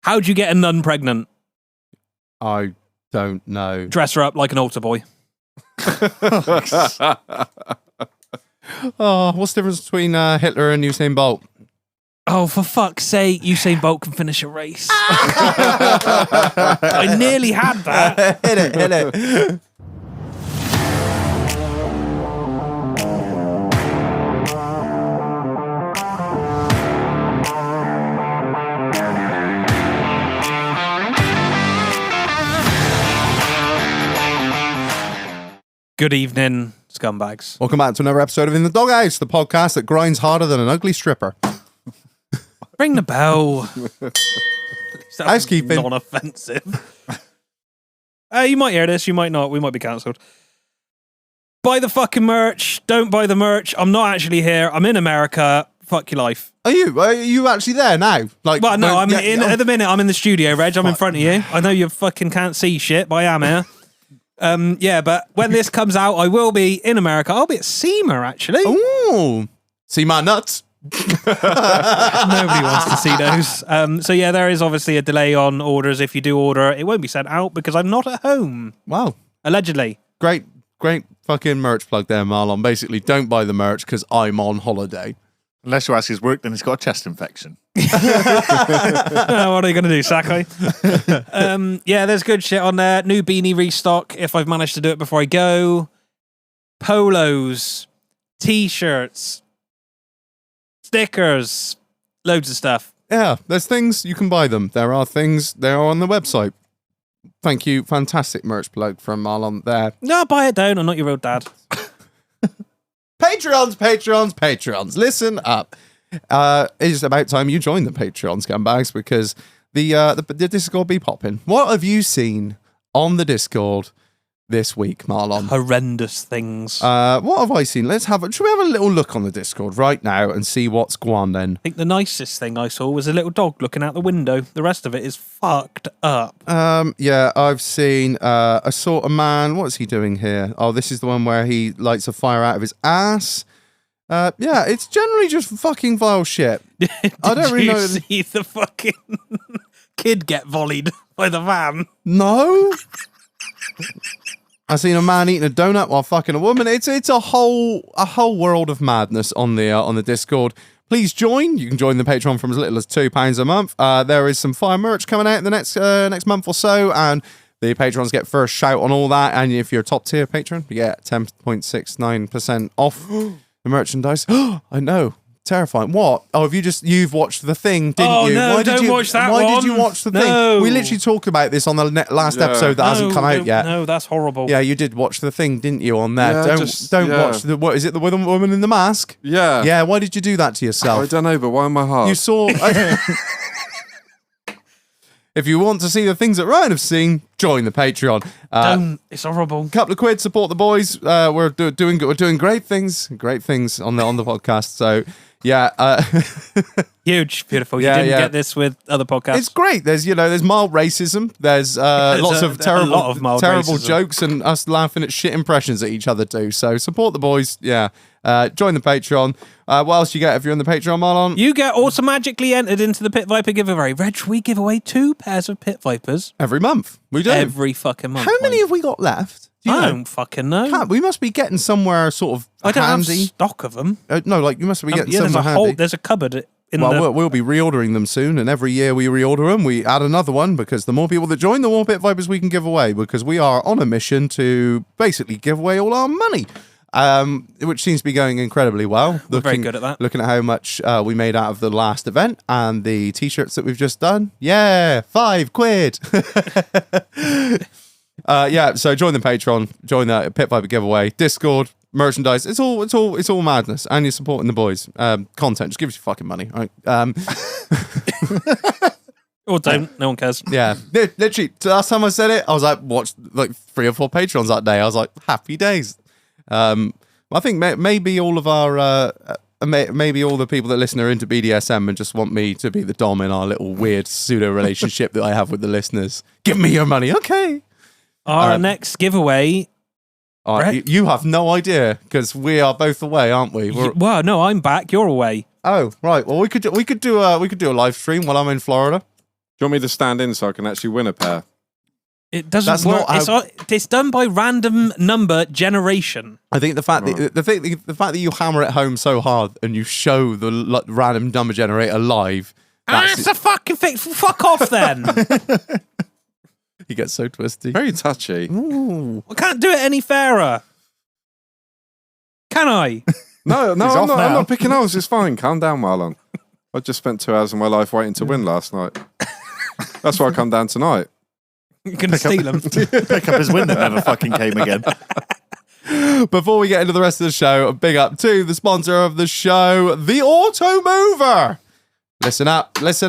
How'd you get a nun pregnant? I don't know. Dress her up like an altar boy. Oh, what's the difference between Hitler and Usain Bolt? Oh, for fuck's sake, Usain Bolt can finish a race. I nearly had that. Hit it. Good evening, scumbags. Welcome back to another episode of In the Doghouse, the podcast that grinds harder than an ugly stripper. Ring the bell. Housekeeping. Non-offensive. You might hear this, you might not. We might be cancelled. Buy the fucking merch. Don't buy the merch. I'm not actually here. I'm in America. Fuck your life. Are you actually there now? Like, Well, no, when- at the minute, I'm in the studio, Reg. I'm in front of you. I know you fucking can't see shit, but I am here. Yeah, but when this comes out, I will be in America. I'll be at SEMA, actually. Ooh. See my nuts? Nobody wants to see those. So yeah, there is obviously a delay on orders. If you do order, it won't be sent out because I'm not at home. Wow. Allegedly. Great fucking merch plug there, Marlon. Basically, don't buy the merch because I'm on holiday. Unless you ask his work, then he's got a chest infection. What are you going to do, Sakai? Yeah, there's good shit on there. New beanie restock, if I've managed to do it before I go. Polos, T-shirts, stickers, loads of stuff. Yeah, there's things, you can buy them. There are things, they are on the website. Thank you. Fantastic merch plug from Marlon there. No, buy it down. I'm not your real dad. Patreons. Listen up. It's about time you join the Patreon, scumbags, because the Discord be popping. What have you seen on the Discord this week, Marlon? Horrendous things. What have I seen? Should we have a little look on the Discord right now and see what's going on then? I think the nicest thing I saw was a little dog looking out the window. The rest of it is fucked up. Yeah, I saw a man. What's he doing here? Oh, this is the one where he lights a fire out of his ass. Yeah, it's generally just fucking vile shit. I don't really know. Did you see the fucking kid get volleyed by the van? No. I seen a man eating a donut while fucking a woman. It's a whole world of madness on the Discord. Please join. You can join the Patreon from as little as £2 a month. There is some fire merch coming out in the next month or so, and the patrons get first shout on all that. And if you're a top tier patron, you get 10.69% off the merchandise. I know. Terrifying. What? Oh, you've watched The Thing, didn't you? No, don't watch that Why one. did you watch The No. Thing? We literally talked about this on the last episode that hasn't come out yet. No, that's horrible. Yeah, you did watch The Thing, didn't you, on there? Yeah, don't watch what is it, the woman in the mask? Yeah. Yeah, why did you do that to yourself? I don't know, but why am I hard? You saw... If you want to see the things that Ryan have seen, join the Patreon. Don't. It's horrible. Couple of quid, support the boys. We're doing great things on the podcast. So yeah, Huge, beautiful. You Yeah, didn't yeah. get this with other podcasts. it's great. There's mild racism. There's lots of lot of mild terrible racism. jokes and us laughing at shit impressions that each other do. So support the boys. Yeah, join the Patreon. What else you get if you're on the Patreon, Marlon? You get automatically entered into the Pit Viper giveaway. Reg, we give away 2 pairs of Pit Vipers Every month we do. every fucking month. How many have we got left? Do you I know? don't fucking know. We must be getting somewhere sort of I don't have handy. stock of them. No, like you must be getting Yeah, there's somewhere a handy. there's a cupboard in the... Well, we'll be reordering them soon, and every year we reorder them, we add another one, because the more people that join, the more Pit Vipers we can give away, because we are on a mission to basically give away all our money, which seems to be going incredibly well. We're very good at that. Looking at how much we made out of the last event, and the T-shirts that we've just done. Yeah, £5. Yeah, so join the Patreon, join the Pit Viper giveaway, Discord, merchandise. It's all madness, and you're supporting the boys. Content, just give us your fucking money, right? Or don't. No one cares. Yeah, literally. Last time I said it, I was like, watched like 3 or 4 Patrons that day. I was like, happy days. I think maybe all of our maybe all the people that listen are into BDSM and just want me to be the dom in our little weird pseudo relationship that I have with the listeners. Give me your money, okay? Our next giveaway... You have no idea, because we are both away, aren't we? Well, no, I'm back. You're away. Oh, right. Well, we could do a live stream while I'm in Florida. you want me to stand in so I can actually win a pair? It doesn't That's work. not It's done by random number generation. I think the fact that you hammer it home so hard and you show the random number generator live. That's a fucking fix. Fuck off then. He gets so twisty. Very touchy. Ooh. I can't do it any fairer. Can I? No, I'm off now. not picking holes. It's fine. Calm down, Marlon. I just spent 2 hours of my life waiting to win last night. That's why I come down tonight. You can steal them. Pick up his win that never fucking came again. Before we get into the rest of the show, a big up to the sponsor of the show, the AUTOMOVER. Listen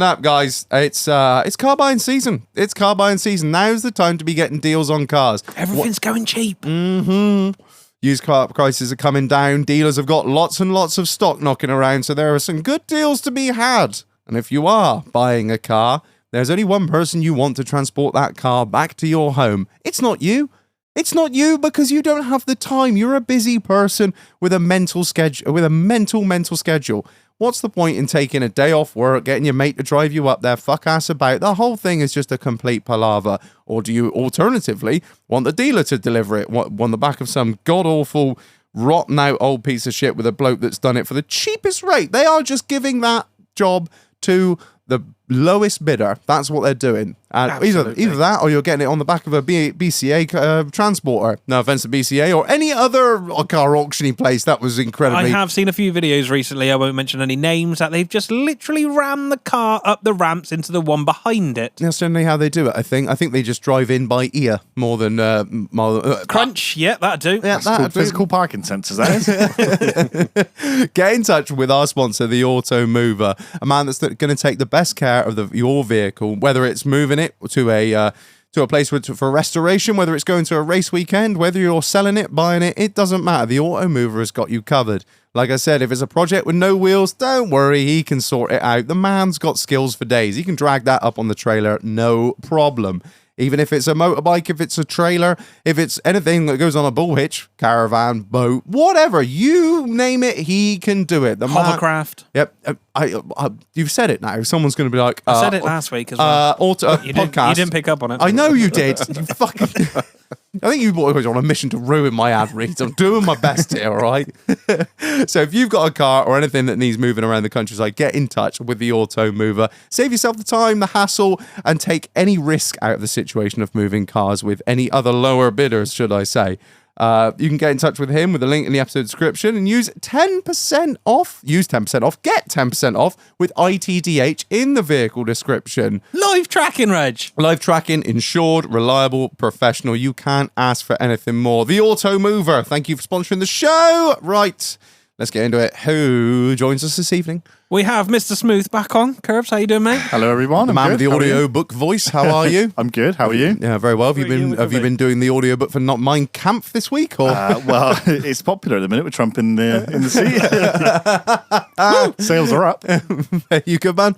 up, guys. It's car buying season. It's car buying season. Now's the time to be getting deals on cars. Everything's going cheap. Mm-hmm. Used car prices are coming down. Dealers have got lots and lots of stock knocking around, so there are some good deals to be had. And if you are buying a car, there's only one person you want to transport that car back to your home. It's not you. It's not you because you don't have the time. You're a busy person with a mental schedule, with a mental schedule. What's the point in taking a day off work, getting your mate to drive you up there, fuck ass about? The whole thing is just a complete palaver. Or do you alternatively want the dealer to deliver it on the back of some god-awful, rotten out old piece of shit with a bloke that's done it for the cheapest rate? They are just giving that job to the lowest bidder. That's what they're doing. Either that or you're getting it on the back of a BCA transporter. No offense to BCA or any other car auctioning place. That was incredibly... I have seen a few videos recently, I won't mention any names, that they've just literally rammed the car up the ramps into the one behind it. That's generally how they do it, I think. I think they just drive in by ear more than... Crunch, yeah, that'd do. Yeah, That's called physical parking sensors, that is. Get in touch with our sponsor, the AUTOMOVER, a man that's going to take the best care of your vehicle, whether it's moving it to a place for restoration, whether it's going to a race weekend, whether you're selling it, buying it, it doesn't matter. The AUTOMOVER has got you covered. Like I said, if it's a project with no wheels, don't worry, he can sort it out. The man's got skills for days. He can drag that up on the trailer, no problem. Even if it's a motorbike, if it's a trailer, if it's anything that goes on a bull hitch, caravan, boat, whatever, you name it, he can do it. The Hovercraft. Yep. You've said it now. Someone's going to be like... I said it last week as well. Podcast. You didn't pick up on it. I know you did. You fucking... I think you boys are on a mission to ruin my ad reads. I'm doing my best here, all right? So if you've got a car or anything that needs moving around the countryside, get in touch with the AUTOMOVER. Save yourself the time, the hassle, and take any risk out of the situation of moving cars with any other lower bidders, should I say. You can get in touch with him with the link in the episode description and use 10% off. Use 10% off. Get 10% off with ITDH in the vehicle description. Live tracking, Reg. Live tracking, insured, reliable, professional. You can't ask for anything more. The AUTOMOVER. Thank you for sponsoring the show. Right. Let's get into it. Who joins us this evening? We have Mr. Smooth back on. Kirbz, how you doing, mate? Hello, everyone. The man with the audiobook voice. How are you? I'm good. How are you? Yeah, very well. Have you been doing the audiobook for Not Mein Kampf this week? Or Well, it's popular at the minute with Trump in the seat. Sales are up. you good, man?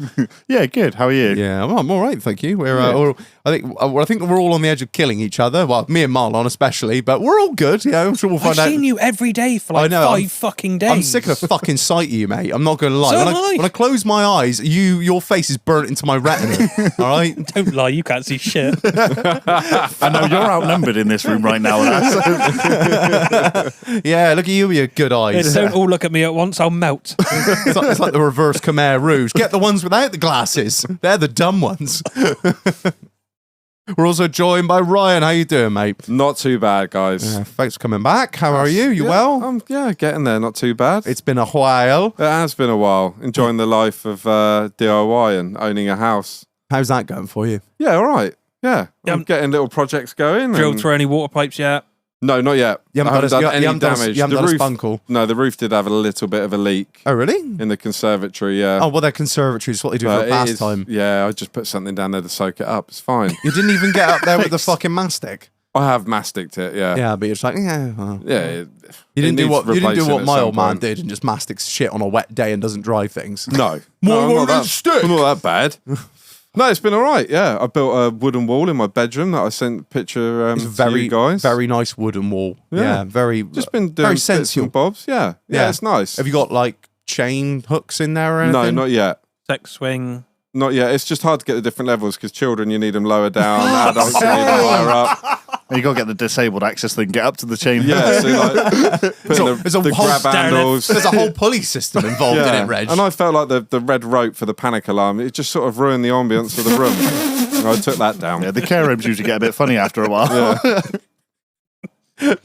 Yeah, good. How are you? Yeah, well, I'm all right, thank you. We're I think we're all on the edge of killing each other. Well, me and Marlon especially, but we're all good. Yeah, I'm sure we'll find out. I've seen you every day for like 5 fucking days. I'm sick of the fucking sight of you, mate. I'm not going to lie. So When I close my eyes, your face is burnt into my retina. All right? Don't lie, you can't see shit. I know you're outnumbered in this room right now. Yeah, look at you with your good eyes. Don't all look at me at once, I'll melt. It's like the reverse Khmer Rouge. Get the ones without the glasses. They're the dumb ones. We're also joined by Ryan. How you doing, mate? Not too bad, guys. Thanks for coming back. How are you? You well? Yeah, getting there. Not too bad. It's been a while. It has been a while. Enjoying the life of DIY and owning a house. How's that going for you? Yeah, all right. Yeah, I'm getting little projects going. Drilled through any water pipes yet? No, not yet. You haven't done any damage. You haven't done a spunkle. No, the roof did have a little bit of a leak. Oh, really? In the conservatory, yeah. Oh, well, they're conservatories. What they do for a pastime. Yeah, I just put something down there to soak it up. It's fine. You didn't even get up there with the fucking mastic. I have masticked it, yeah. Yeah, but you're just like, yeah. Well. Yeah. You didn't do what my old man point. did and just mastics shit on a wet day and doesn't dry things. No. More I'm not that bad. No, it's been all right. Yeah, I built a wooden wall in my bedroom that I sent a picture to you guys. Very nice wooden wall. Yeah, very. Just been doing very bits sensual. and bobs. Yeah, it's nice. Have you got like chain hooks in there or anything? No, not yet. Sex swing. Not yet. It's just hard to get the different levels because children, you need them lower down. Adults, you need them higher up. You got to get the disabled access thing, get up to the chain. Yeah, so like putting the grab handles. There's a whole pulley system involved in it, Reg. And I felt like the red rope for the panic alarm, it just sort of ruined the ambience of the room. And I took that down. Yeah, the care rooms usually get a bit funny after a while. Yeah.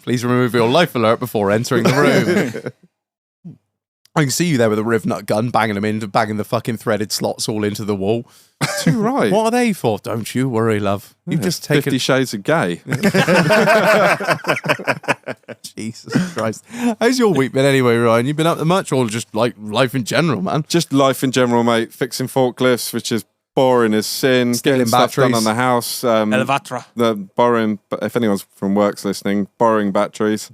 Please remove your life alert before entering the room. I can see you there with a riv nut gun, banging the fucking threaded slots all into the wall. Too right. What are they for? Don't you worry, love. You've just taken 50 Shades of Gay. Jesus Christ. How's your week been anyway, Ryan? You been up to much, or just like life in general, man? Just life in general, mate. Fixing forklifts, which is boring as sin. Stealing Getting stuff done batteries. on the house. Elevatra. Borrowing, if anyone's from works listening, borrowing batteries.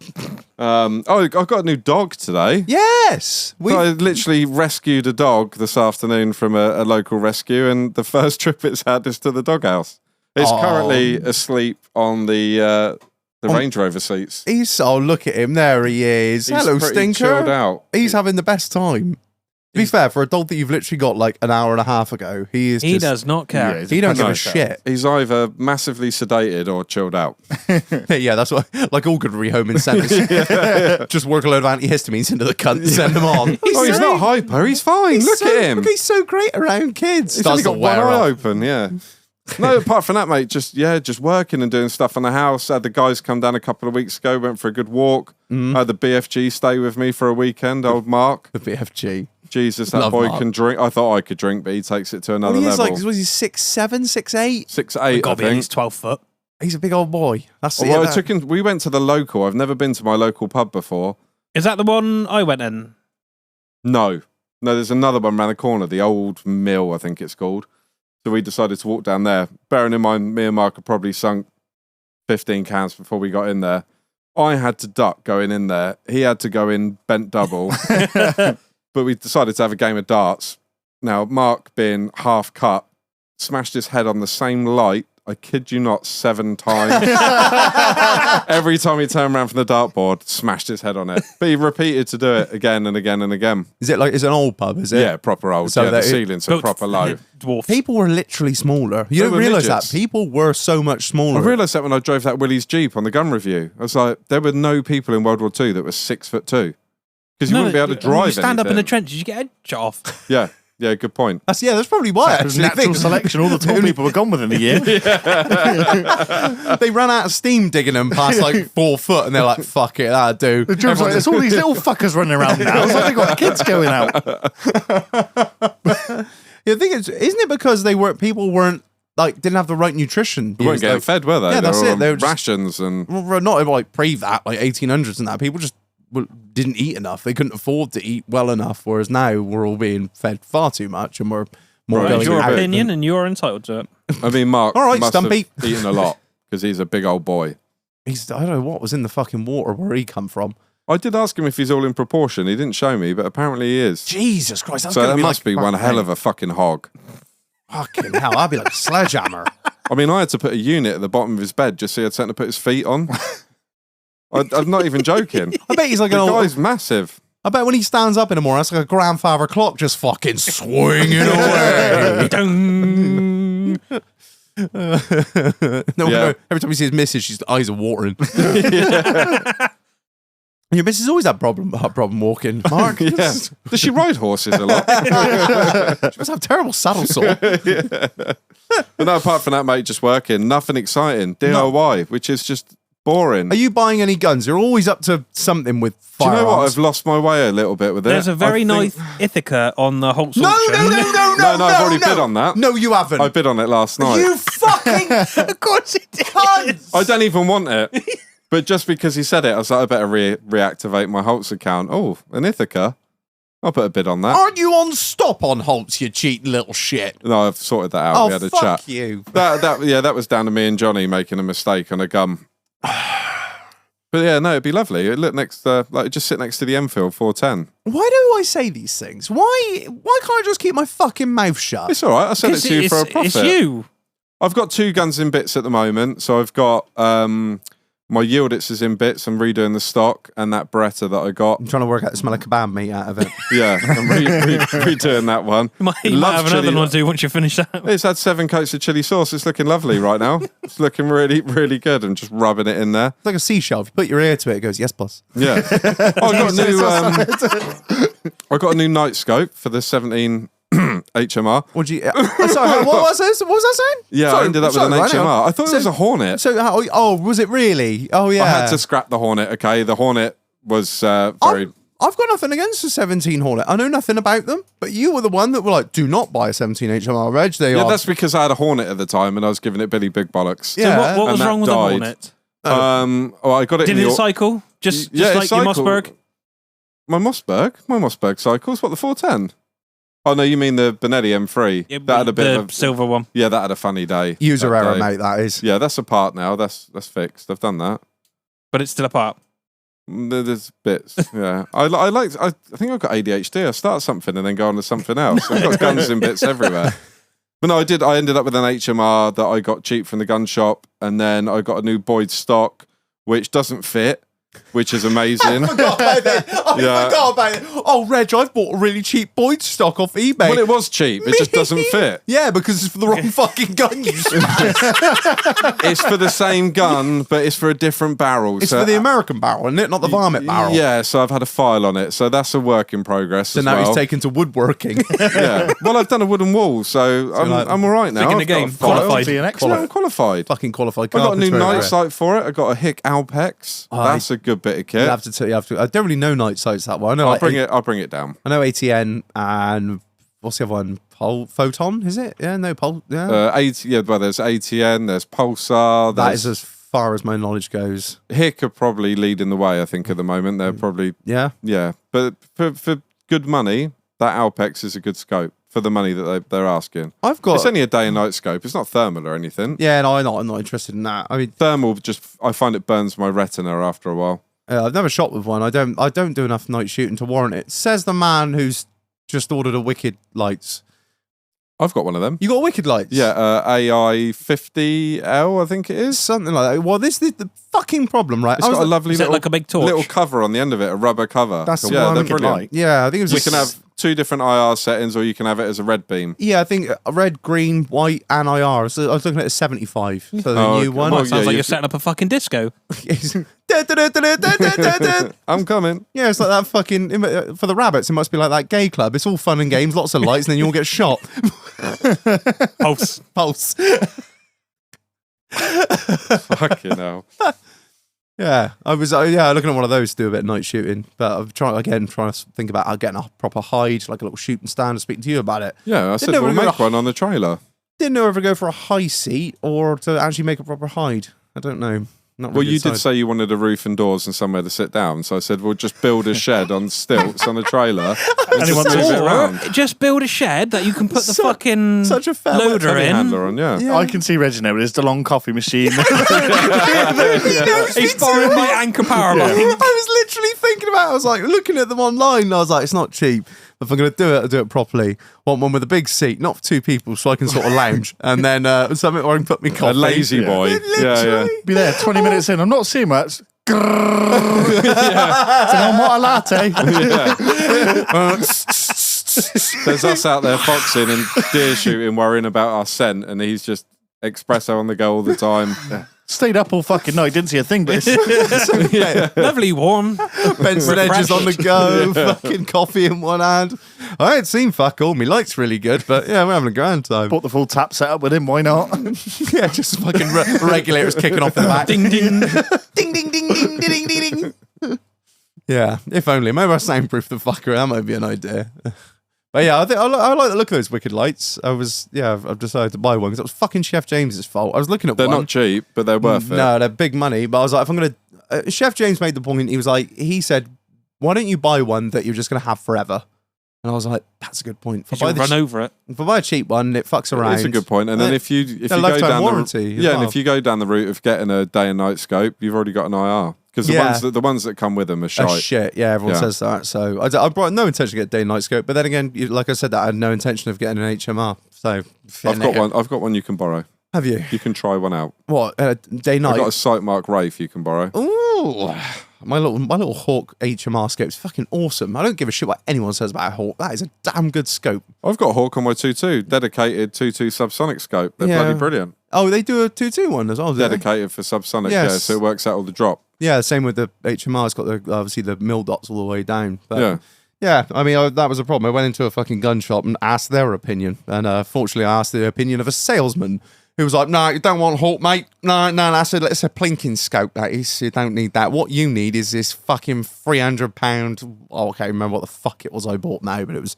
I've got a new dog today. Yes. So I literally rescued a dog this afternoon from a local rescue, and the first trip it's had is to the doghouse. It's currently asleep on the Range Rover seats. Look at him. There he is. He's Hello, pretty Stinker. chilled out. He's having the best time. To be fair, for a dog that you've literally got like an hour and a half ago, he does not care. Yeah, He don't give No. a shit. He's either massively sedated or chilled out. Yeah, that's what, like all good rehome incentives. Just work a load of antihistamines into the cunt and send them on. He's not hyper. He's fine. Look at him. Look, he's so great around kids. He's only Starts got to one wear eye off. open, yeah. No, apart from that, mate, just working and doing stuff on the house. Had the guys come down a couple of weeks ago, went for a good walk. Had the BFG stay with me for a weekend, old Mark. The BFG. Jesus, that Love boy Mark. can drink. I thought I could drink, but he takes it to another Well, he's level. like, was he 6'7", 6'8"? 6'8", I Got to be at think. least 12 foot. He's a big old boy. That's Well, it. I took him. We went to the local. I've never been to my local pub before. Is that the one I went in? No, there's another one around the corner, the Old Mill, I think it's called. So we decided to walk down there. Bearing in mind, me and Mark had probably sunk 15 cans before we got in there. I had to duck going in there. He had to go in bent double. But we decided to have a game of darts. Now, Mark, being half cut, smashed his head on the same light, I kid you not, 7 times. Every time he turned around from the dartboard, smashed his head on it. But he repeated to do it again and again and again. Is it like, it's an old pub, is it? Yeah, proper old. So Yeah, the that it- ceilings are proper low. Dwarfs. People were literally smaller. You They don't were realise that. midgets. People were so much smaller. I realised that when I drove that Willys Jeep on the gun review. I was like, there were no people in World War II that were 6'2". Because you wouldn't be able to drive You stand up in the anything. trenches, you get a shot off. Yeah, good point. That's probably why. It was Actually, natural selection. All the tall people were gone within a year. they ran out of steam digging them past like 4 foot, and they're like, "Fuck it, that'll do." The joke's like, there's all these little fuckers running around now. It's like they got kids going out. The thing is, isn't it because people weren't like didn't have the right nutrition? They weren't getting fed, were they? Yeah, that's were it. on They were just- rations and Well, not like pre that, like 1800s and that. People just didn't eat enough. They couldn't afford to eat well enough. Whereas now we're all being fed far too much, and we're more Right. going It's your out. opinion, and you're entitled to it. I mean, Mark All right, must Stumpy. have eaten a lot because he's a big old boy. I don't know what was in the fucking water where he come from. I did ask him if he's all in proportion. He didn't show me, but apparently he is. Jesus Christ, that's So gonna that be must be one hell of a fucking hog. fucking hell. I'd be like a sledgehammer. I mean, I had to put a unit at the bottom of his bed just so he had something to put his feet on. I'm not even joking. I bet he's like The an old. guy's massive. I bet when he stands up in the morning, that's like a grandfather clock just fucking swinging away. Dong. No, every time he sees his missus, his eyes are watering. Your missus always had problem walking, Mark. Yeah. Does she ride horses a lot? She must have terrible saddle sore. But no, apart from that, mate, just working. Nothing exciting. DIY, which is just boring. Are you buying any guns? You're always up to something with Do you firearms. know what? I've lost my way a little bit with it. There's a very I nice think- Ithaca on the Holtz No, auction. no, no, no, no, No, I've already bid on that. No, you haven't. I bid on it last night. You fucking Of course it did. cunt! I don't even want it. But just because he said it, I was like, I better reactivate my Holtz account. Oh, an Ithaca. I'll put a bid on that. Aren't you on stop on Holtz, you cheating little shit? No, I've sorted that out. Oh, We had a fuck chat. you. That was down to me and Johnny making a mistake on a gum. But yeah, no, it'd be lovely. It'd look next, just sit next to the Enfield 410. Why do I say these things? Why can't I just keep my fucking mouth shut? It's all right. I sell it to you for a profit. It's you. I've got 2 guns in bits at the moment. So I've got My Yieldits is in bits. I'm redoing the stock and that Beretta that I got. I'm trying to work out the smell of kebab meat out of it. Yeah, I'm redoing that one. You might have another one too once you finish that. It's had 7 coats of chili sauce. It's looking lovely right now. It's looking really, really good. I'm just rubbing it in there. It's like a seashell. If you put your ear to it, it goes, yes, boss. Yeah. I got a new night scope for the 17 HMR. What was this? What was I saying? Yeah, Sorry, I ended up with an right HMR. now. I thought it was a Hornet. So, was it really? Oh, yeah. I had to scrap the Hornet. Okay, the Hornet was very. I've got nothing against the 17 Hornet. I know nothing about them, but you were the one that were like, do not buy a 17 HMR, Reg. Yeah, that's because I had a Hornet at the time and I was giving it Billy Big Bollocks. Yeah. So what was And wrong that with the died. Hornet? I got it Did in it the cycle? Just Yeah, it like your cycled. Mossberg? My Mossberg cycles. What, the 410? Oh no, you mean the Benetti M3? Yeah, that had a bit the of a silver one. Yeah, that had a funny day. user that error, day. mate, that is. Yeah, that's apart now. That's fixed. I've done that. But it's still apart. There's bits. Yeah, I think I've got ADHD. I start something and then go on to something else. I've got guns in bits everywhere. But no, I ended up with an HMR that I got cheap from the gun shop, and then I got a new Boyd stock, which doesn't fit, which is amazing. I forgot about it. Oh, Reg, I've bought a really cheap Boyd stock off eBay. Well, it was cheap. It just doesn't fit. Yeah, because it's for the wrong fucking gun you smashed. It's for the same gun, but it's for a different barrel. It's so for the American barrel, isn't it? Not the varmint barrel. Yeah, so I've had a file on it. So that's a work in progress. So as now well. he's taken to woodworking. Yeah. Well, I've done a wooden wall, so I'm all right now. Stick in the I've got game. a file. Qualified. Be an Yeah, excellent. I'm qualified. Fucking qualified I got a new carpenter. night sight for it. I got a Hick Alpex. That's a good bit of kit. You have to. I don't really know night sights that well. I know. I'll bring it down. I know ATN and what's the other one? Photon, is it? Yeah, no, yeah. Well, there's ATN, there's Pulsar. That There's is as far as my knowledge goes. Hick are probably leading the way, I think, at the moment. They're probably, Yeah. yeah. But for good money, that Alpex is a good scope for the money that they're asking. I've got. It's only a day and night scope. It's not thermal or anything. Yeah, no, I'm not interested in that. I mean, Thermal I find it burns my retina after a while. I've never shot with one. I don't do enough night shooting to warrant it. Says the man who's just ordered a Wicked lights. I've got one of them. You got Wicked lights? Yeah, AI 50L, I think it is. Something like that. Well, this is the fucking problem, right? It's got a lovely Is it little, like a big torch? little cover on the end of it, a rubber cover. That's the yeah, one. they're Wicked brilliant. light. Yeah, I think it was. You can have 2 different IR settings, or you can have it as a red beam. Yeah, I think red, green, white, and IR. So I was looking at a 75. So the Oh, new okay. one. Well, Sounds yeah, like you- you're setting up a fucking disco. I'm coming. Yeah, it's like that fucking for the rabbits. It must be like that gay club. It's all fun and games, lots of lights, and then you all get shot. Pulse. Pulse. Fucking hell. Yeah, I was looking at one of those to do a bit of night shooting, but I'm trying to think about getting a proper hide, like a little shooting stand, and speaking to you about it. Yeah, I said know we'll we're make gonna- one on the trailer. Didn't know whether to go for a high seat or to actually make a proper hide. I don't know. Not Well, really you did decided. say you wanted a roof and doors and somewhere to sit down, so I said we'll just build a shed on stilts on a trailer and just Anyone move knows it it. around. Just build a shed that you can put the So- fucking such a fair loader in. Handler on, yeah. Yeah. I can see Reggie now with his DeLong coffee machine. He's borrowing my anchor power bank. I was literally thinking about it. I was like looking at them online and I was like, it's not cheap. If I'm going to do it, I'll do it properly. Want one with a big seat, not for 2 people, so I can sort of lounge. And then something where I can put me A coffee. lazy boy. Yeah, yeah. Literally. Be there 20 minutes in. I'm not seeing much. So I want a latte. There's us out there foxing and deer shooting, worrying about our scent, and he's just espresso on the go all the time. Stayed up all fucking night. Didn't see a thing, but it's Lovely warm. Benson edges on the go, fucking coffee in one hand. I ain't seen fuck all. My light's really good, but yeah, we're having a grand time. bought the full tap setup with him. Why not? Yeah, just fucking regulators kicking off in the back. Ding ding. Ding, ding, ding, ding, ding, ding, ding. Yeah, if only. Maybe I soundproof the fucker. That might be an idea. But yeah, I think I like the look of those Wicked lights. I've decided to buy one because it was fucking Chef James's fault. I was looking at They're one. not cheap, but they're worth it. No, they're big money. But I was like, if I'm going to... Chef James made the point. He said, why don't you buy one that you're just going to have forever? And I was like, that's a good point. Did you run over it? If I buy a cheap one, it fucks around. It's a good point. And then if you go lifetime down warranty as and well. if you go down the route of getting a day and night scope, you've already got an IR because the ones that come with them are Oh, shite. shit. Yeah, everyone Yeah. says that. So I brought no intention to get a day and night scope. But then again, like I said, that I had no intention of getting an HMR. So I've got one you can borrow. Have you? You can try one out. What, day I've night? got a Sight Mark Wraith you can borrow. Ooh, my little Hawk HMR scope is fucking awesome. I don't give a shit what anyone says about a Hawk. That is a damn good scope. I've got a Hawk on my 2.2, dedicated 2.2 subsonic scope. They're Yeah. bloody brilliant. Oh, they do a 2.2 one as well, do they? Dedicated for subsonic, Yes. yeah, so it works out all the drop. Yeah, same with the HMR. It's got obviously the mil dots all the way down. But Yeah. yeah, I mean, that was a problem. I went into a fucking gun shop and asked their opinion. And fortunately, I asked the opinion of a salesman who was like, no, you don't want Hawk, mate. No, I said, it's a plinking scope, that is. You don't need that. What you need is this fucking £300. Oh, I can't remember what the fuck it was I bought now, but it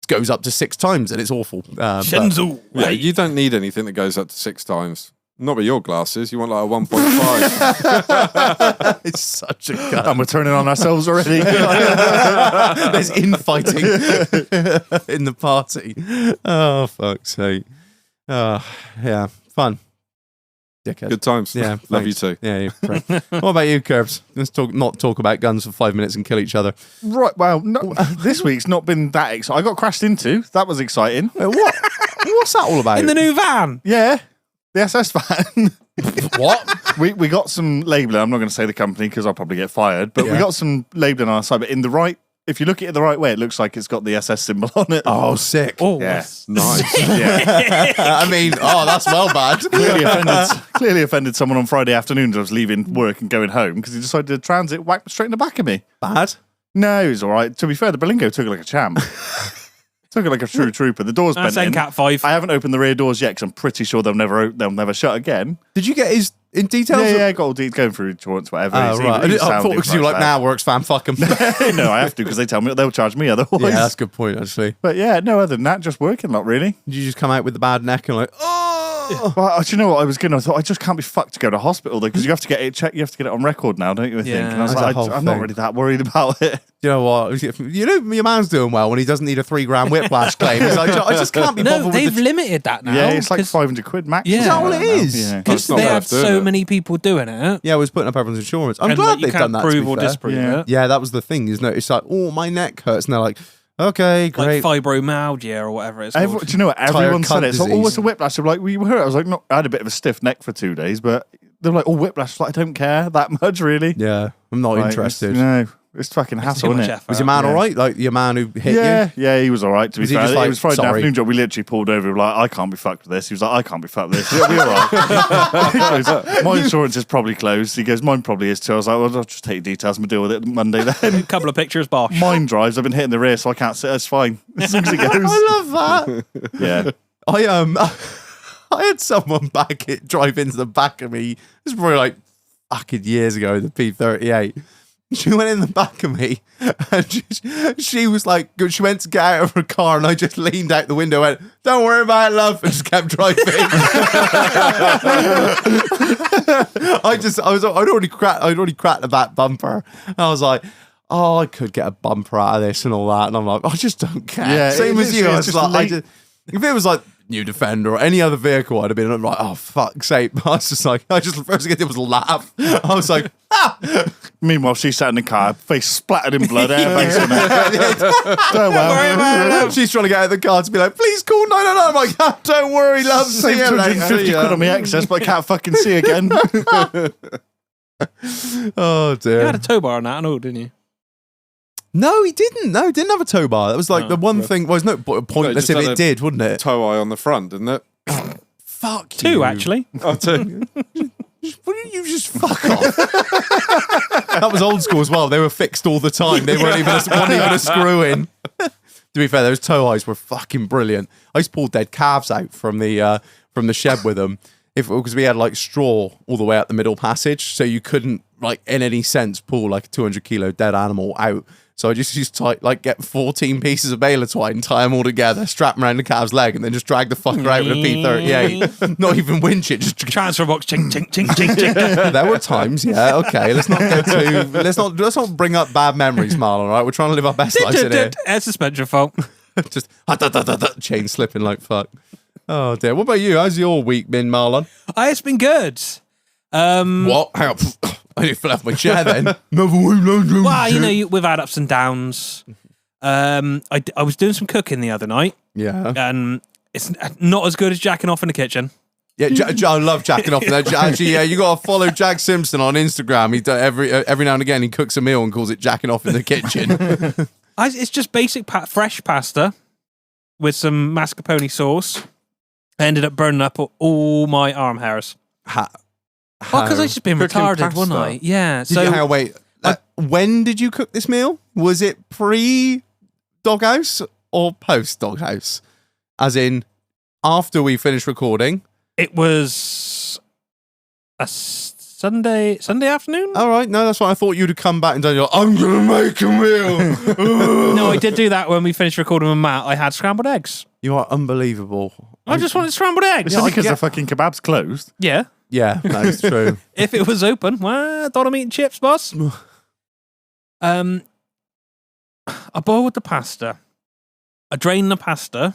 goes up to 6 times and it's awful. Shenzhou. Yeah, you don't need anything that goes up to 6 times. Not with your glasses. You want like a 1.5. It's such a gun. And we're turning on ourselves already. There's infighting in the party. Oh, fuck's sake. Yeah, fun. Dickhead. Good times. Yeah, Love you thanks. too. Yeah, you're great. What about you, Kirbz? Let's not talk about guns for 5 minutes and kill each other. Right, well, no, this week's not been that exciting. I got crashed into. That was exciting. What? What's that all about? In the new van. Yeah, the SS van. What? We got some labelling. I'm not going to say the company because I'll probably get fired, but we Yeah. got some labelling on our side. But in the right, if you look at it the right way, it looks like it's got the SS symbol on it. Oh, sick. Oh, Yeah. that's- Nice. Yeah. I mean, that's well bad. Clearly offended someone on Friday afternoon as I was leaving work and going home because he decided to transit whack straight in the back of me. Bad? No, he was all right. To be fair, the Berlingo took it like a champ. Took it like a true trooper. The doors That's bent in. NCAT 5. I haven't opened the rear doors yet because I'm pretty sure they'll never shut again. Did you get his in details? Yeah, I got all going through insurance, whatever. Oh, He- right. he I thought sounded because you were like, right nah, works, fam, fuck him. back. No, I have to because they tell me they'll charge me otherwise. Yeah, that's a good point, actually. But yeah, no, other than that, just working, not really. Did you just come out with the bad neck and like, oh? Well, do you know what I was going to? I thought I just can't be fucked to go to hospital though because you have to get it checked. You have to get it on record now, don't you? I think. Yeah. And I was That's a like, whole I'm not thing. really that worried about it. You know what? You know your man's doing well when he doesn't need a $3,000 whiplash claim. He's like, I just can't be No, bothered they've with limited that now. Yeah, it's like 'cause- £500 max. Yeah. Is that all it is? Yeah. Because That's not they had worth doing so it. many people doing it. Yeah, I was putting up everyone's insurance. I'm and, glad like, you they've can't done that. to prove be or fair. disprove Yeah. it. Yeah, that was the thing, isn't it? It's like, oh, my neck hurts. And they're like, okay, great. Like fibromyalgia or whatever it's called. Do you know what? Everyone said it. It's like, disease. oh, it's a whiplash. They're like, well, you hurt. I was like, no, I had a bit of a stiff neck for 2 days, but they were like, oh, whiplash. Like, I don't care that much, really. Yeah, I'm not Like, interested. No, it's fucking Too hassle, much isn't it? effort. Was your man Yeah. all right? Like your man who hit Yeah, yeah, he was all right. To be Was he fair, just it like, was Friday sorry? afternoon job. We literally pulled over. We were like, I can't be fucked with this. He was like, I can't be fucked with this. It'll be all right. He goes, my insurance is probably closed. He goes, mine probably is too. I was like, well, I'll just take your details and we'll deal with it Monday then. A couple of pictures, bosh. Mine drives. I've been hitting the rear, so I can't sit. It's fine as long as it you? goes. I love that. Yeah, I had someone drive into the back of me. This was probably like fucking years ago, the P38. She went in the back of me and she was like, she went to get out of her car and I just leaned out the window and went, don't worry about it, love, and just kept driving. I'd already cracked the back bumper. And I was like, oh, I could get a bumper out of this and all that. And I'm like, I just don't care. Yeah, Same it as you. literally I is was just like, late. if it was like New Defender or any other vehicle, I'd have been like, oh, fuck's sake. But I was just like, the first thing I did was laugh. I was like, Meanwhile, she sat in the car, face splattered in blood, airbags on her. Oh, well. she's trying to get out of the car to be like, please call 999. I'm like, oh, don't worry, love. See Saved you later. 250 quid on my excess, but I can't fucking see again. Oh, You dear. had a tow bar on that and all, didn't you? No, he didn't. No, he didn't have a tow bar. That was like the one thing. Well, it's no pointless just if had it a did, wouldn't it? Tow eye on the front, didn't it? Fuck you. Two, actually. Oh, two. Why don't you just fuck off? That was old school as well. They were fixed all the time. They weren't even a screw in. To be fair, those tow eyes were fucking brilliant. I used to pull dead calves out from the shed with them. Because we had like straw all the way out the middle passage, so you couldn't like in any sense pull like a 200 kilo dead animal out. So I just used to get 14 pieces of baler twine, tie them all together, strap them around the calf's leg, and then just drag the fucker out with a P38. Not even winch it, just Transfer box, chink, chink, chink, chink, chink. there were times, yeah, okay. Let's not bring up bad memories, Marlon. All right, we're trying to live our best lives in here. It's suspension fault. Just chain slipping like fuck. Oh dear. What about you? How's your week been, Marlon? It's been good. What? Hang on. I need to fell off my chair then. Well, we've had ups and downs. I was doing some cooking the other night, Yeah. and it's not as good as jacking off in the kitchen. Yeah, I love jacking off. Actually, yeah, you got to follow Jack Simpson on Instagram. He does every now and again he cooks a meal and calls it jacking off in the kitchen. It's just basic fresh pasta with some mascarpone sauce. I ended up burning up all my arm hairs. Because I just been Cooking retarded, wasn't pasta? I? Yeah. Did you, wait. When did you cook this meal? Was it pre-Doghouse or post-Doghouse? As in, after we finished recording? It was a Sunday afternoon? All right, no, that's what I thought you'd have come back and done. I'm going to make a meal. No, I did do that when we finished recording with Matt. I had scrambled eggs. You are unbelievable. I just wanted scrambled eggs. It's only because the fucking kebab's closed. Yeah. Yeah, that is true. If it was open, well, I thought I'm eating chips, boss. I boiled the pasta. I drained the pasta,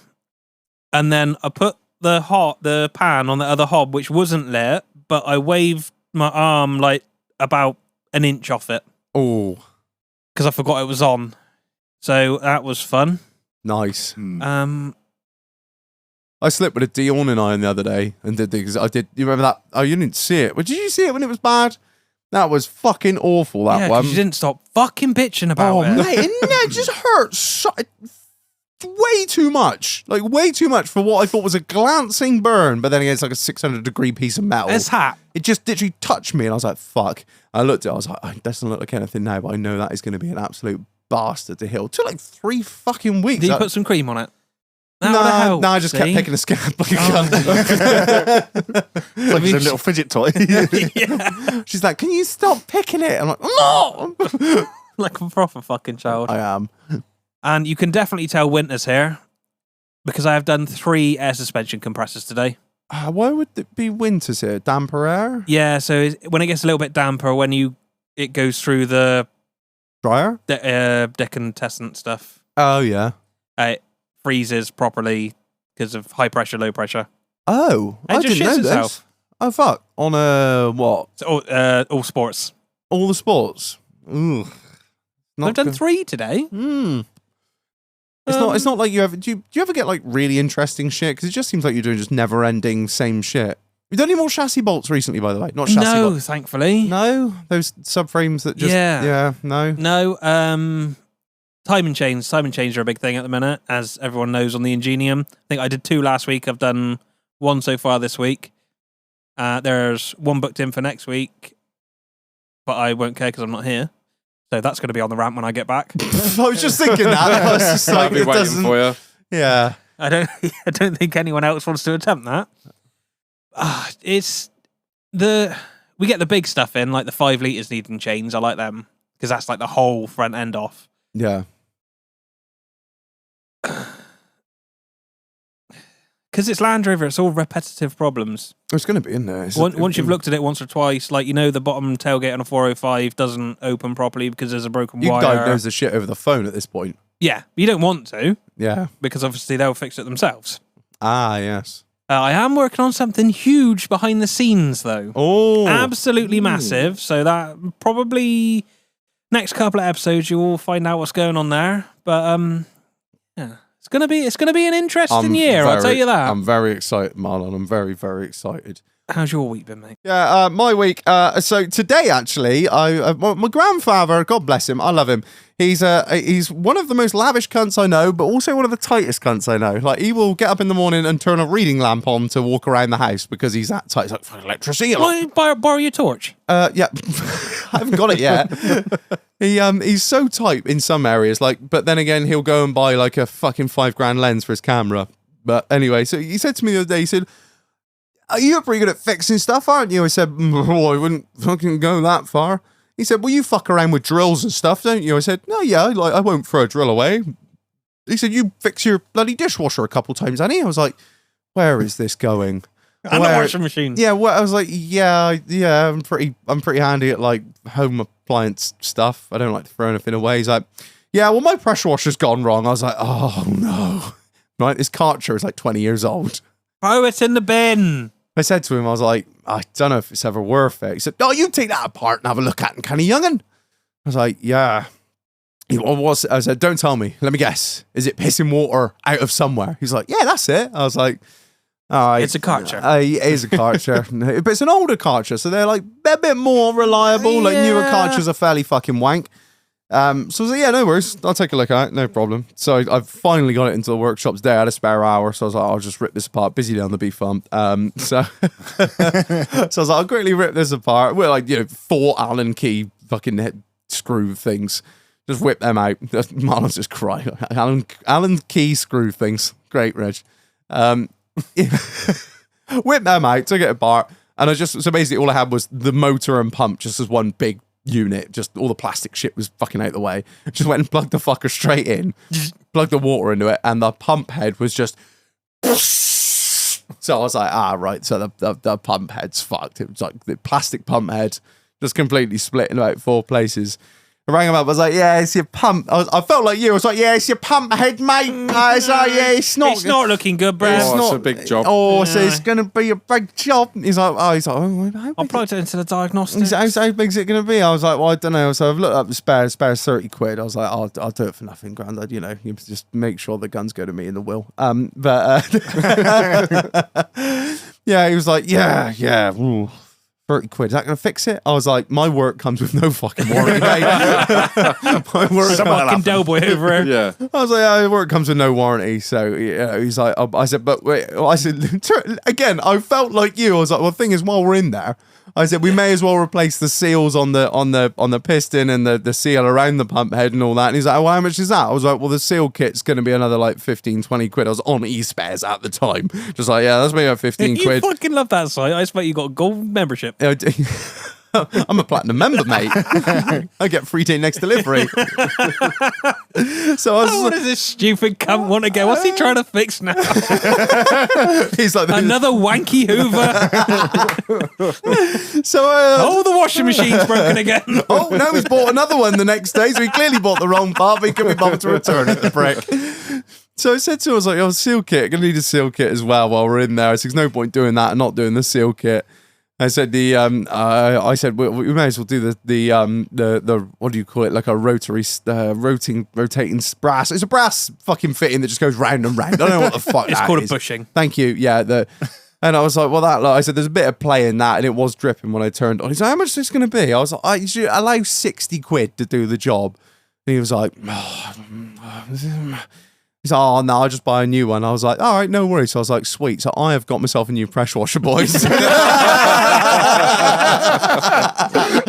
and then I put the pan on the other hob, which wasn't lit, but I waved my arm like about an inch off it Oh, because I forgot it was on. So that was fun. nice. I I slept with a de-awning iron the other day and did things. You remember that? Oh, you didn't see it. But did you see it when it was bad? That was fucking awful, that yeah, one. 'cause you didn't stop fucking bitching about Oh, it. mate, it just hurt way too much. Like, way too much for what I thought was a glancing burn. But then again, it's like a 600-degree piece of metal. It's hot. It just literally touched me, and I was like, fuck. I looked at it, I was like, it doesn't look like anything now, but I know that is going to be an absolute bastard to heal. It took like 3 fucking weeks. Did you put some cream on it? No, I just kept picking a scab like a cunt. It's like a little fidget toy. Yeah. She's like, can you stop picking it? I'm like, no! Like a proper fucking child. I am. And you can definitely tell winter's here because I have done 3 air suspension compressors today. Why would it be winters here? Damper air? Yeah, so when it gets a little bit damper, when it goes through the Dryer? decantescent stuff, Oh, yeah. it freezes properly because of high pressure, low pressure. Oh, It I just didn't know shits this. itself. Oh, fuck. On what? So, all sports. All the sports? Ooh. I've done 3 today. It's not like you ever... Do you ever get, like, really interesting shit? Because it just seems like you're doing just never-ending same shit. Have you done any more chassis bolts recently, by the way? Not chassis No, bolts. thankfully. No? Those subframes that just... Yeah. No? No, timing chains. Timing chains are a big thing at the minute, as everyone knows on the Ingenium. I think I did 2 last week. I've done 1 so far this week. There's 1 booked in for next week, but I won't care because I'm not here. So that's going to be on the ramp when I get back. I was just thinking that. I was just like, I'll be it waiting doesn't... for you. Yeah. I don't think anyone else wants to attempt that. We get the big stuff in, like the 5 litres needing chains. I like them because that's like the whole front end off. Yeah. Because it's Land Rover, it's all repetitive problems. It's going to be in there. Once you've looked at it once or twice, like, you know, the bottom tailgate on a 405 doesn't open properly because there's a broken You wire. can diagnose the shit over the phone at this point. Yeah, you don't want to Yeah. because obviously they'll fix it themselves. Ah, yes. I am working on something huge behind the scenes, though. Oh. Absolutely massive. So that probably next couple of episodes you will find out what's going on there. But yeah, it's gonna be an interesting year. I'll tell you that. I'm very excited, Marlon. I'm very, very excited. How's your week been, mate? Yeah, my week. So today, actually, my grandfather, God bless him, I love him. He's one of the most lavish cunts I know, but also one of the tightest cunts I know. Like, he will get up in the morning and turn a reading lamp on to walk around the house because he's that tight. He's like, fucking electricity. Why borrow your torch? Yeah, I haven't got it yet. He's so tight in some areas, like, but then again, he'll go and buy like a fucking $5,000 lens for his camera. But anyway, so he said to me the other day, he said, you're pretty good at fixing stuff, aren't you? I said, well, I wouldn't fucking go that far. He said, well, you fuck around with drills and stuff, don't you? I said, no, yeah, like, I won't throw a drill away. He said, you fix your bloody dishwasher a couple times, honey. I was like, where is this going? I'm a washing machine. Yeah, well, I was like, yeah, I'm pretty handy at like home appliance stuff. I don't like to throw anything away. He's like, yeah, well, my pressure washer's gone wrong. I was like, oh no. Right, this Karcher is like 20 years old. Throw it in the bin. I said to him, I was like, I don't know if it's ever worth it. He said, no, you take that apart and have a look at it, can you, young'un? I was like, yeah. I said, don't tell me. Let me guess. Is it pissing water out of somewhere? He's like, yeah, that's it. I was like, It's a Karcher. It is a Karcher. But it's an older Karcher, so they're a bit more reliable. Like newer Karchers are fairly fucking wank. So I was like, yeah, no worries. I'll take a look at it. No problem. So I've finally got it into the workshop today. I had a spare hour, so I was like, I'll just rip this apart. Busy down the beef farm. So I was like, I'll quickly rip this apart. We're 4 Allen key fucking screw things. Just whip them out. Marlon's just crying. Allen key screw things. Great, Reg. Whip them out, took it apart, and so basically all I had was the motor and pump just as one big unit. Just all the plastic shit was fucking out the way. Just went and plugged the fucker straight in, plugged the water into it, and the pump head was just. So I was like, right. So the pump head's fucked. It was like the plastic pump head just completely split in about 4 places. I rang him up. I was like, yeah, it's your pump. I felt like you. I was like, yeah, it's your pump head, mate. I was like, yeah, it's not looking good, bro. It's a big job. So it's going to be a big job. He's like, how I'll plug it into the diagnostics. How big is it going to be? I was like, well, I don't know. So I've looked up the spares 30 quid. I was like, I'll do it for nothing, Grandad. You just make sure the guns go to me in the will. Yeah, he was like, yeah. Ooh. 30 quid, is that going to fix it? I was like, my work comes with no fucking warranty, mate. My work fucking doughboy over here. Yeah. I was like, work comes with no warranty. So, he's like, I said, but wait, I said, again, I felt like you. I was like, well, the thing is, while we're in there, I said, we may as well replace the seals on the piston and the seal around the pump head and all that. And he's like, well, how much is that? I was like, well, the seal kit's going to be another 15, 20 quid. I was on eSpares at the time. Just like, yeah, that's maybe about 15 you quid. You fucking love that site. I expect you got a gold membership. I'm a platinum member, mate. I get free day next delivery. So I was what does this stupid cunt want to go? What's he trying to fix now? He's like another wanky Hoover. So the washing machine's broken again. Oh no, he's bought another one the next day. So he clearly bought the wrong part, but he couldn't be bothered to return it, the prick. So I said to him, I was like, seal kit. I'm gonna need a seal kit as well while we're in there. I said, there's no point doing that and not doing the seal kit. I said I said we may as well do the what do you call it, like a rotary rotating brass. It's a brass fucking fitting that just goes round and round. I don't know what the fuck it's that called is. A bushing. Thank you. Yeah. And I was like, well, I said there's a bit of play in that, and it was dripping when I turned on. He's like, how much is this going to be? I was like, you should allow 60 quid to do the job. And he was like, he's like, oh, no, I'll just buy a new one. I was like, all right, no worries. So I was like, sweet. So I have got myself a new pressure washer, boys.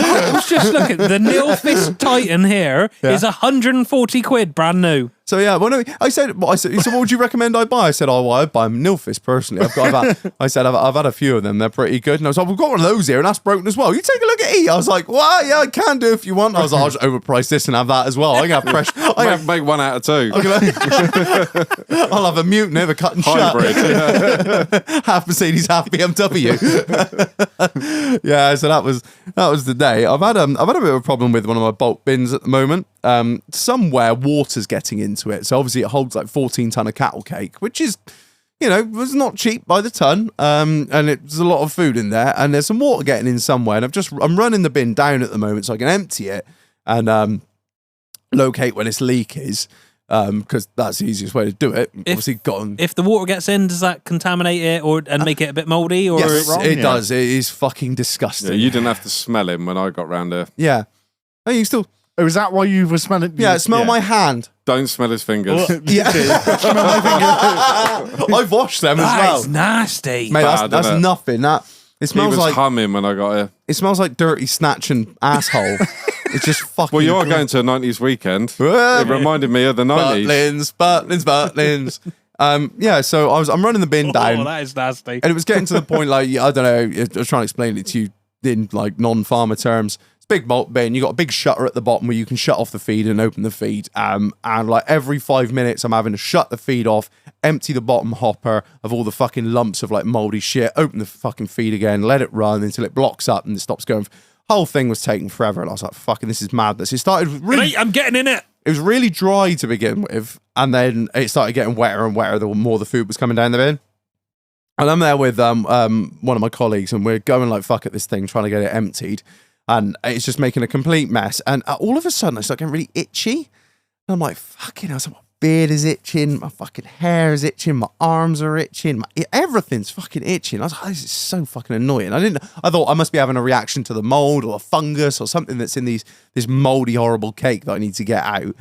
I was just looking. The Nilfist Titan here is 140 quid, brand new. So yeah, I said, what would you recommend I buy? I said, I'd buy a Nilfist personally. I've had a few of them. They're pretty good. And I was like, we've got one of those here, and that's broken as well. You take a look at E. I was like, well, yeah, I can do if you want. I was like, I'll just overprice this and have that as well. I can have pressure. Make 1 out of 2. I'll have a mutant ever cut and Hybrid. shut. Half Mercedes, half BMW. Yeah, so that was the day. I've had a bit of a problem with one of my bulk bins at the moment. Somewhere water's getting into it, so obviously it holds 14 ton of cattle cake, which is, was not cheap by the ton, and there's a lot of food in there, and there's some water getting in somewhere, and I'm running the bin down at the moment so I can empty it and locate where this leak is, because that's the easiest way to do it. If the water gets in, does that contaminate it and make it a bit mouldy? Or yes, it does. It is fucking disgusting. Yeah, you didn't have to smell him when I got round there. Yeah. Oh, you still... Oh, is that why you were smelling? Yeah, smell my hand. Don't smell his fingers. Yeah. Smell my fingers. I've washed them as well. That's nasty. Mate, that's nothing. It smells he was like humming when I got here. It smells like dirty snatching asshole. It's just fucking. Well, you are going to a 90s weekend. It reminded me of the 90s. Butlins. Yeah, so I'm running the bin down. Oh, that is nasty. And it was getting to the point, I don't know, I was trying to explain it to you in non-farmer terms. It's a big bulk bin. You got a big shutter at the bottom where you can shut off the feed and open the feed. And every 5 minutes, I'm having to shut the feed off, empty the bottom hopper of all the fucking lumps of mouldy shit, open the fucking feed again, let it run until it blocks up and it stops going. Whole thing was taking forever, and I was like, fucking, this is madness. It started really... Mate, I'm getting in it! It was really dry to begin with, and then it started getting wetter and wetter the more the food was coming down the bin. And I'm there with one of my colleagues, and we're going fuck at this thing, trying to get it emptied. And it's just making a complete mess. And all of a sudden, I start getting really itchy. And I'm like, fucking hell, beard is itching, my fucking hair is itching, my arms are itching, everything's fucking itching. I was like, this is so fucking annoying. I thought I must be having a reaction to the mold or a fungus or something that's in this moldy, horrible cake that I need to get out.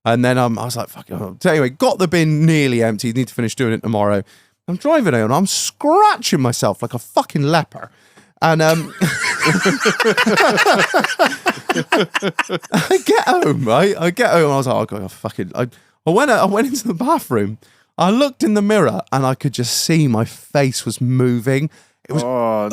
And then I was like, fuck it. So anyway, got the bin nearly empty. Need to finish doing it tomorrow. I'm driving home and I'm scratching myself like a fucking leper. And I get home, right? I get home and I was like, oh god, fucking. I went into the bathroom. I looked in the mirror and I could just see my face was moving. It was,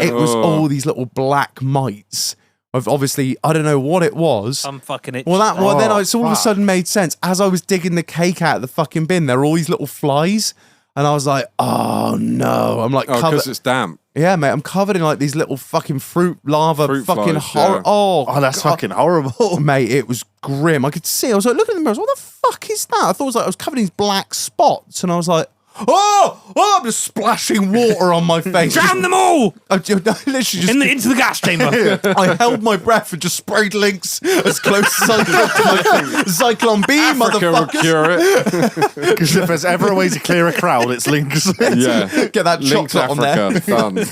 it was all these little black mites. Obviously, I don't know what it was. I'm fucking itching. Well, then it all of a sudden made sense. As I was digging the cake out of the fucking bin, there were all these little flies. And I was like, oh no. I'm like, because it's damp. Yeah, mate, I'm covered in like these little fucking fruit fucking flies, horror. yeah. Oh, that's fucking horrible. Mate, it was grim. I could see. I was like, looking in the mirror. What the fuck is that? I thought it was like I was covered in these black spots. And I was like, I'm just splashing water on my face. Drown them all! I literally just Into the gas chamber. I held my breath and just sprayed Lynx as close as I could to my Zyklon B, Africa will motherfucker. cure it. Because if there's ever a way to clear a crowd, it's Lynx. Yeah. Get that Links chocolate on Africa. there. Done.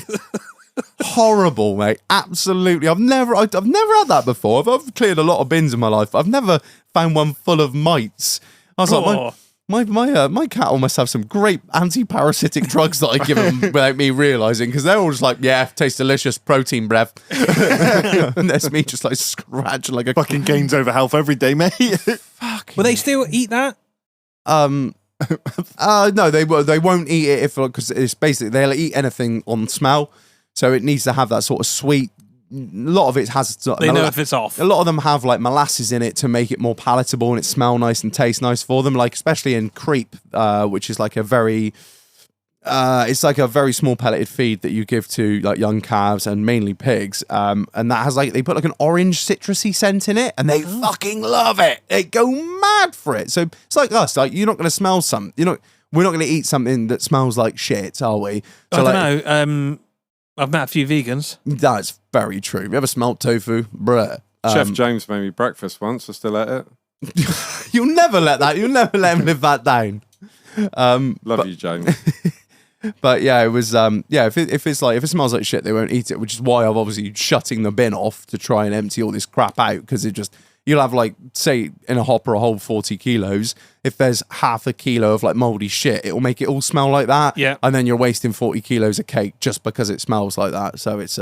Horrible, mate. Absolutely. I've never had that before. I've cleared a lot of bins in my life. I've never found one full of mites. I was like, my cat must have some great anti-parasitic drugs that I give him without me realising, because they're all just like, yeah, tastes delicious, protein breath. And there's me just like scratching like a Fucking gains over health every day, mate. Will they still eat that? No, they won't eat it because it's basically they'll eat anything on smell, so it needs to have that sort of sweet. A lot of it has. They know if it's off. A lot of them have like molasses in it to make it more palatable and it smell nice and taste nice for them. Like especially in creep, which is like a very, it's like a very small pelleted feed that you give to like young calves and mainly pigs. And that has like they put like an orange citrusy scent in it, and they fucking love it. They go mad for it. So it's like us. Like you're not going to smell some. We're not going to eat something that smells like shit, are we? So I don't know. I've met a few vegans. That's very true. Have you ever smelt tofu? Bruh. Chef James made me breakfast once. I still ate it. You'll never let him live that down. Love you, James. But yeah, it was if it smells like shit, they won't eat it, which is why I'm obviously shutting the bin off to try and empty all this crap out, because you'll have like, say in a hopper a whole 40 kilos. If there's half a kilo of like moldy shit, it will make it all smell like that. Yeah. And then you're wasting 40 kilos of cake just because it smells like that. So it's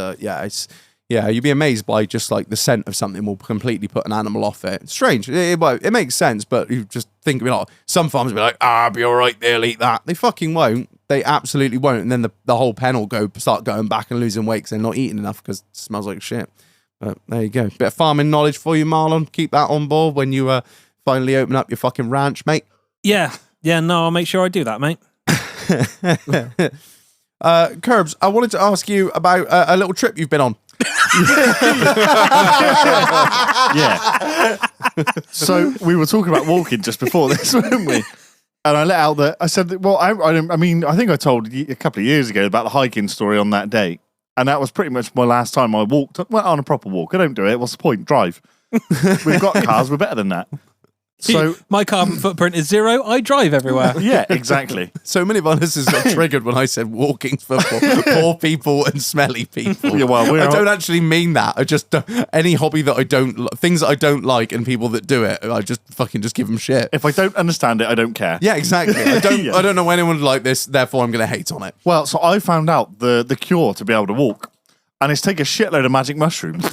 you'd be amazed by just like the scent of something will completely put an animal off it. It's strange. It makes sense, but you just think, some farmers will be like, I'll be all right, they'll eat that. They fucking won't. They absolutely won't. And then the whole pen will start going back and losing weight because they're not eating enough because it smells like shit. But there you go. Bit of farming knowledge for you, Marlon. Keep that on board when you finally open up your fucking ranch, mate. Yeah. No, I'll make sure I do that, mate. Kirbz, I wanted to ask you about a little trip you've been on. Yeah. So we were talking about walking just before this, weren't we? And I let out I said, I think I told you a couple of years ago about the hiking story on that day. And that was pretty much my last time I went on a proper walk. I don't do it. What's the point? Drive. We've got cars. We're better than that. So my carbon footprint is 0. I drive everywhere. Yeah, exactly. So many of our listeners got triggered when I said walking for poor people and smelly people. Yeah, well, I don't actually mean that. I just any hobby that I don't, things that I don't like, and people that do it, I just fucking just give them shit. If I don't understand it, I don't care. Yeah, exactly. I don't know anyone like this. Therefore, I'm going to hate on it. Well, so I found out the cure to be able to walk, and it's take a shitload of magic mushrooms.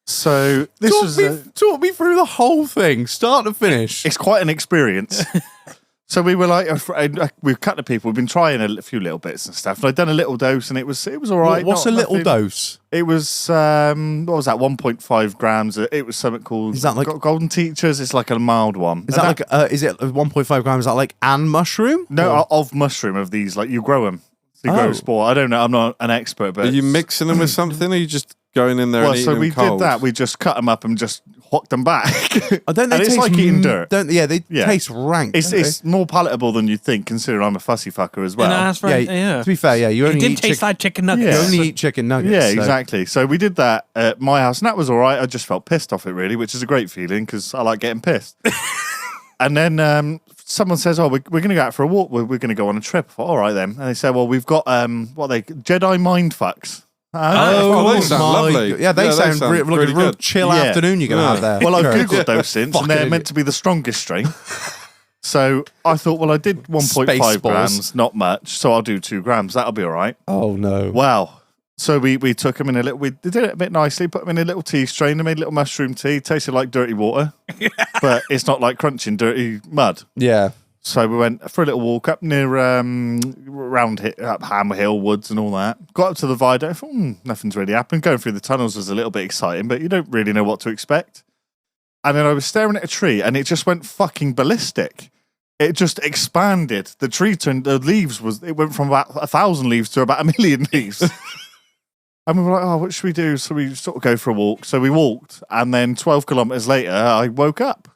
So talk me through the whole thing, start to finish. It's quite an experience. So we were like, we've cut the people. We've been trying a few little bits and stuff. And I'd done a little dose, and it was all right. What's a little dose? It was what was that? 1.5 grams. It was something called. Is that like Golden Teachers? It's like a mild one. Is that like? Is it 1.5 grams? Is that like an mushroom? No, of mushroom of these. Like you grow them. So you grow a spore. I don't know. I'm not an expert, but Are you mixing them with something, or are you just Going in there Well, and eating so them we cold. did that. We just cut them up and just hocked them back. Don't they And taste it's like eating dirt. They Yeah. taste rank. It's don't they? it's more palatable than you'd think, considering I'm a fussy fucker as well. And that's right. Yeah. To be fair, yeah, you It only did eat taste like chicken nuggets. Yeah. You only eat chicken nuggets. Yeah, so- exactly. So we did that at my house, and that was all right. I just felt pissed off it, really, which is a great feeling because I like getting pissed. And then someone says, "Oh, we're going to go out for a walk. We're going to go on a trip." I thought, all right then. And they said, "Well, we've got Jedi mind fucks." Oh, they sound my lovely. God. Yeah, they sound like a really real good. chill Yeah. afternoon you're going to have there. Well, I've Kirbz. Googled those since, and they're Fucking meant to be the strongest strain. So I thought, well, I did 1.5 Spaceballs. grams, not much, so I'll do 2 grams. That'll be all right. Oh, no. Wow. So we took them in a little, we did it a bit nicely, put them in a little tea strainer, made a little mushroom tea, tasted like dirty water, but it's not like crunching dirty mud. Yeah. So we went for a little walk up near up Ham Hill Woods and all that. Got up to the viaduct. I thought, nothing's really happened. Going through the tunnels was a little bit exciting, but you don't really know what to expect. And then I was staring at a tree, and it just went fucking ballistic. It just expanded. The tree turned. The leaves it went from about 1,000 leaves to about 1,000,000 leaves. And we were like, oh, what should we do? So we sort of go for a walk. So we walked, and then 12 kilometers later, I woke up.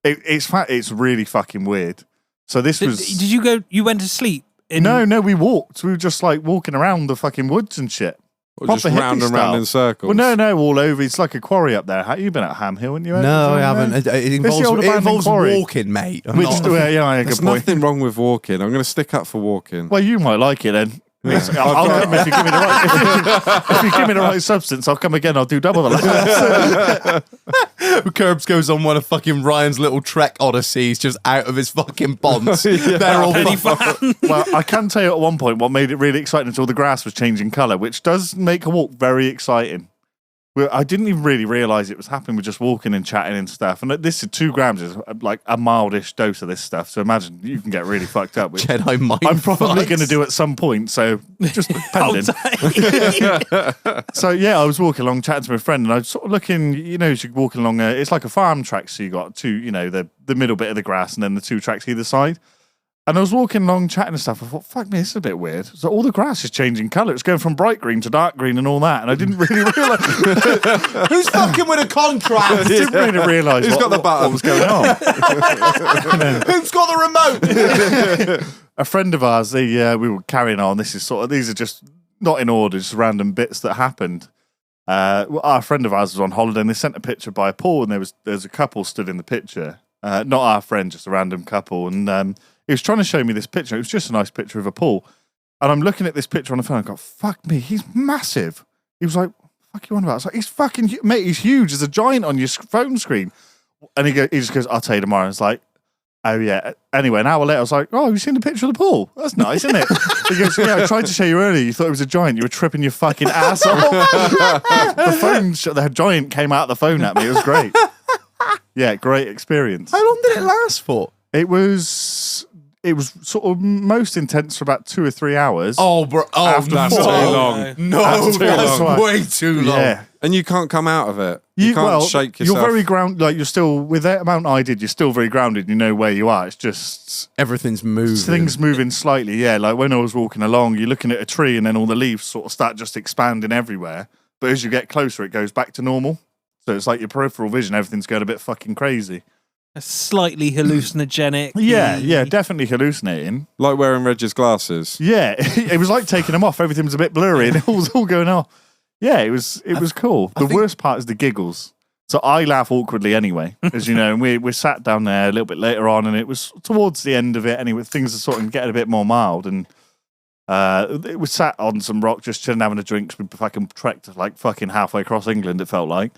It's really fucking weird. So this was. Did you go? You went to sleep? No, we walked. We were just like walking around the fucking woods and shit. Or just Proper round hippie and round style. in circles. Well, no, all over. It's like a quarry up there. You've been at Ham Hill, haven't you? No, I haven't. It the old involves abandoned quarry. walking, mate. I'm Which, not- yeah, There's good point. nothing wrong with walking. I'm going to stick up for walking. Well, you might like it then. I'll come if you give me the right. If you give me the right substance, I'll come again. I'll do double the laps. Kirbz goes on one of fucking Ryan's little Trek odysseys, just out of his fucking bonds. They're all Well, I can tell you at one point what made it really exciting until the grass was changing colour, which does make a walk very exciting. I didn't even really realise it was happening. We're just walking and chatting and stuff. And this is 2 grams is like a mildish dose of this stuff. So imagine you can get really fucked up. Which Jedi mind I'm probably fucks. going to do at some point. So just pending. So yeah, I was walking along chatting to my friend, and I was sort of looking. You know, you're walking along. It's like a farm track. So you got 2. You know, the middle bit of the grass, and then the 2 tracks either side. And I was walking along, chatting and stuff. I thought, fuck me, this is a bit weird. So all the grass is changing colour. It's going from bright green to dark green and all that. And I didn't really realise. Who's fucking with a contract? I didn't really realise Who's got the what was going on. Who's got the remote? A friend of ours, we were carrying on. These are just not in order, just random bits that happened. Our friend of ours was on holiday, and they sent a picture by a pool, and there's a couple stood in the picture. Not our friend, just a random couple. And he was trying to show me this picture. It was just a nice picture of a pool. And I'm looking at this picture on the phone. I go, fuck me, he's massive. He was like, fuck you on about? I was like, he's fucking, mate, he's huge. There's a giant on your phone screen. And he just goes, I'll tell you tomorrow. And it's like, oh yeah. Anyway, an hour later, I was like, oh, have you seen the picture of the pool? That's nice, isn't it? He goes, yeah, I tried to show you earlier. You thought it was a giant. You were tripping your fucking ass off. The giant came out of the phone at me. It was great. Yeah, great experience. How long did it last for? It was sort of most intense for about 2 or 3 hours. Oh, bro. Oh, After That's four. too long. No, That's too that's long. way too long. Yeah. And you can't come out of it. You can't shake yourself. You're very grounded. Like you're still with that amount I did. You're still very grounded. You know where you are. It's just Everything's moving. things moving slightly. Yeah, like when I was walking along, you're looking at a tree, and then all the leaves sort of start just expanding everywhere. But as you get closer, it goes back to normal. So it's like your peripheral vision. Everything's going a bit fucking crazy. Slightly hallucinogenic. Yeah, definitely hallucinating. Like wearing Reg's glasses. Yeah, it was like taking them off. Everything was a bit blurry, and it was all going off. Yeah, it was cool. The worst part is the giggles. So I laugh awkwardly anyway, as you know. And we sat down there a little bit later on, and it was towards the end of it anyway. Things are sort of getting a bit more mild, and it was sat on some rock, just chilling, having a drink. We fucking trekked like fucking halfway across England. It felt like.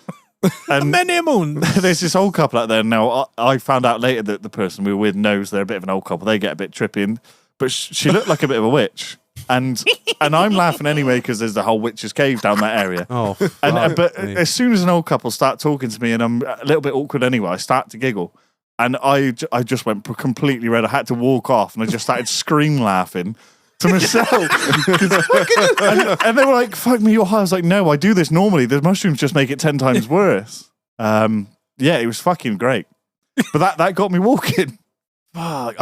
And there's this old couple out there now. I found out later that the person we were with knows they're a bit of an old couple. They get a bit trippy, but she looked like a bit of a witch. And I'm laughing anyway because there's the whole witch's cave down that area. Oh, But as soon as an old couple start talking to me, and I'm a little bit awkward anyway, I start to giggle, and I just went completely red. I had to walk off, and I just started scream laughing to myself. and they were like, "Fuck me, you're high." I was like, "No, I do this normally. The mushrooms just make it 10 times worse." Yeah, it was fucking great. But that got me walking. Fuck.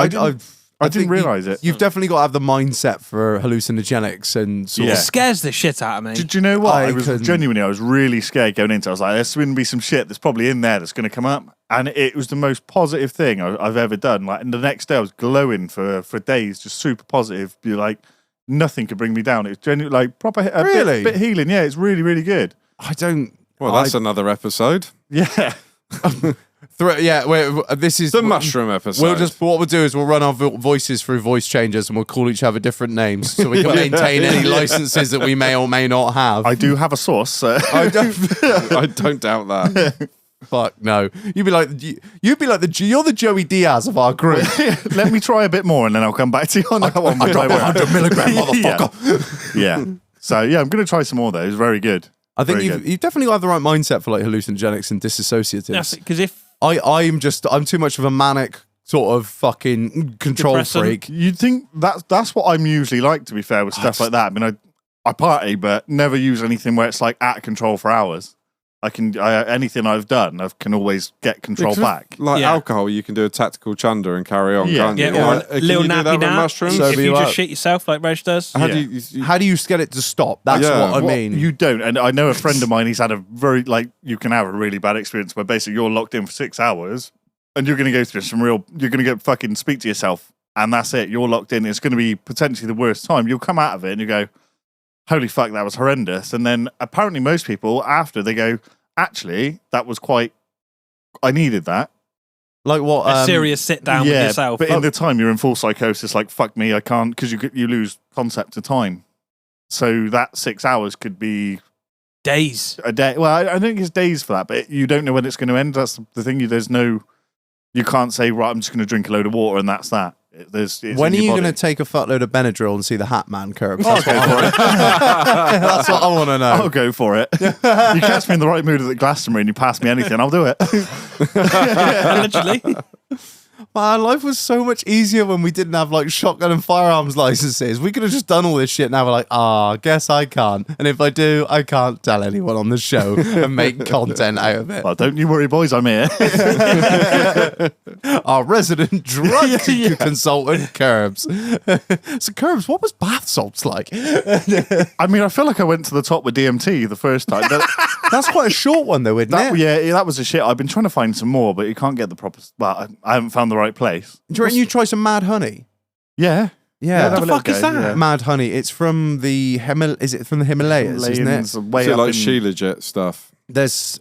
I didn't realise it. You've definitely got to have the mindset for hallucinogenics and sort It of. scares the shit out of me. Do you know what? I I was really scared going into it. I was like, there's going to be some shit that's probably in there that's going to come up. And it was the most positive thing I've ever done. Like, and the next day I was glowing for days, just super positive. Be like, nothing could bring me down. It was genuinely like proper, Really? bit healing. Yeah, it's really, really good. I don't. Well, that's another episode. Yeah. This is The mushroom episode. What we'll do is we'll run our voices through voice changers and we'll call each other different names so we can maintain any licenses that we may or may not have. I do have a source. So. I don't. I don't doubt that. Fuck no. You'd be like you're the Joey Diaz of our group. Let me try a bit more and then I'll come back to you on that one. I drop 100 milligram, motherfucker. Yeah. So yeah, I'm going to try some more though. It's very good. I think Very you've definitely got the right mindset for like hallucinogenics and disassociatives. Because if I'm too much of a manic sort of fucking control Depressant. freak. You'd think that's what I'm usually like, to be fair, with stuff like that. I mean, I party, but never use anything where it's like out of control for hours. Anything I've done, I can always get control back. Like Yeah. alcohol, you can do a tactical chunder and carry on, can't you? or Like, a little can you do that nappy with nap, mushrooms? So if do you you just out. shit yourself like Reg does. How Yeah. do you How do you get it to stop? That's Yeah. what I Well, mean. you don't, and I know a friend of mine. He's had a you can have a really bad experience where basically you're locked in for 6 hours, and you're going to go through you're going to get fucking speak to yourself, and that's it. You're locked in. It's going to be potentially the worst time. You'll come out of it and you go, "Holy fuck, that was horrendous." And then apparently most people after they go, "Actually, that was I needed that." Like what? A serious sit down with yourself. But in the time you're in full psychosis, like fuck me, I can't, because you lose concept of time. So that 6 hours could be Days. a day. Well, I don't think it's days for that, but you don't know when it's going to end. That's the thing. You can't say, right, I'm just going to drink a load of water and that's that. It's When in are you your going to body. take a fuckload of Benadryl and see the Hat Man, Kirbz? I'll go for it. That's what I want to know. I'll go for it. You catch me in the right mood at the Glastonbury and you pass me anything, I'll do it. Literally. Man, life was so much easier when we didn't have like shotgun and firearms licenses. We could have just done all this shit. Now we're like, guess I can't. And if I do, I can't tell anyone on the show and make content out of it. Well, don't you worry, boys, I'm here. Our resident drug consultant, Kirbz. So, Kirbz, what was bath salts like? I mean, I feel like I went to the top with DMT the first time. That's quite a short one, though, isn't it? Yeah, that was a shit. I've been trying to find some more, but you can't get the proper. Well, I haven't found the right place. Do you reckon you try some Mad Honey? Yeah. Yeah. Have a the little fuck is go, that? yeah. Mad Honey. It's from the Is it from the Himalayas? Isn't Himalayas, it? way Is it up like in- She Legit stuff? There's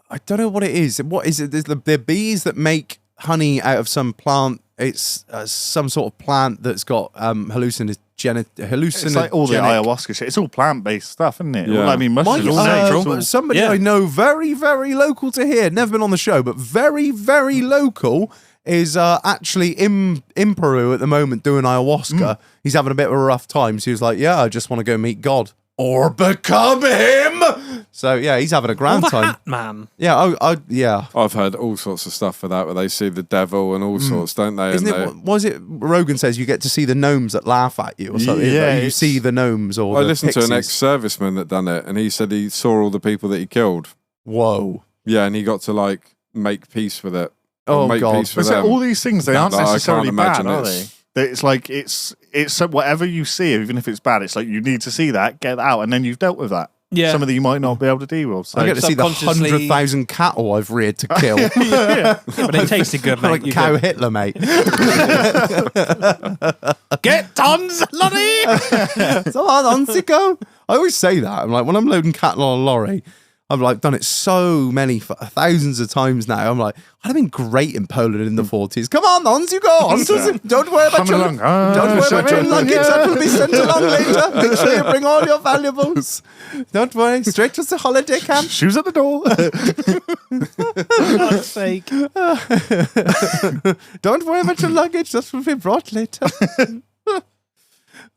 I don't know what it is. What is it? There's the bees that make honey out of some plant. It's some sort of plant that's got hallucinogenic. It's like all the ayahuasca shit. It's all plant-based stuff, isn't it? Yeah. Well, I mean, mushrooms all natural. Somebody Yeah. I know very, very local to here, never been on the show, but very, very local, is actually in Peru at the moment doing ayahuasca. He's having a bit of a rough time, so he was like, yeah, I just want to go meet God. Or become him! So, yeah, he's having a grand the time. Hat Man. Yeah, yeah. I've heard all sorts of stuff for that, where they see the devil and all sorts, don't they? Isn't And it, what is it? Rogan says you get to see the gnomes that laugh at you or something. Yeah, Like, you it's- see the gnomes or I the listened to an pixies. ex-serviceman that done it, and he said he saw all the people that he killed. Whoa. Yeah, and he got to like make peace with it. Oh, make God. peace with But so them. all these things, they aren't Like, I can't necessarily bad, imagine are they? It's like it's so whatever you see, even if it's bad, it's like you need to see that, get that out, and then you've dealt with that. Yeah. Some of that you might not be able to deal with. So. I get to see the subconsciously- 100,000 cattle I've reared to kill. But it tasted good, mate. Like You cow good. Hitler, mate. Get tons, Lonnie! So on sicko. I always say that. I'm like, when I'm loading cattle on a lorry, I've like done it so many thousands of times now. I'm like, I'd have been great in Poland in the 40s. Come on, Ons, you go on. Don't worry about Coming your along. don't worry about your luggage. That will be sent along later. Make sure you bring all your valuables. Don't worry. Straight to the holiday camp. Shoes at the door. For God's sake. Don't worry about your luggage. That will be brought later.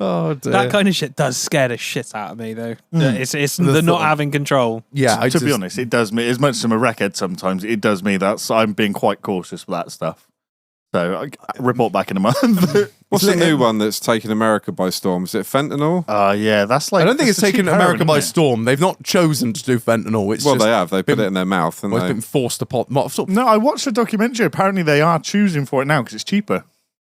Oh dear. That kind of shit does scare the shit out of me, though. It's the not having control. yeah, To be honest, it does me, as much as I'm a wreckhead sometimes, it does me. I'm being quite cautious with that stuff. So I report back in a month. What's the new one that's taken America by storm? Is it fentanyl? Yeah, that's like. I don't think it's that's the taken cheap America heroin, by isn't it? storm. They've not chosen to do fentanyl. It's Well, just they have. They put it in their mouth, and well, it's they. been forced upon. No, I watched a documentary. Apparently, they are choosing for it now because it's cheaper.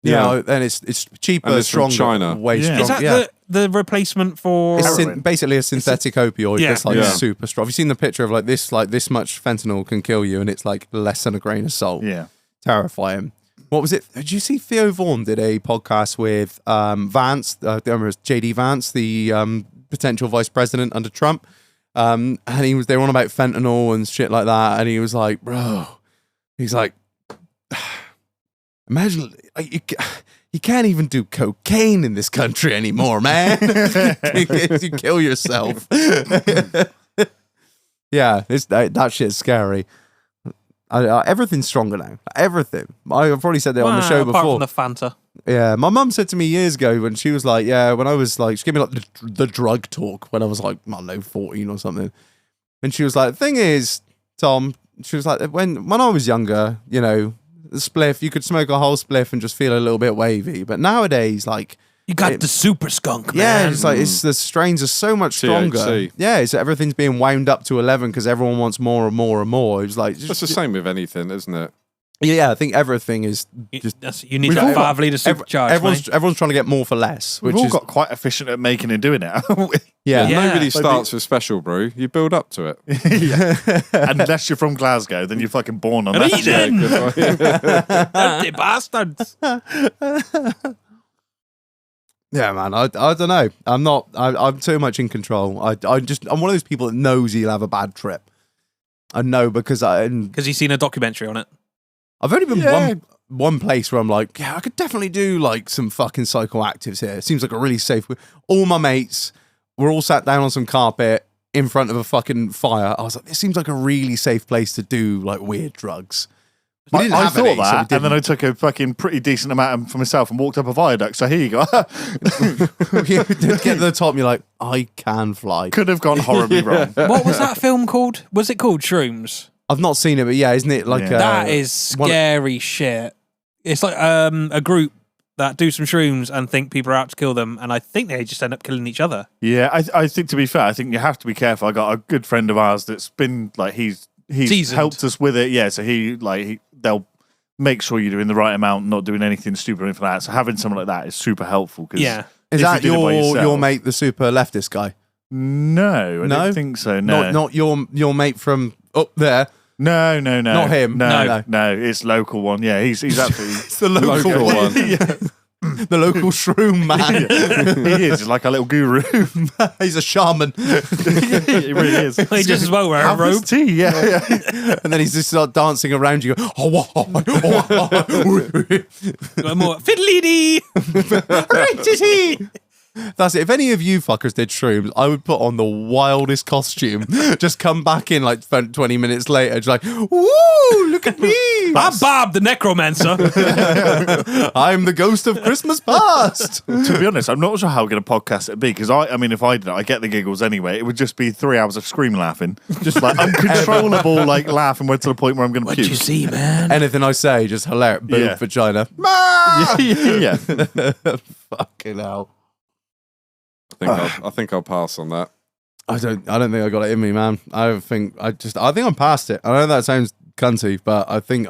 You Yeah. know, and it's cheaper, And it's from stronger, China. way Yeah. Is stronger. that the replacement for? It's Heroin. basically a synthetic opioid yeah. that's like Yeah. super strong. Have you seen the picture of like this much fentanyl can kill you, and it's like less than a grain of salt? Yeah. Terrifying. What was it? Did you see Theo Vaughn did a podcast with Vance? I remember it was JD Vance, the potential vice president under Trump, and they were on about fentanyl and shit like that, and he was like, bro, he's like, imagine you can't even do cocaine in this country anymore, man. You kill yourself. Yeah, that shit's scary. Everything's stronger now. Everything. I've already said that on the show apart before. from the Fanta. Yeah, my mum said to me years ago when she was like, yeah, when I was like, she gave me like the drug talk when I was like, I don't know, 14 or something. And she was like, the thing is, Tom, she was like, when I was younger, you know, the spliff, you could smoke a whole spliff and just feel a little bit wavy. But nowadays, like, You got the super skunk, yeah, man. it's like the strains are so much stronger. THC. Yeah, everything's being wound up to 11 because everyone wants more and more and more. It's like, It's the same with anything, isn't it? yeah, I think everything is just. You need We've that all- family to supercharge. Everyone's trying to get more for less, We've which all is got quite efficient at making and doing it, haven't we? yeah. Yeah. Nobody starts with special brew. You build up to it. Unless you're from Glasgow, then you're fucking born on And that. eating. Good one. Dirty bastards. Yeah, man. I don't know. I'm too much in control. I'm one of those people that knows he'll have a bad trip. I know because Because you've seen a documentary on it. I've only been Yeah. one place where I'm like, yeah, I could definitely do like some fucking psychoactives here. It seems like a really safe. All my mates were all sat down on some carpet in front of a fucking fire. I was like, this seems like a really safe place to do like weird drugs. We didn't I have thought any, so we that, and then I didn't. took a fucking pretty decent amount for myself and walked up a viaduct. So here you go. You get to the top and you're like, I can fly. Could have gone horribly wrong. What was that film called? Was it called Shrooms? I've not seen it, but yeah, isn't it like Yeah. That is one- scary shit. It's like a group that do some shrooms and think people are out to kill them, and I think they just end up killing each other. Yeah, I think to be fair, I think you have to be careful. I got a good friend of ours that's been like he's Seasoned. helped us with it. Yeah, so they'll make sure you're doing the right amount, not doing anything stupid or anything like that. So having someone like that is super helpful. Cause Yeah. Is if that you did it by your yourself- mate, the super leftist guy? No, I No? don't think so. No, Not your mate from up there. no, Not him. No, No. it's local one. Yeah, he's absolutely. It's the local, Local one. one. The local shroom man. he is he's like a little guru. He's a shaman. He really is. He just as well wear a Have this robe. tea, yeah. And then he's just like dancing around you. Oh, More fiddly-dee. That's it. If any of you fuckers did shrooms, I would put on the wildest costume. Just come back in like 20 minutes later, just like, woo, look at me. I'm Bob the Necromancer. I'm the ghost of Christmas past. To be honest, I'm not sure how good a podcast it'd be because I mean, if I did it, I get the giggles anyway. It would just be 3 hours of screaming laughing, just like uncontrollable, like laughing to the point where I'm going to What'd puke. you see, man? Anything I say, just hilarious. Boom, Yeah. vagina. yeah. Fucking hell. I think I'll pass on that. I don't think I got it in me, man. I think I'm past it. I know that sounds cunty, but I think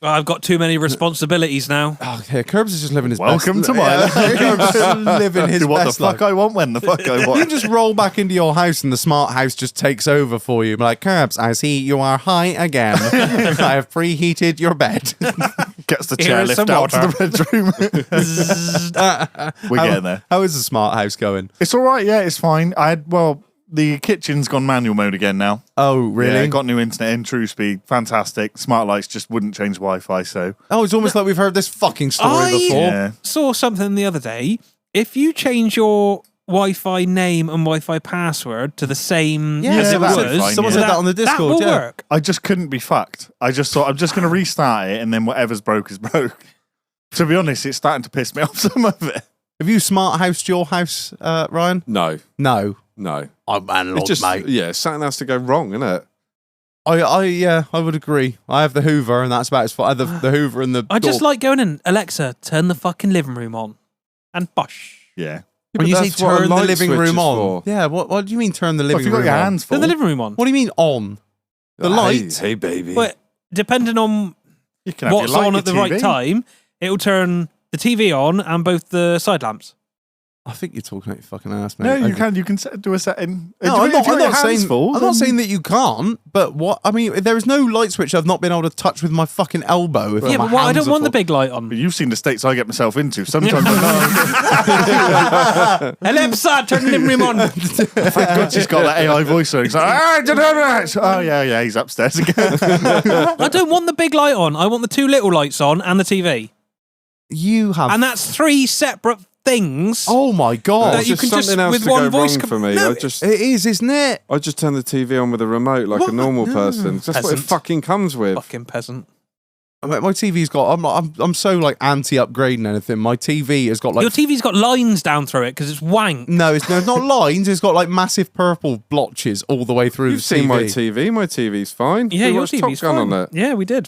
I've got too many responsibilities now. oh, yeah, Kirbz is just living his Welcome best to my life. Kirbz is living his Do what the best fuck life. I want when the fuck I You want. just roll back into your house and the smart house just takes over for you. Like, Kirbz, I see you are high again. I have preheated your bed. Gets the Here is chairlift some out to water. the bedroom. We're getting there. How is the smart house going? It's all right. Yeah, it's fine. The kitchen's gone manual mode again now. Oh, really? Yeah, got new internet in, true speed, fantastic. Smart lights just wouldn't change Wi-Fi, so Oh, it's almost like we've heard this fucking story I- before. yeah. Saw something the other day. If you change your Wi-Fi name and Wi-Fi password to the same Yeah, as it that's was, fine, Someone yeah. said that on the that Discord. will Yeah. work. I just couldn't be fucked. I just thought I'm just going to restart it, and then whatever's broke is broke. To be honest, it's starting to piss me off some of it. Have you smart housed your house, Ryan? No. No. I'm analog, It's just, mate. yeah, something has to go wrong, isn't it? I would agree. I have the Hoover, and that's about as far. The Hoover and the. I just door. like going in. Alexa, turn the fucking living room on, and bosh. Yeah. when you say That's what a turn the light living switch room is on. for. Yeah. What do you mean turn the Well, living if you've got room your on? hands full, Turn the living room on. What do you mean on? The light. Hey, baby. But depending on you can have what's your light, on your at the TV. right time, it'll turn the TV on, and both the side lamps. I think you're talking about your fucking ass, mate. No, Okay. you can do a setting. No, I'm not saying that you can't, but what I mean, there is no light switch I've not been able to touch with my fucking elbow. Yeah, but I don't want the big light on. You've seen the states I get myself into. Sometimes I know. Alexa, turn the room on. Thank God she's got that AI voice. So he's like, oh yeah, he's upstairs again. I don't want the big light on. I want the two little lights on and the TV. You have, and that's 3 separate things. Oh my God! That you can just something else with to one go voice. wrong for me. No, it is, isn't it? I just turn the TV on with a remote like a normal person. That's what it Peasant. fucking comes with. Fucking peasant. I mean, my TV's got. I'm so like anti-upgrading anything. My TV has got like. Your TV's got lines down through it because it's wank. No, it's not lines. It's got like massive purple blotches all the way through. You've the seen TV. my TV. My TV's fine. Yeah, We your watched TV's Top Gun fine. on it. Yeah, we did.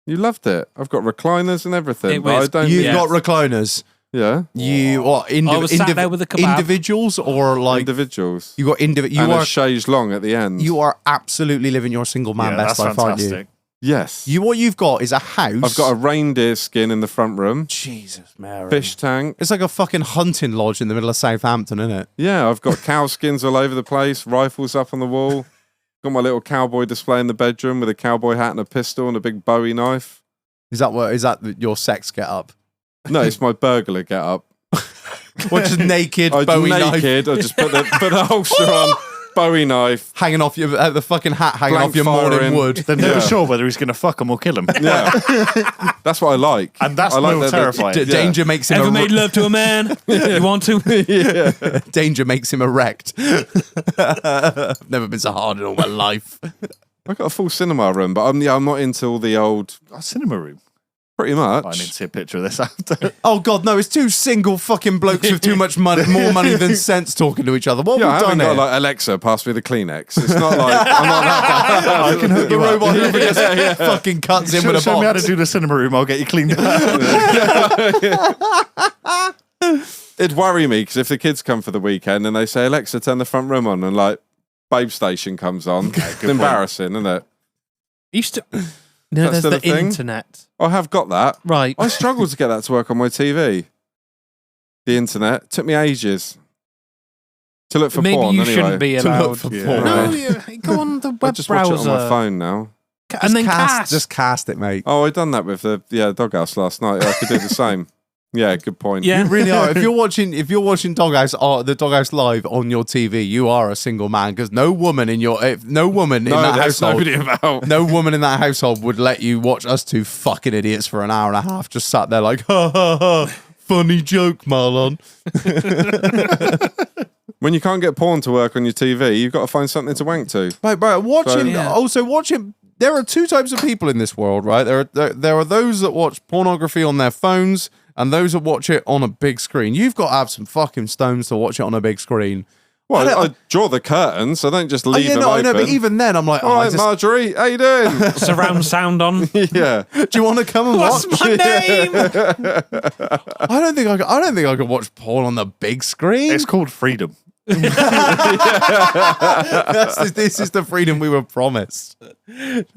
You loved it. I've got recliners and everything. It But I was- don't. You've Yeah. got recliners. Yeah. You what? I was sat there with a kebab. Individuals or like Individuals. you got You and are a chaise long at the end. you are absolutely living your single man best life, aren't you? Yes. What you've got is a house. I've got a reindeer skin in the front room. Jesus Mary. Fish tank. It's like a fucking hunting lodge in the middle of Southampton, isn't it? Yeah, I've got cow skins all over the place, rifles up on the wall. Got my little cowboy display in the bedroom with a cowboy hat and a pistol and a big Bowie knife. Is that your sex get up? No, it's my burglar get up. What, just naked I'm Bowie naked. I just put the holster on, Bowie knife. hanging off your the fucking hat hanging Blank off your firing. morning wood. They're never sure whether he's going to fuck him or kill him. Yeah, that's what I like. And that's I like more terrifying. Yeah. Danger makes him Ever made love to a man? You want to? Danger makes him erect. I've never been so hard in all my life. I've got a full cinema room, but I'm not into all the old. A cinema room. Pretty much. I need to see a picture of this after. Oh God, no! It's two single fucking blokes with too much money, more money than sense, talking to each other. What Yeah, I have we haven't done got here? like Alexa, pass me the Kleenex. It's not like I'm not that guy. I can hook The you up. robot Hoover just fucking cuts in with a Show me how to box. do the cinema room. I'll get you cleaned up. It'd worry me because if the kids come for the weekend and they say, Alexa, turn the front room on, and like Babe Station comes on, it's embarrassing, isn't it? Used to. No, That's there's still the a thing? internet. I have got that. Right. I struggled to get that to work on my TV. The internet took me ages to look for Maybe porn. you anyway. shouldn't be To look allowed. for Yeah. porn. No, go on the I web just browser. watch it on my phone now. And then Just cast it, mate. Oh, I done that with the Doghouse last night. I could do the same. Yeah, good point. Yeah. You really are. If you're watching Doghouse, the Doghouse live on your TV, you are a single man because no woman in that there's household, nobody about. no woman in that household would let you watch us two fucking idiots for an hour and a half, just sat there like, ha ha ha, funny joke, Marlon. When you can't get porn to work on your TV, you've got to find something to wank to. Right, watching. Yeah. Also, watching. There are two types of people in this world, right? There are those that watch pornography on their phones, and those that watch it on a big screen. You've got to have some fucking stones to watch it on a big screen. Well, I draw the curtains. I don't just leave them I open. know, but even then, I'm like, All right, Marjorie, how you doing? Surround sound on. Yeah. do you want to come and watch? What's my name? I don't think I could watch porn on the big screen. It's called freedom. This is the freedom we were promised.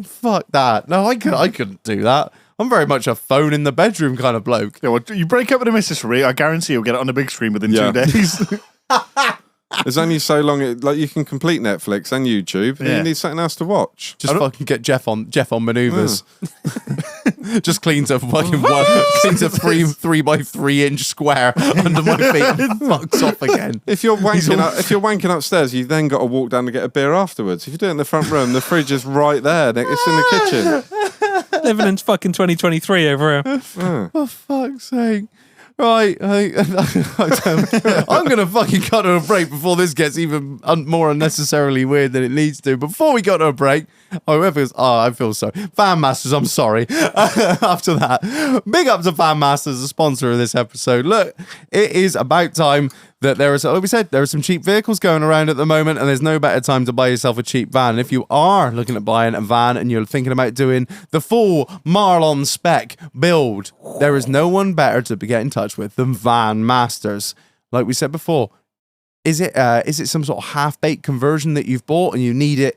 Fuck that. No, I couldn't do that. I'm very much a phone in the bedroom kind of bloke. Yeah, well, you break up with a missus for me, I guarantee you'll get it on the big screen within Yeah. 2 days. There's only so long. Like you can complete Netflix and YouTube. And Yeah. you need something else to watch. Just fucking get Jeff on maneuvers. Just cleans a fucking cleans a 3x3 inch square under my feet and fucks off again. If you're wanking upstairs, you've then got to walk down to get a beer afterwards. If you do it in the front room, the fridge is right there. It's in the kitchen. Living in fucking 2023 over here. For fuck's sake. Right, I'm going to fucking cut to a break before this gets even more unnecessarily weird than it needs to. Before we go to a break, I feel so. VanMasters, I'm sorry. After that, big up to VanMasters, the sponsor of this episode. Look, it is about time that there are some cheap vehicles going around at the moment, and there's no better time to buy yourself a cheap van. And if you are looking at buying a van and you're thinking about doing the full Marlon spec build, there is no one better to get in touch with than VanMasters. Like we said before, is it some sort of half-baked conversion that you've bought and you need it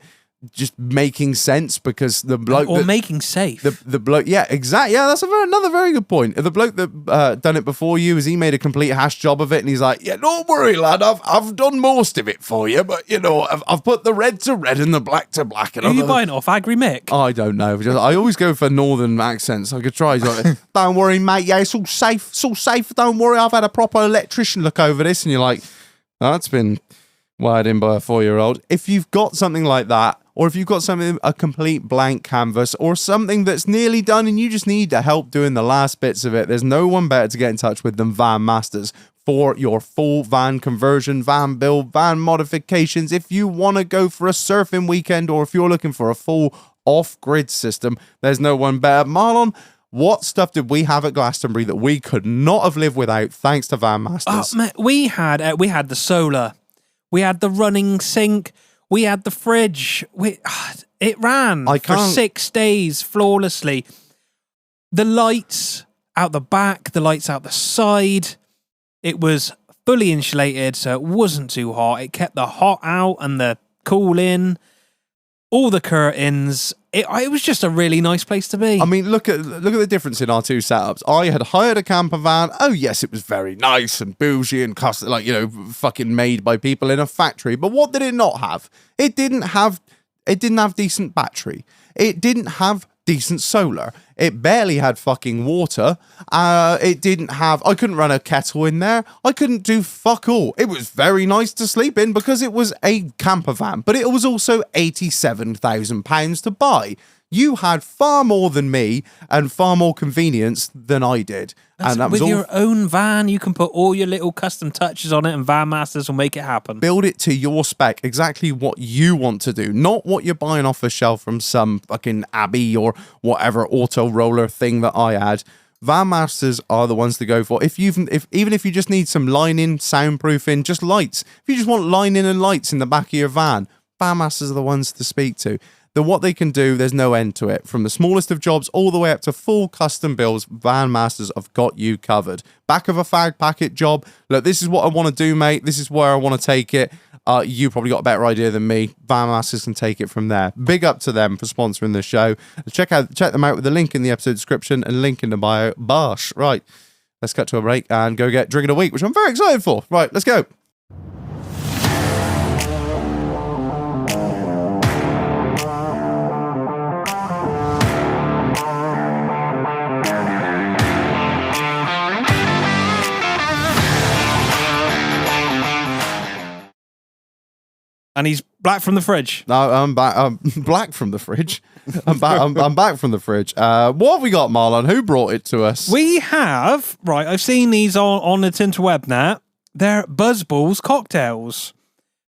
just making sense because the bloke or making safe. the bloke, yeah, exactly. Yeah, that's another very good point. The bloke that done it before you, is he made a complete hash job of it, and he's like, yeah, don't worry, lad, I've done most of it for you, but you know, I've put the red to red and the black to black. And Who are you buying it off? Agri Mick? I don't know. I always go for northern accents. I could try. Like, don't worry, mate. Yeah, it's all safe. It's all safe. Don't worry. I've had a proper electrician look over this, and you're like, oh, that's been wired in by a 4-year-old. If you've got something like that, or if you've got something, a complete blank canvas, or something that's nearly done and you just need the help doing the last bits of it, there's no one better to get in touch with than VanMasters for your full van conversion, van build, van modifications. If you want to go for a surfing weekend, or if you're looking for a full off-grid system, there's no one better. Marlon, what stuff did we have at Glastonbury that we could not have lived without thanks to VanMasters? Oh, man, we had the solar, we had the running sink, we had the fridge. It ran for 6 days flawlessly. The lights out the back, the lights out the side. It was fully insulated, so it wasn't too hot. It kept the hot out and the cool in. All the curtains. It was just a really nice place to be. I mean, look at the difference in our two setups. I had hired a camper van. Oh yes, it was very nice and bougie and custom, like, you know, fucking made by people in a factory. But what did it not have? It didn't have decent battery. It didn't have decent solar. It barely had fucking water. It didn't have... I couldn't run a kettle in there. I couldn't do fuck all. It was very nice to sleep in because it was a camper van, but it was also £87,000 to buy. You had far more than me and far more convenience than I did. And that was with all... your own van, you can put all your little custom touches on it, and VanMasters will make it happen. Build it to your spec, exactly what you want to do, not what you're buying off the shelf from some fucking Abbey or whatever auto roller thing that I had. VanMasters are the ones to go for. Even if you just need some lining, soundproofing, just lights. If you just want lining and lights in the back of your van, VanMasters are the ones to speak to. What they can do, there's no end to it. From the smallest of jobs all the way up to full custom builds, VanMasters have got you covered. Back of a fag packet job, look, this is what I want to do, mate. This is where I want to take it. You probably got a better idea than me. VanMasters can take it from there. Big up to them for sponsoring the show. Check them out with the link in the episode description and link in the bio. Bosh. Right, let's cut to a break and go get Drink of the Week, which I'm very excited for. Right, let's go. And he's black from the fridge. No, I'm back. I'm black from the fridge. I'm back. I'm back from the fridge. What have we got, Marlon? Who brought it to us? We have, right, I've seen these on the interweb now. They're Buzzballs cocktails.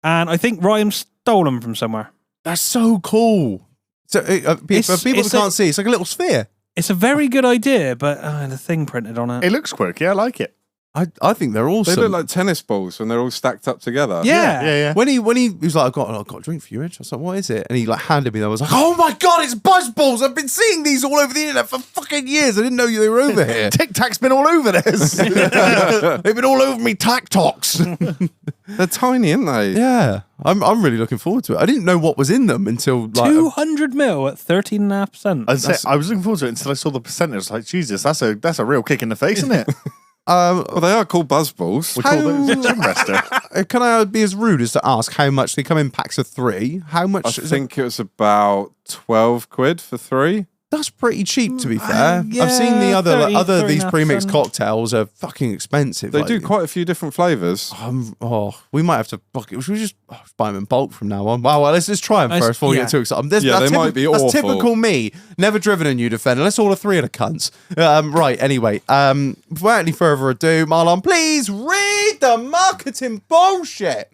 And I think Ryan stole them from somewhere. That's so cool. So, for people who can't see, it's like a little sphere. It's a very good idea, but the thing printed on it. It looks quirky. I like it. I think they're awesome. They look like tennis balls when they're all stacked up together. Yeah. When he was like, I've got a drink for you, Rich. I was like, what is it? And he like handed me that. I was like, oh my God, it's Buzzballs. I've been seeing these all over the internet for fucking years. I didn't know they were over here. Tic Tac's been all over this. They've been all over me Tac Talks. They're tiny, aren't they? Yeah. I'm really looking forward to it. I didn't know what was in them until like 200ml at 13.5%. I was looking forward to it until I saw the percentage. I was like, Jesus, that's a real kick in the face, isn't it? Well, they are called Buzzballs. We call those Gym Rester. Can I be as rude as to ask how much they come in packs of 3? How much? I think it was about 12 quid for 3. That's pretty cheap, to be fair. yeah, I've seen the other these 30.5%. premixed cocktails are fucking expensive. They like, do quite a few different flavours. We might have to. Should we just buy them in bulk from now on? Well, let's just try them first before we get too excited. They might be awful. That's typical me. Never driven a new Defender. Let's order 3 of the cunts. Right. Anyway. Without any further ado, Marlon, please read the marketing bullshit.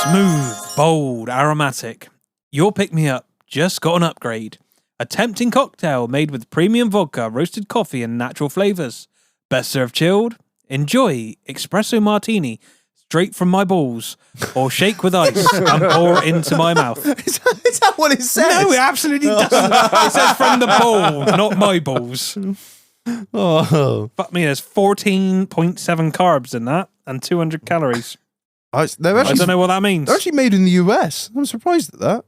Smooth, bold, aromatic. Your pick-me-up just got an upgrade. A tempting cocktail made with premium vodka, roasted coffee, and natural flavors. Best served chilled. Enjoy espresso martini straight from my balls, or shake with ice and pour into my mouth. Is that what it says? No, it absolutely doesn't. It says from the bowl, not my balls. Oh. Fuck me, there's 14.7 carbs in that and 200 calories. They're I actually, don't know what that means. they're actually made in the US. I'm surprised at that.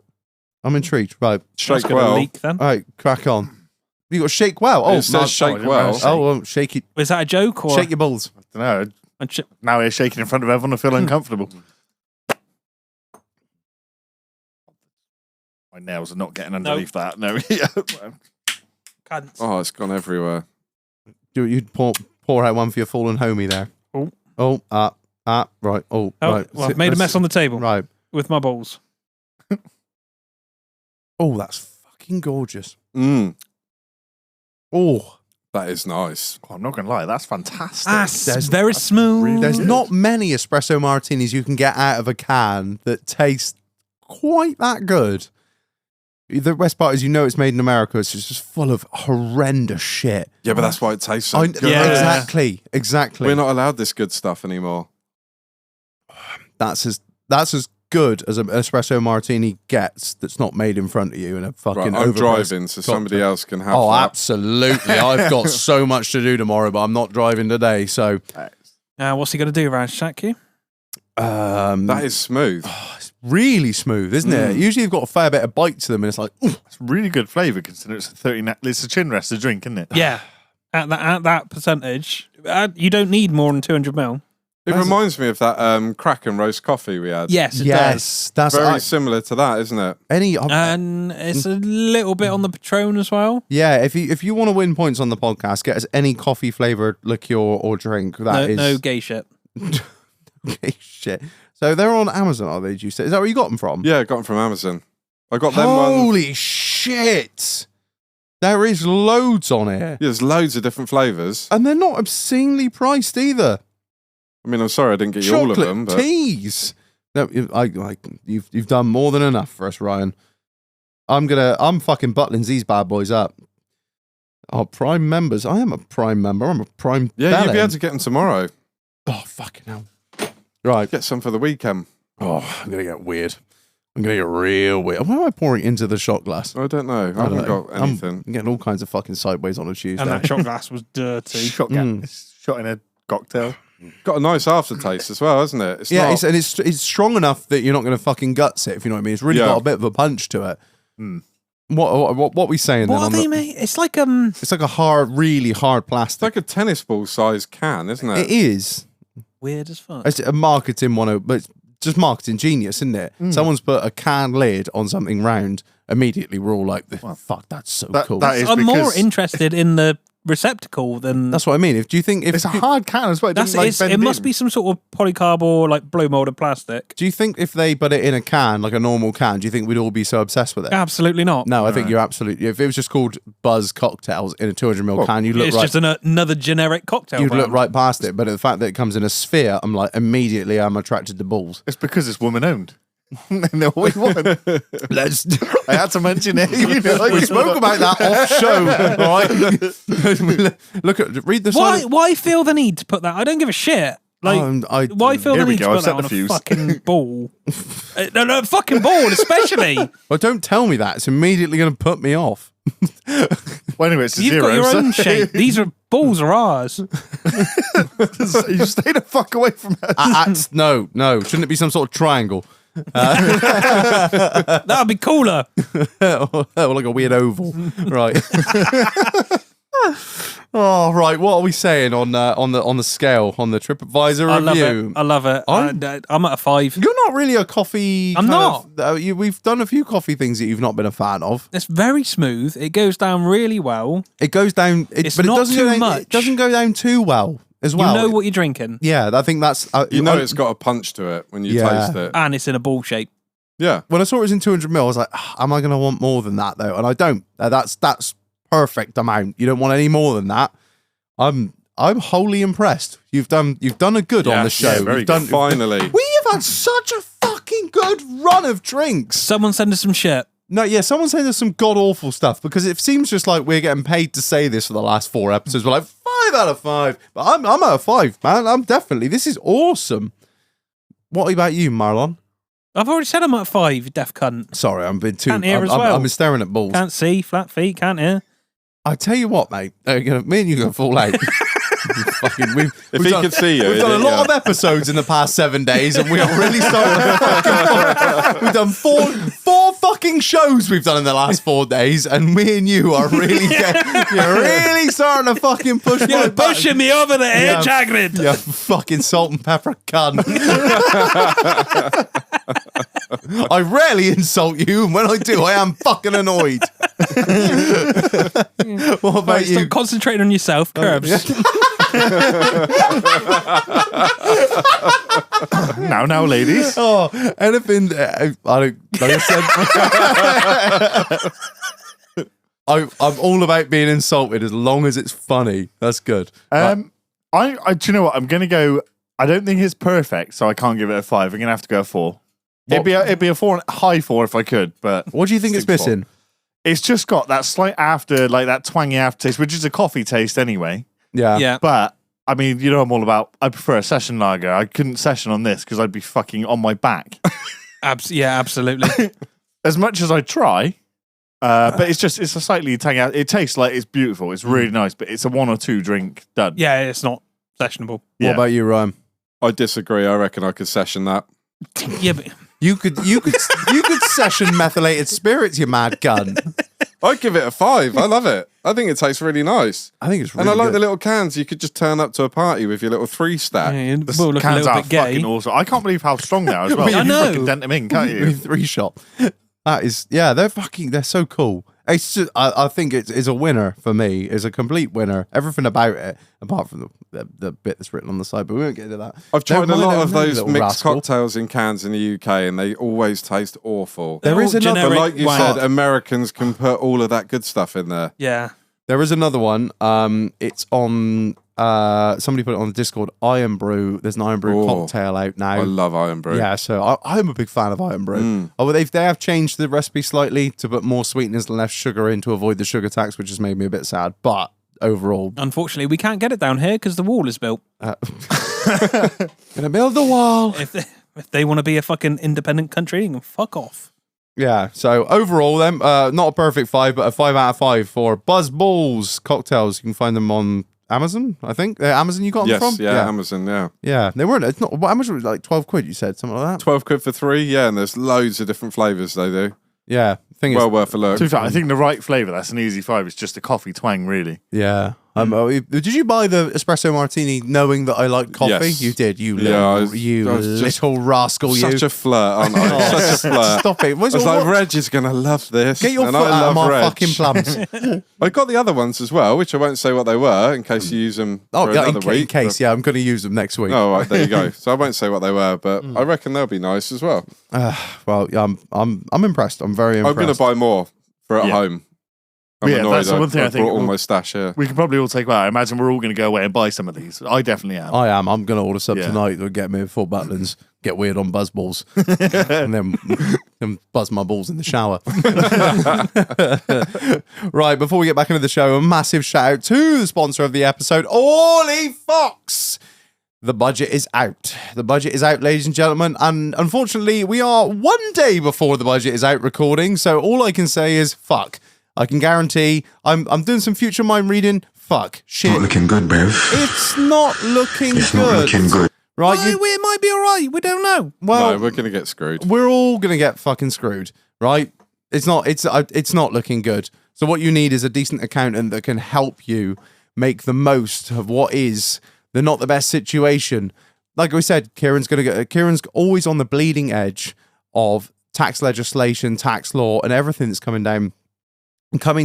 I'm intrigued. Right. That's Shake gonna well. leak then. All right, crack on. You got shake well. Oh, It says shake well. Oh, shake it. Is that a joke or? Shake your balls. I don't know. And chip- Now we're shaking in front of everyone. I feel uncomfortable. My nails are not getting underneath that. No. Cunts. Oh, it's gone everywhere. You'd pour out one for your fallen homie there. Oh. Right. Oh, Oh, right. well, I've made a mess on the table Right. with my balls. Oh, that's fucking gorgeous. Mm, Oh, that is nice. Oh, I'm not going to lie. That's fantastic. That's very smooth. really- there's Good. not many espresso martinis you can get out of a can that taste quite that good. The best part is, it's made in America. It's just full of horrendous shit. Yeah, but that's why it tastes so I, good. Yeah. Exactly. We're not allowed this good stuff anymore. That's as good as an espresso martini gets. That's not made in front of you in a fucking. Right, I'm overpriced driving, so somebody cocktail. else can have Oh, that. absolutely! I've got so much to do tomorrow, but I'm not driving today. So, What's he going to do, Raj? Shack you? That is smooth. it's really smooth, isn't it? Usually, you've got a fair bit of bite to them, and it's like, ooh, It's really good flavour considering it's a 30. It's a chin rest of drink, isn't it? Yeah. At that percentage, you don't need more than 200 ml. It reminds me of that crack and roast coffee we had. Yes, it does. yes, that's Very similar to that, isn't it? And it's a little bit on the Patron as well. yeah. If you want to win points on the podcast, get us any coffee flavored liqueur or drink. No gay shit. Okay, shit. So they're on Amazon, are they? Did you say? Is that where you got them from? Yeah, I got them from Amazon. I got them ones. Holy shit! There is loads on here, Yeah, there's loads of different flavours. and they're not obscenely priced either. I mean, I'm sorry I didn't get you all of Chocolate them, but teas. No, you've done more than enough for us, Ryan. I'm fucking buttling these bad boys up. Oh, Prime members. I am a Prime member. I'm a Prime. yeah, you'll be bellend. able to get them tomorrow. Oh, fucking hell. Right. Get some for the weekend. Oh, I'm going to get weird. I'm going to get real weird. Why am I pouring into the shot glass? I don't know. I I haven't don't know. got anything. I'm getting all kinds of fucking sideways on a Tuesday. And that shot glass was dirty. Shot in a cocktail. Got a nice aftertaste as well, hasn't it? It's yeah, not, it's strong enough that you're not going to fucking guts it, if you know what I mean. It's really Yeah. got a bit of a punch to it. What we saying What are then? they, mate? It's like It's like a really hard it's plastic. like a tennis ball size can, isn't it? It is. weird as fuck. It's a marketing one, but it's just marketing genius, isn't it? Someone's put a can lid on something round. Immediately, we're all like, "Fuck, that's so cool." that is I'm more because- interested in the receptacle than That's what I mean. Do you think It's a hard can as well. It that's doesn't, like, it. bend It must in. be some sort of polycarb or like blow molded plastic. Do you think if they put it in a can, like a normal can, do you think we'd all be so obsessed with it? Absolutely not. No, I think you're absolutely. If it was just called Buzz Cocktails in a 200ml can, you look It's right. just another generic cocktail. You'd look brand. right past it. But the fact that it comes in a sphere, I'm like immediately I'm attracted to balls. It's because it's woman owned. They always want. Let's. I had to mention it. You know, We spoke about that off show, right? Read the Why? side. Why feel the need to put that? I don't give a shit. Like, why feel Here the we need to go, put I've that set on the a fuse. fucking ball? No, fucking ball, especially. Well, don't tell me that. It's immediately going to put me off. Well, anyway, it's a You've zero. got your so- own shape. These balls are ours. You stay the fuck away from us. No. Shouldn't it be some sort of triangle? That'd be cooler. Or like a weird oval, right? Oh, right. What are we saying on the scale on the TripAdvisor I love review? it. I love it. I'm at a 5. You're not really a coffee. I'm kind of- we've done a few coffee things that you've not been a fan of. It's very smooth. It goes down really well. It goes down, It's but not it doesn't too go down, much. It doesn't go down too well as well. You know what you're drinking, Yeah, I think that's. You know it's got a punch to it when you Yeah. taste it. and it's in a ball shape. Yeah. When I saw it was in 200ml, I was like, am I going to want more than that though? And I don't. That's perfect amount. You don't want any more than that. I'm wholly impressed. You've done a good on the Yes, show. yeah, very You've done, Finally. We have had such a fucking good run of drinks. Someone send us some shit. No, yeah, someone saying there's some god awful stuff because it seems just like we're getting paid to say this for the last 4 episodes. We're like 5 out of 5, but I'm out of 5, man. I'm definitely. This is awesome. What about you, Marlon? I've already said I'm at 5, you deaf cunt. Sorry, I'm been too. Can't hear I'm, as I'm- well. I'm staring at balls. Can't see, flat feet, can't hear. I tell you what, mate. Me and you gonna fall out. We've If he done, could see you, we've done a he'd- lot yeah. of episodes in the past 7 days, and we are really starting to fucking. We've done four fucking shows we've done in the last 4 days, and me and you are really you're really starting to fucking push. You're my buttons. pushing me over the edge, Hagrid. You fucking salt and pepper cunt. I rarely insult you, and when I do, I am fucking annoyed. What about Right, you? stop concentrating on yourself, Kirbz. Now, ladies. Oh, anything. I don't. Like I said, I'm all about being insulted as long as it's funny. That's good. I do you know what? I'm gonna go. I don't think it's perfect, so I can't give it a 5. I'm gonna have to go a 4. It'd be a 4, high 4 if I could. But What do you think it's Stick to missing? it's just got that slight after, like that twangy aftertaste, which is a coffee taste anyway. Yeah. Yeah. But I mean, you know, I'm all about. I prefer a session lager. I couldn't session on this because I'd be fucking on my back. Yeah, absolutely. As much as I try, but it's a slightly tangy. It tastes like it's beautiful. It's really nice, but it's a 1 or 2 drink done. Yeah, it's not sessionable. What about you, Ryan? I disagree. I reckon I could session that. Yeah, but You could session methylated spirits, you mad gun. I'd give it a 5. I love it. I think it tastes really nice. I think it's really And I like good. the little cans. You could just turn up to a party with your little 3-stack. yeah, The we'll look a cans little are bit gay. fucking awesome. I can't believe how strong they are as well. I You know. fucking dent them in, can't you? 3-shot. That is, yeah, they're so cool. It's just, I think it's a winner for me. It's a complete winner. Everything about it, apart from the bit that's written on the side, but we won't get into that. I've tried a Never mind, lot of never mind, those little mixed rascal. cocktails in cans in the UK, and they always taste awful. There is all another. But generic. like you Wow. said, Americans can put all of that good stuff in there. Yeah. There is another one. It's on. Somebody put it on the Discord. Iron Brew. There's an Iron Brew Oh, cocktail out now. I love Iron Brew. Yeah, so I'm a big fan of Iron Brew. Oh, well, they have changed the recipe slightly to put more sweeteners and less sugar in to avoid the sugar tax, which has made me a bit sad. But overall, Unfortunately, we can't get it down here because the wall is built. gonna build the wall. If they want to be a fucking independent country, then fuck off. Yeah. So overall, then, not a perfect 5, but a 5 out of 5 for Buzz Balls cocktails. You can find them on Amazon, I think. Amazon, you got them Yes, from? yeah, Amazon, yeah. Yeah, they weren't. It's not. How much was it? Like 12 quid? You said something like that. 12 quid for 3, yeah, and there's loads of different flavours they do. Yeah. Thing Well is, worth a look. To be fair, I think the right flavour, that's an easy 5. It's just a coffee twang, really. yeah. Did you buy the espresso martini knowing that I like coffee? Yes. You did. You Yeah, little, I was just little rascal. You. Such a flirt, aren't I? Such a flirt. Stop it. I was like, Reg is going to love this. Get your and foot I out of love my Reg. fucking plums. I got the other ones as well, which I won't say what they were in case you use them Oh, for yeah, another in week. case, yeah, I'm going to use them next week. Oh, right, there you go. So I won't say what they were, but I reckon they'll be nice as well. Well, yeah, I'm impressed. I'm very impressed. I'm going to buy more for at Yeah. home. I'm Yeah, annoyed that's the one thing I think brought all we'll- my stash here. We can probably all take. Well, I imagine we're all going to go away and buy some of these. I definitely am. I am. I'm going to order some Yeah. tonight. That'll get me full butlins. Get weird on buzz balls, and then buzz my balls in the shower. Right, before we get back into the show, a massive shout out to the sponsor of the episode, ORLEIGH Fox. The budget is out. The budget is out, ladies and gentlemen. And unfortunately, we are 1 day before the budget is out recording. So all I can say is fuck. I can guarantee I'm doing some future mind reading. Fuck. Shit. Not looking good, Bev. It's not looking It's good. not looking good. Right? It might be all right. We don't know. Well, No, we're going to get screwed. we're all gonna get fucking screwed, right? It's not looking good. So what you need is a decent accountant that can help you make the most of what is the not the best situation. Like we said, Kieran's always on the bleeding edge of tax legislation, tax law, and everything that's coming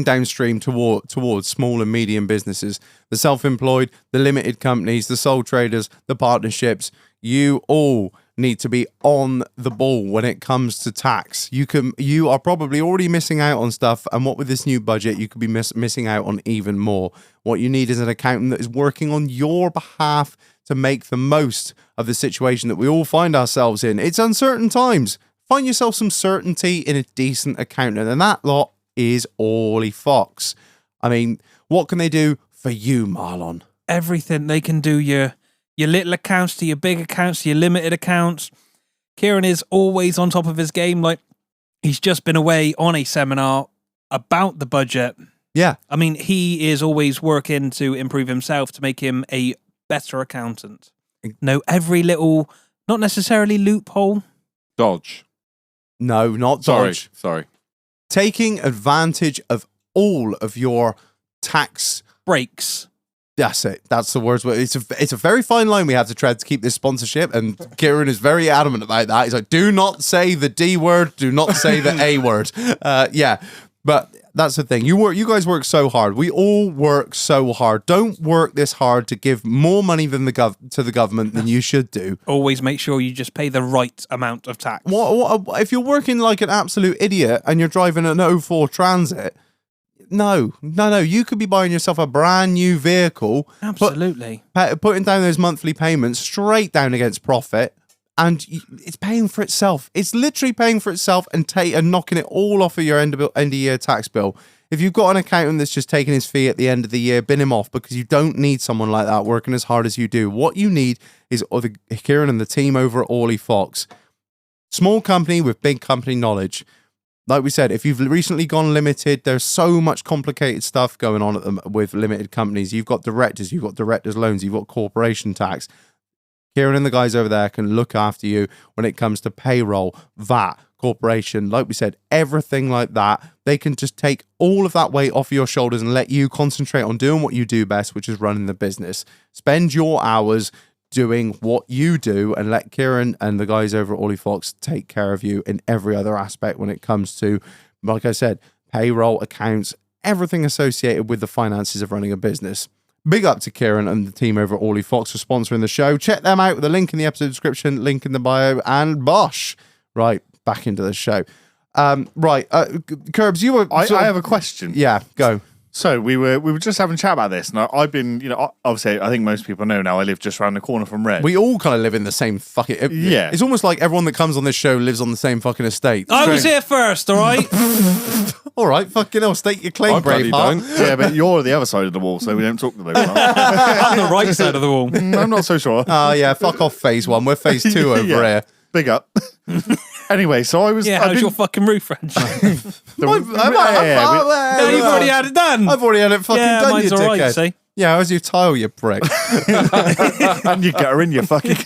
downstream towards small and medium businesses, the self-employed, the limited companies, the sole traders, the partnerships. You all need to be on the ball when it comes to tax. You are probably already missing out on stuff, and what with this new budget, you could be missing out on even more. What you need is an accountant that is working on your behalf to make the most of the situation that we all find ourselves in. It's uncertain times. Find yourself some certainty in a decent accountant, and that lot is ORLEIGH Fox. I mean, what can they do for you, Marlon? Everything they can do, your little accounts to your big accounts to your limited accounts. Kieran is always on top of his game. Like, he's just been away on a seminar about the budget. Yeah. I mean, he is always working to improve himself to make him a better accountant. Know every little, not necessarily loophole. Dodge. No, not dodge. Sorry. Taking advantage of all of your tax. Breaks. That's it. That's the words. It's a very fine line we have to tread to keep this sponsorship, and Kieran is very adamant about that. He's like, do not say the D word, do not say the A word. Yeah, but that's the thing. You guys work so hard. We all work so hard. Don't work this hard to give more money than to the government than you should do. Always make sure you just pay the right amount of tax. What if you're working like an absolute idiot and you're driving an 04 Transit? No. You could be buying yourself a brand new vehicle. Absolutely. Putting down those monthly payments straight down against profit, and it's paying for itself. It's literally paying for itself and knocking it all off of your end of year tax bill. If you've got an accountant that's just taking his fee at the end of the year, bin him off, because you don't need someone like that working as hard as you do. What you need is Kieran and the team over at ORLEIGH Fox. Small company with big company knowledge. Like we said, if you've recently gone limited, there's so much complicated stuff going on with limited companies. You've got directors loans, you've got corporation tax. Kieran and the guys over there can look after you when it comes to payroll, VAT, corporation. Like we said, everything like that. They can just take all of that weight off your shoulders and let you concentrate on doing what you do best, which is running the business. Spend your hours doing what you do and let Kieran and the guys over at ORLEIGH Fox take care of you in every other aspect when it comes to, like I said, payroll, accounts, everything associated with the finances of running a business. Big up to Kieran and the team over at ORLEIGH Fox for sponsoring the show. Check them out with a link in the episode description, link in the bio, and bosh. Right, back into the show. Kirbz, you were... I have a question. Yeah, go. So we were just having a chat about this, and I've been, obviously, I think most people know now I live just around the corner from Red. We all kind of live in the same fucking... Yeah. It's almost like everyone that comes on this show lives on the same fucking estate. I was here first, all right? All right, fucking hell, state your claim, I bloody Braveheart. Yeah, but you're the other side of the wall, so we don't talk to them. On the right side of the wall. I'm not so sure. Oh, yeah, fuck off phase one. We're phase two over Yeah. here. Big up. Anyway, so I was... Yeah, how's your fucking roof, Reg? You've You've already had it done. I've already had it fucking Yeah, done, mine's you all right, dickhead. see? Yeah, how's your tile, you prick? and you gutter in your fucking...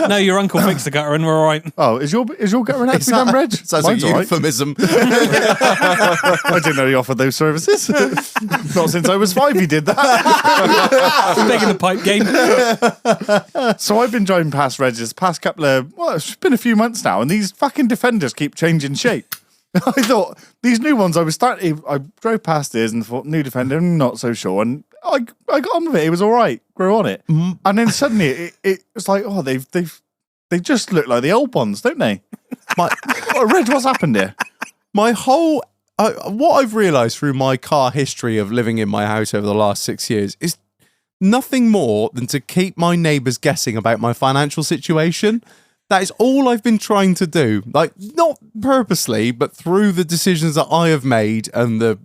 No, your uncle fixed the gutter and we're all right. Oh, is your gutter an Is actually done, that- Reg? That's Mine's a all right. euphemism. I didn't know he offered those services. Not since I was 5 he did that. Big in the pipe game. So I've been driving past Reg's past couple of... Well, it's been a few months now, and these fucking Defenders keep changing shape. I thought, these new ones, I drove past his and thought, new Defender, not so sure. And I got on with it. It was all right. Grew on it. And then suddenly it was like, oh, they just look like the old ones, don't they? Reg, what's happened here? My whole... what I've realised through my car history of living in my house over the last 6 years is nothing more than to keep my neighbours guessing about my financial situation. That is all I've been trying to do. Like, not purposely, but through the decisions that I have made and the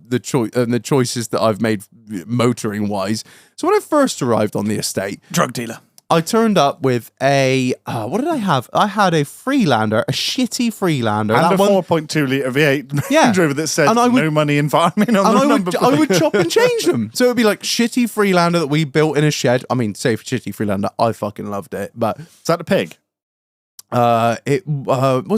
choices that I've made motoring wise. So when I first arrived on the estate, Drug dealer. I turned up with a what did I have? I had a Freelander, a shitty Freelander, And that a one. 4.2 litre V8 Yeah. Range Rover that said And I would- no money in farming on And the number I would plate. chop and change them. So it'd be like shitty Freelander that we built in a shed. I mean, say for shitty Freelander, I fucking loved it. But Is that the pig? was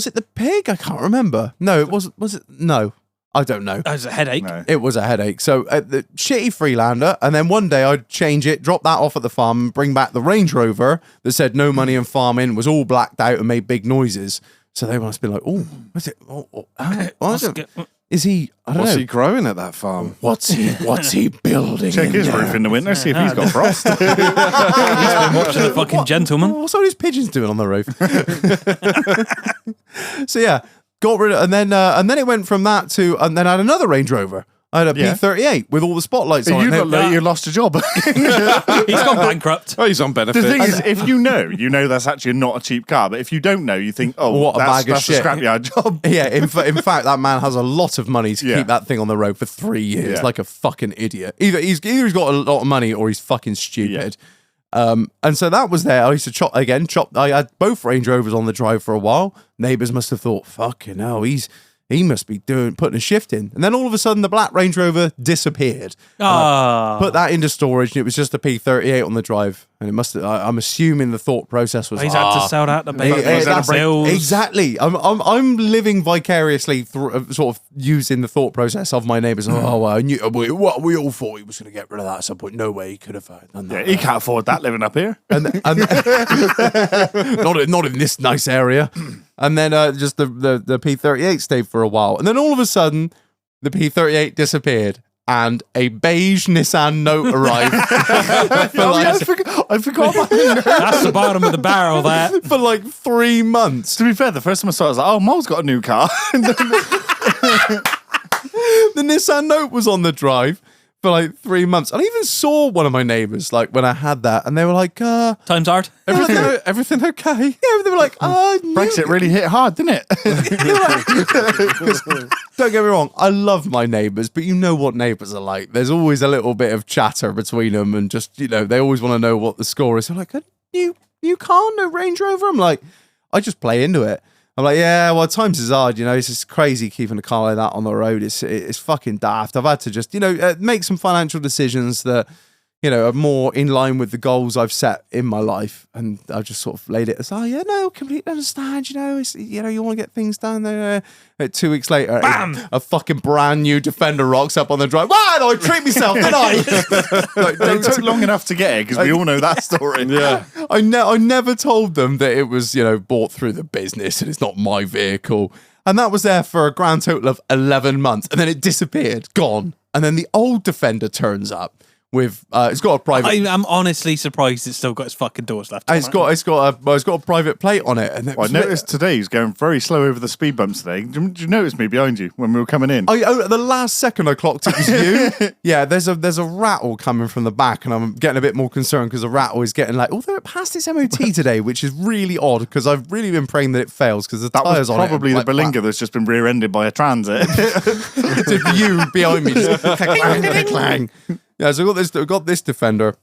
it the pig? I can't remember. No, it wasn't. Was it? No, I don't know. That was a headache. No. It was a headache. So the shitty Freelander, and then one day I'd change it, drop that off at the farm, and bring back the Range Rover that said no money in farming, was all blacked out and made big noises. So they must be like, oh, what's it? What is it? Is he? I don't What's know. he growing at that farm? What's he building? Check in his there? roof in the winter, see if he's got frost. He's been watching the fucking gentleman. What's all these pigeons doing on the roof? So yeah, got rid of, and then it went from that to, and then I had another Range Rover. I had a Yeah. P38 with all the spotlights on you it. look like you lost a job. He's gone bankrupt. Oh, he's on The benefits. thing is, if you know that's actually not a cheap car. But if you don't know, you think, oh, What a that's bag of a shit. scrapyard job. Yeah, in fact, that man has a lot of money to Yeah. keep that thing on the road for 3 years, Yeah. like a fucking idiot. Either he's got a lot of money or he's fucking stupid. And so that was there. I used to chop. I had both Range Rovers on the drive for a while. Neighbours must have thought, fucking hell, he must be putting a shift in. And then all of a sudden, the black Range Rover disappeared. Ah. Put that into storage, and it was just a P38 on the drive. And it must. I'm assuming the thought process was, He's had to sell that to pay that's bills. exactly. I'm living vicariously through, sort of using the thought process of my neighbours. Oh, well, we all thought he was going to get rid of that at some point. No way he could have done that. Yeah, he can't afford that living up here. And not in this nice area. And then just the P38 stayed for a while, and then all of a sudden, the P38 disappeared. And a beige Nissan Note arrived. I forgot about it. That's the bottom of the barrel, that. For like 3 months. To be fair, the first time I saw it, I was like, oh, Mo's got a new car. The Nissan Note was on the drive for like 3 months. And I even saw one of my neighbours like when I had that, and they were like, Time's hard. everything okay? Yeah, they were like, Brexit really hit hard, didn't it? Don't get me wrong, I love my neighbours, but you know what neighbours are like. There's always a little bit of chatter between them, and just, they always want to know what the score is. They're like, new car, no Range Rover? I'm like, I just play into it. I'm like, yeah, well, times is hard, it's just crazy keeping a car like that on the road. It's fucking daft. I've had to just, make some financial decisions that, are more in line with the goals I've set in my life. And I've just sort of laid it as, completely understand, it's, you want to get things done there. 2 weeks later, Bam! A fucking brand new Defender rocks up on the drive. Why did I treat myself, did I? It took long enough to get it, because we all know that story. Yeah. I never told them that it was, bought through the business and it's not my vehicle. And that was there for a grand total of 11 months. And then it disappeared, gone. And then the old Defender turns up with, it's got a private... I'm honestly surprised it's still got its fucking doors left. It's got a private plate on it. And I noticed today he's going very slow over the speed bumps today. Did you notice me behind you when we were coming in? At the last second I clocked it was you. Yeah, there's a rattle coming from the back, and I'm getting a bit more concerned because the rattle is getting although it passed its MOT today, which is really odd because I've really been praying that it fails because the tyres on it. Probably the Berlinga that's just been rear-ended by a transit. It's you behind me, just clang, clang. Yeah, so I've got this Defender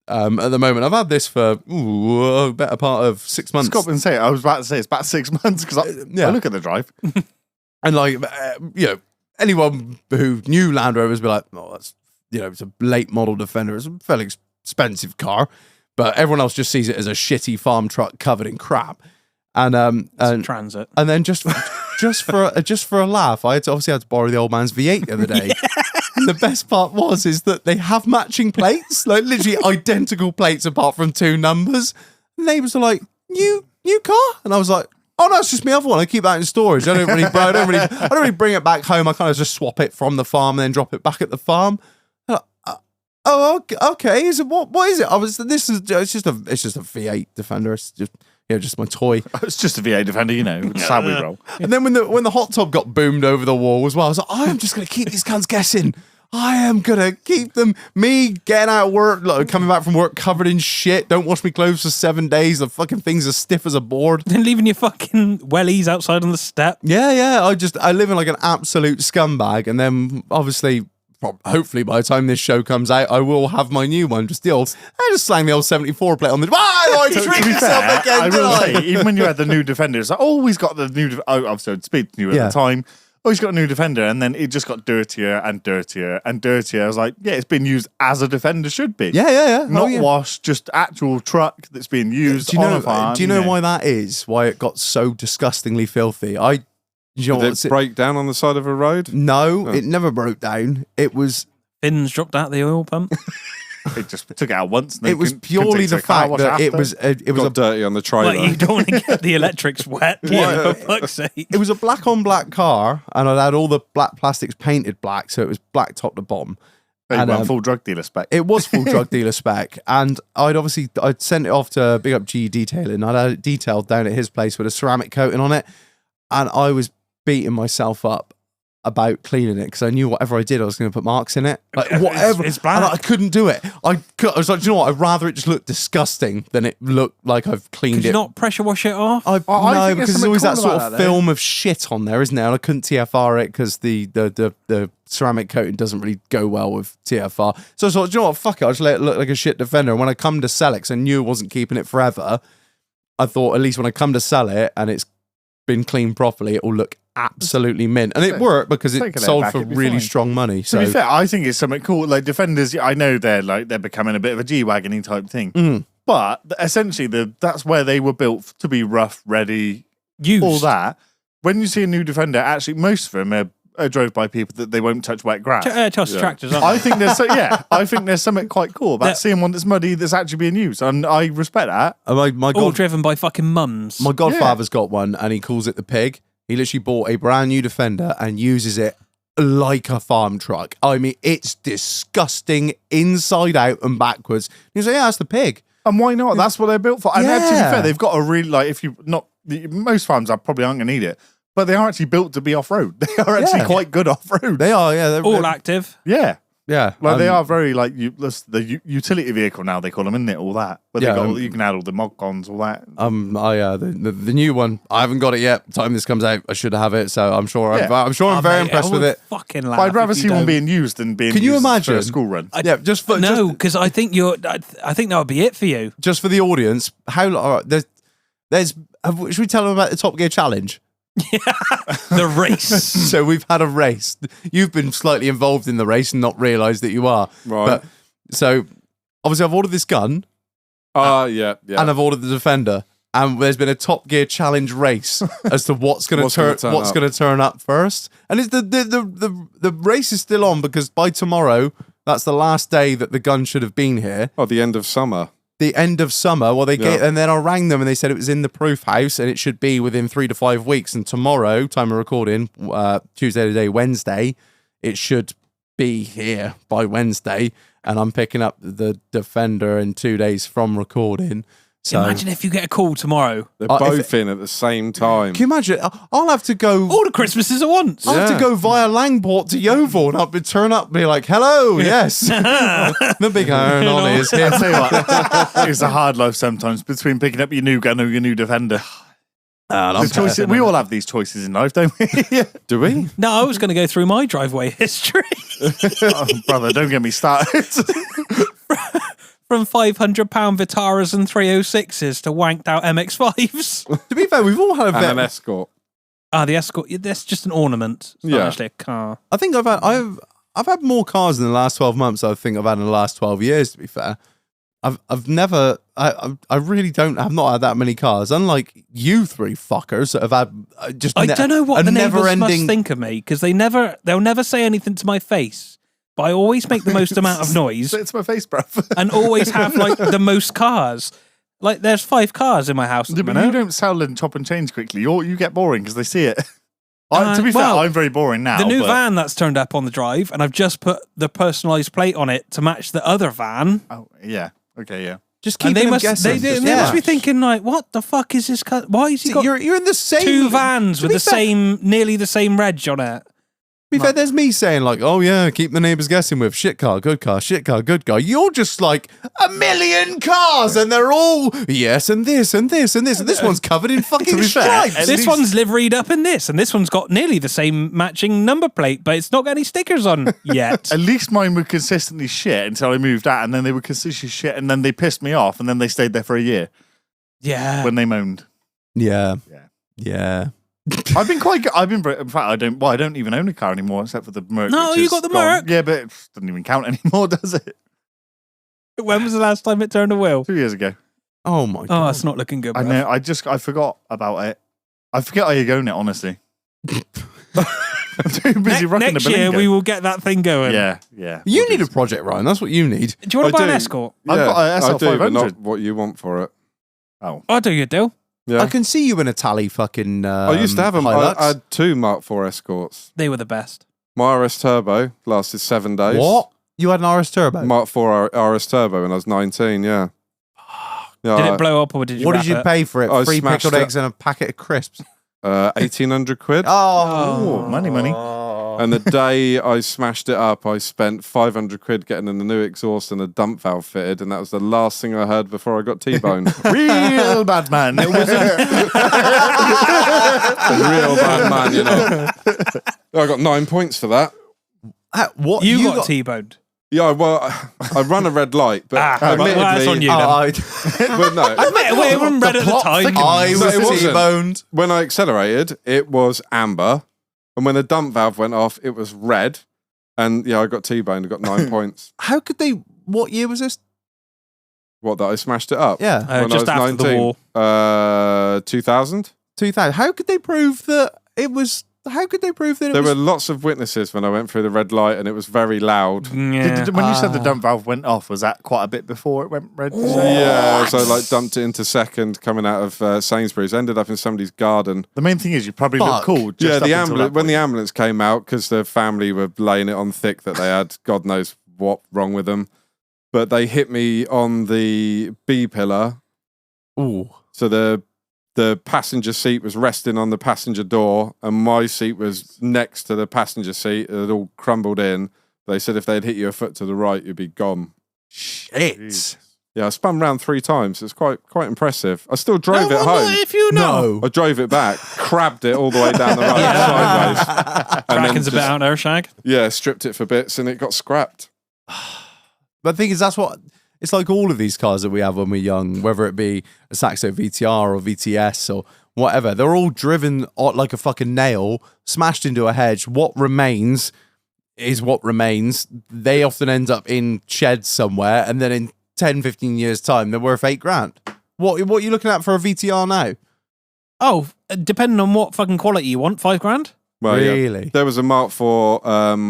at the moment. I've had this for a better part of 6 months. Scott and say, I was about to say it's about 6 months because I look at the drive. And anyone who knew Land Rovers be like, oh, that's, it's a late model Defender. It's a fairly expensive car, but everyone else just sees it as a shitty farm truck covered in crap. And transit. And then just for a laugh, I had to borrow the old man's V8 the other day. And the best part is that they have matching plates, like literally identical plates apart from 2 numbers. And neighbours are like, new car? And I was like, oh no, it's just my other one. I keep that in storage. I don't really bring it back home. I kind of just swap it from the farm and then drop it back at the farm. Oh, okay. Is it what is it? It's just a V8 Defender. It's just my toy. It's just a V8 Defender, It's how we roll. And then when the hot tub got boomed over the wall as well, I was like, I am just going to keep these cunts guessing. I am going to keep them. Me getting out of work, coming back from work covered in shit. Don't wash my clothes for 7 days. The fucking thing's as stiff as a board. Then leaving your fucking wellies outside on the step. Yeah. I live in like an absolute scumbag. And then obviously... hopefully by the time this show comes out, I will have my new one. I just slang the old 74 plate on the... I treat myself again, I will say, even when you had the new Defender, it's like, he's got the new... I've speaking to you at the time. He's got a new Defender, and then it just got dirtier and dirtier and dirtier. I was like, yeah, it's been used as a Defender should be. Yeah. Not washed, just actual truck that's being used on a farm. Do you know why that is? Why it got so disgustingly filthy? Did it break down on the side of a road? No, it never broke down. It was... Fins dropped out the oil pump. It just took it out once. It was purely the fact that it was dirty on the trailer. Like, you don't want to get the electrics wet. For fuck's sake. It was a black on black car, and I'd had all the black plastics painted black, so it was black top to bottom. And full drug dealer spec. It was full drug dealer spec, and I'd sent it off to Big Up G Detailing. I'd had it detailed down at his place with a ceramic coating on it, and I was beating myself up about cleaning it because I knew whatever I did, I was going to put marks in it. Like whatever, it's black. And I couldn't do it. I was like, do you know what? I'd rather it just look disgusting than it look like I've cleaned Could it. you not pressure wash it off? No, because there's always that sort of film of shit on there, isn't there? And I couldn't TFR it because the ceramic coating doesn't really go well with TFR. So I thought, do you know what? Fuck it. I'll just let it look like a shit Defender. And when I come to sell it, because I knew I wasn't keeping it forever, I thought at least when I come to sell it and it's been cleaned properly, it will look absolutely mint. And it worked because Take it a leg sold back, for it'd be really fine. strong money. To So be fair, I think it's something cool. Like Defenders, I know they're becoming a bit of a G-Wagon-y type thing. Mm. But essentially, that's where they were built to be rough, ready, Used. all that. When you see a new Defender, actually, most of them are drove by people that they won't touch wet grass. Chelsea tractors, aren't I they? think I think there's something quite cool about seeing one that's muddy that's actually being used, and I respect that. my All driven by fucking mums. My godfather's got one, and he calls it the Pig. He literally bought a brand new Defender and uses it like a farm truck. I mean, it's disgusting inside out and backwards. He's like, yeah, that's the Pig. And why not? That's what they're built for. And to be Yeah. fair, they've got a really most farms probably aren't going to need it, but they are actually built to be off road. They are actually quite good off road. They are, yeah. All active. Yeah. Yeah. Like they are very the utility vehicle now they call them, isn't it? All that, where you can add all the mod-cons, all that. The new one. I haven't got it yet. Time this comes out, I should have it. So I'm sure. I'm very impressed with it. Fucking But laugh. I'd rather if you see one don't. being used than being. Can you used imagine? for a school run? Yeah, just for No, because I think I think that would be it for you. just for the audience. How? All right, should we tell them about the Top Gear Challenge? The race. So we've had a race. You've been slightly involved in the race and not realised that you are. Right. But, so obviously I've ordered this gun Yeah. and I've ordered the Defender. And there's been a Top Gear Challenge race as to what's going to turn up first. And it's the race is still on because by tomorrow, that's the last day that the gun should have been here. Oh, the end of summer. The end of summer. Well, and then I rang them and they said it was in the proof house and it should be within 3 to 5 weeks. And tomorrow, time of recording, Tuesday today, Wednesday, it should be here by Wednesday. And I'm picking up the Defender in 2 days from recording. So Imagine if you get a call tomorrow. They're both in at the same time. can you imagine? I'll have to go. All the Christmases at once. I'll have to go via Langport to Yeovil and I'll turn up and be like, hello, yes. The big iron on his I'll hip. tell you what, it's a hard life sometimes between picking up your new gun or your new Defender. The choices, we all have these choices in life, don't we? Do we? No, I was going to go through my driveway history. Oh, brother, don't get me started. From £500 Vitaras and 306s to wanked out MX5s. To be fair, we've all had a And bit. an Escort. The Escort, that's just an ornament. It's not Yeah. actually a car. I think I've had more cars in the last 12 months than I think I've had in the last 12 years, to be fair. I've never, I really don't, I've not had that many cars. Unlike you three fuckers that have had just I don't know what a the neighbours never-ending. must think of me, because they'll never say anything to my face. But I always make the most amount of noise It's my face, bruv. and always have like the most cars. Like there's 5 cars in my house at the But minute. you don't sell and chop and change quickly. You get boring because they see it. To be fair, well, I'm very boring now. The new but- van that's turned up on the drive, and I've just put the personalised plate on it to match the other van. Oh, yeah. Okay, yeah. Just And keep they them must, guessing. they Just- must be thinking like, what the fuck is this? Why has he See, got you're in the same 2 vans to with be the fair- same, nearly the same reg on it? To be fair, there's me saying like, oh yeah, keep the neighbours guessing with shit car, good car, shit car, good car. You're just like 1,000,000 cars and they're all yes and this and this and this and this one's covered in fucking be fair, stripes. at This least- one's liveried up in this, and this one's got nearly the same matching number plate, but it's not got any stickers on yet. At least mine were consistently shit until I moved out, and then they were consistently shit, and then they pissed me off, and then they stayed there for a year Yeah. when they moaned. Yeah. Yeah. Yeah. I've been quite good. In fact, I don't even own a car anymore except for the Merc. No, which you is got the gone. Merc. Yeah, but it doesn't even count anymore, does it? When was the last time it turned a wheel? 2 years ago. Oh my Oh, god. it's not looking good. I bruv. know. I forgot about it. I forget how you own it, honestly. I'm too busy rocking Next the year Belingo. we will get that thing going. Yeah, yeah. You need a project, Ryan. That's what you need. Do you want to I buy an do. Escort? I've got a I do, but SL500. not what you want for it. Oh, I'll do your deal. Yeah. I can see you in a tally fucking. I used to have them. Hilux. I had 2 Mark IV Escorts. They were the best. My RS Turbo lasted 7 days. What? You had an RS Turbo? Mark IV RS Turbo when I was 19, yeah. Yeah, Did it blow up or did you What wrap did you it? pay for it? I 3 smashed pickled it. eggs and a packet of crisps. 1,800 quid. oh, money. And the day I smashed it up, I spent 500 quid getting a new exhaust and a dump valve fitted, and that was the last thing I heard before I got T-boned. Real bad man. It was A real bad man, you know. I got 9 points for that. What You got T-boned. Yeah, well, I run a red light, but admittedly, that's on you then. but no, We weren't red at the time. I No, it was wasn't. T-boned. when I accelerated, it was amber, and when the dump valve went off, it was red. And yeah, I got T-boned. I got 9 points. How could they? What year was this? What, that I smashed it up? Yeah, When Just I was after 19. the war. 2000. 2000. How could they prove that it was? How could they prove that it There was? were lots of witnesses when I went through the red light, and it was very loud. Yeah. When you said the dump valve went off, was that quite a bit before it went red? Yeah, so I like dumped it into second coming out of Sainsbury's. Ended up in somebody's garden. The main thing is you probably look Fuck. cool. Just Yeah, up the until ambulance that when the point. ambulance came out because the family were laying it on thick that they had God knows what wrong with them, but they hit me on the B pillar. Ooh. So the passenger seat was resting on the passenger door, and my seat was next to the passenger seat. It had all crumbled in. They said if they'd hit you a foot to the right, you'd be gone. Shit. Yeah, I spun round 3 times. It's quite impressive. I still drove it home. If you know. I drove it back, crabbed it all the way down the road sideways. And then Krakens a bit just- out there, Shag. Yeah, stripped it for bits and it got scrapped. But the thing is, that's what it's like. All of these cars that we have when we're young, whether it be a Saxo VTR or VTS or whatever, they're all driven like a fucking nail, smashed into a hedge. What remains is what remains. They often end up in sheds somewhere, and then in 10, 15 years' time, they're worth $8,000. What are you looking at for a VTR now? Oh, depending on what fucking quality you want, $5,000. Well, yeah. Really? There was a Mark IV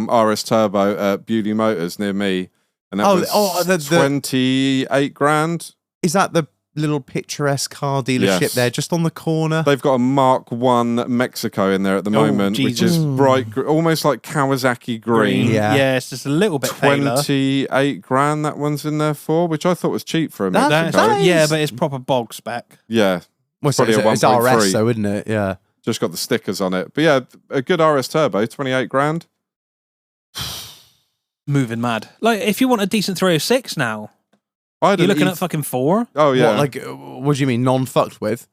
RS Turbo at Beauty Motors near me, and that was the 28 grand. is that the little picturesque car dealership Yes. there, just on the corner? They've got a Mark I Mexico in there at the moment, which Jesus. is bright, almost like Kawasaki green. Yeah. Yeah, it's just a little bit paler. 28 grand that one's in there for, which I thought was cheap for a That's- Mexico. that is- Yeah, but it's proper bog spec. Yeah, Well, probably a it's RS 1.3. though, isn't it? Yeah. just got the stickers on it. But yeah, a good RS Turbo, 28 grand. Moving mad. Like, if you want a decent 306 now, I'd you're looking at fucking 4. Oh yeah, What, like, what do you mean, non-fucked with?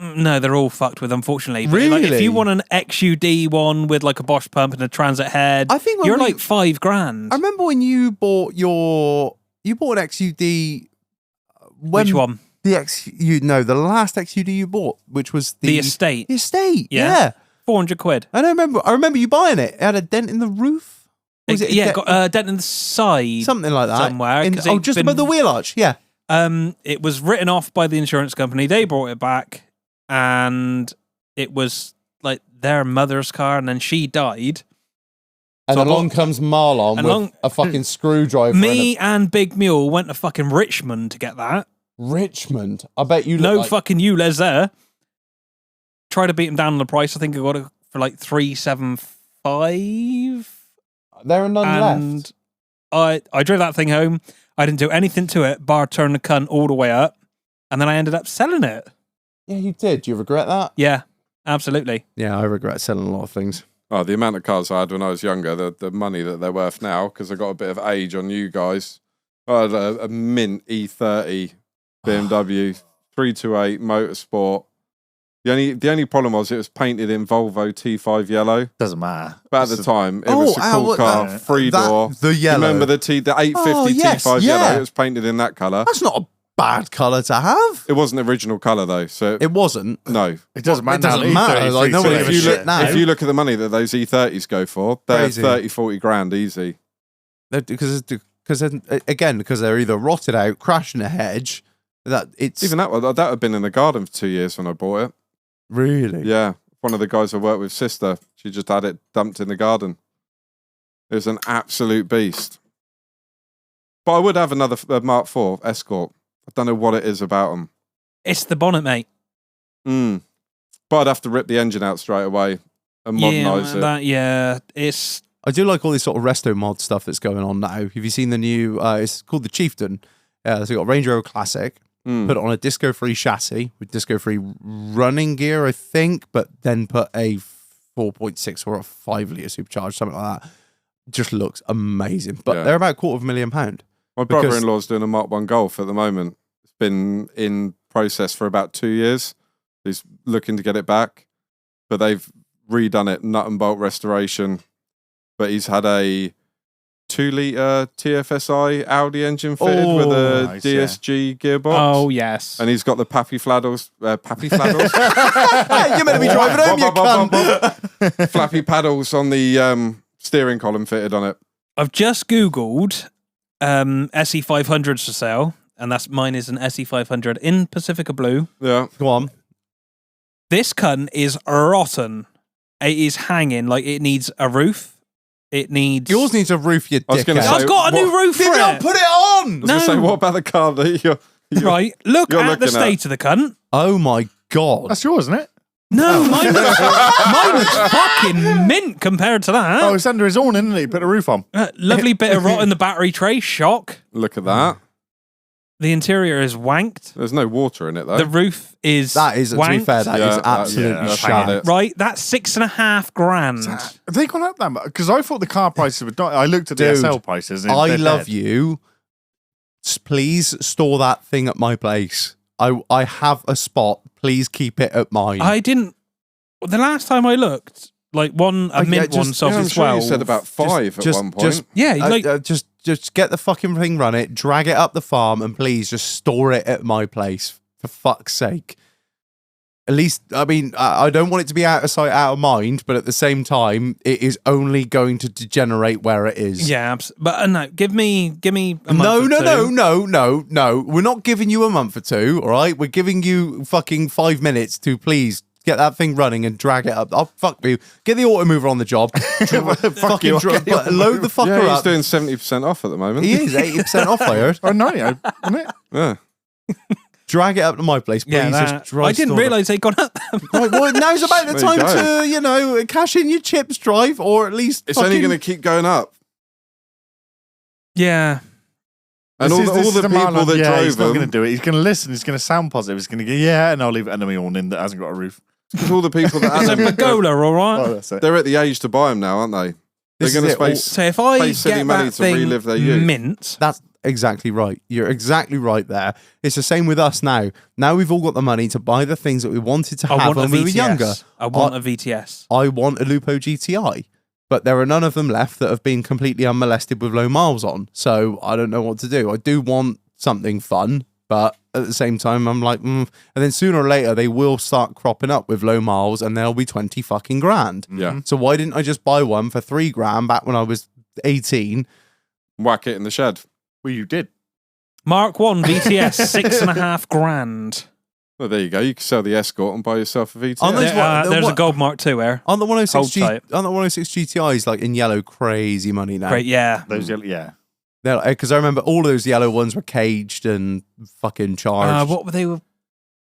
No, they're all fucked with, unfortunately. But, like, if Really? you want an XUD one with like a Bosch pump and a transit head, I think when you're we- like $5,000. I remember when you bought an XUD. When Which one? The the last XUD you bought, which was The estate. The estate, Yeah. yeah. 400 quid. I remember you buying it. It had a dent in the roof. Was it a Yeah, dent- got a dent in the side. something like that somewhere, 'cause Oh, it'd just been- above the wheel arch. Yeah. It was written off by the insurance company. They brought it back, and it was like their mother's car, and then she died. And So along comes Marlon and with along- a fucking screwdriver. Me and Big Mule went to fucking Richmond to get that. Richmond. I bet you. No look like, fucking you, Les there. Try to beat him down on the price. I think I got it for like 375. There are none And left. I drove that thing home. I didn't do anything to it, bar turn the cunt all the way up, and then I ended up selling it. Yeah, you did. Do you regret that? Yeah, absolutely. Yeah, I regret selling a lot of things. Oh, the amount of cars I had when I was younger, the money that they're worth now, because I got a bit of age on you guys. I had a mint E30 BMW 328 Motorsport. The only problem was it was painted in Volvo T5 yellow, Doesn't matter. but at the time it was a cool car, that- 3-door. The yellow. Remember the 850 Oh, yes, T5 yeah. yellow? It was painted in that colour. That's not a bad colour to have. It wasn't the original colour though, so It wasn't. no. It doesn't matter. It doesn't now. matter, E30, like, no one E30, gives a shit now. If you look at the money that those E30s go for, they're Crazy. 30-40 grand easy. Because they're either rotted out, crashing a hedge. That it's Even that one, that had been in the garden for 2 years when I bought it. really. Yeah, one of the guys I worked with, sister, she just had it dumped in the garden. It was an absolute beast. But I would have another Mark IV Escort. I don't know what it is about them. It's the bonnet, mate. But I'd have to rip the engine out straight away and modernise it. It's I do like all this sort of resto mod stuff that's going on now. Have you seen the new? It's called the Chieftain. So you got Range Rover Classic. Put it on a disco-free chassis with disco-free running gear, I think, but then put a 4.6 or a 5-litre supercharged, something like that. Just looks amazing. But Yeah. they're about £250,000. My because- brother-in-law's doing a Mark 1 Golf at the moment. It's been in process for about 2 years. He's looking to get it back. But they've redone it, nut and bolt restoration. But he's had a 2-litre TFSI Audi engine fitted with a nice, DSG gearbox. Oh, yes. And he's got the Pappy Fladdles. Hey, you're meant to be driving home, you cunt. Flappy paddles on the steering column fitted on it. I've just Googled SE500s for sale, and mine is an SE500 in Pacifica Blue. Yeah. Go on. This cunt is rotten. It is hanging like it needs a roof. It needs... Yours needs a roof, you I was gonna dickhead. say- I've got a new what- roof for Did you not it. put it on? I was going to say, what about the car that you're Right, look you're at the looking state of the cunt. Oh my God. That's yours, isn't it? No, mine looks fucking mint compared to that. Oh, it's under his awning, isn't it? He put a roof on. Lovely bit of rot in the battery tray. Shock. Look at that. The interior is wanked. There's no water in it, though. The roof is That is, to be wanked. fair, that is Yeah, absolutely that's shite. Right, that's $6,500. Have they gone up that much? Because I thought the car prices were not. I looked at the Dude, SL prices. And I they're love dead. you. Please store that thing at my place. I have a spot. Please keep it at mine. I didn't. The last time I looked, like a yeah, mint one just- sold I'm for sure 12. you said about 5 at one point. yeah, like just get the fucking thing, run it, drag it up the farm, and please just store it at my place for fuck's sake. At least, I mean, I don't want it to be out of sight, out of mind, but at the same time, it is only going to degenerate where it is. yeah, but no, give me a month No, or no, two. no. We're not giving you a month or two, all right? We're giving you fucking 5 minutes to please get that thing running and drag it up. Oh, fuck you. Get the automover on the job. Fuck you. Load the fucker Yeah, he's up. doing 70% off at the moment. He is 80% off, I heard. Oh, 90, isn't it? Yeah. Drag it up to my place, please. Yeah, Just dry I didn't store it. realise they'd gone up. Right, well, now's about the There time you to, cash in your chips drive, or at least It's only going to keep going up. Yeah. And all the people Marlon, that yeah, drove he's not going to them, do it. He's going to listen. He's going to sound positive. He's going to go, yeah, and I'll leave it under my awning that hasn't got a roof. because all the people that It's a had them, Pagola, all right? Oh, that's it. they're at the age to buy them now, aren't they? This They're going is to it. space. So if I Pay silly get money that to thing relive their youth. mint, That's exactly right. You're exactly right there. It's the same with us now. Now we've all got the money to buy the things that we wanted to I have want a when we were VTS. younger. I want a VTS. I want a Lupo GTI, but there are none of them left that have been completely unmolested with low miles on. So I don't know what to do. I do want something fun, but at the same time, I'm like, and then sooner or later they will start cropping up with low miles, and they'll be 20 fucking grand. Yeah. So why didn't I just buy one for $3,000 back when I was 18? Whack it in the shed. Well, you did. Mark 1 VTS, $6,500. Well, there you go. You can sell the Escort and buy yourself a VTS. Oh, no, There's a what- Gold Mark 2 here. Aren't the 106 Hold tight. aren't the 106 GTIs like in yellow crazy money now? Great, yeah. Those, yeah. Because I remember all of those yellow ones were caged and fucking charged. What were they?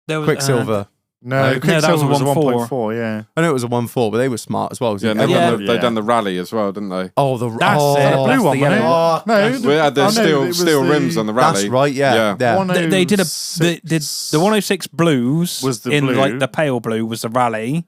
There was Quicksilver. No, that was a Quicksilver was a 1.4. 1.4, yeah. I know it was a 1.4, but they were smart as well. Yeah, and they done the rally as well, didn't they? Oh, the That's oh, it. The That's blue the one, yellow wasn't one. it? No, We had the oh, no, it was steel the- rims on the rally. That's right. Yeah, yeah. They did the 106 blues Was the in blue. like the pale blue was the rally.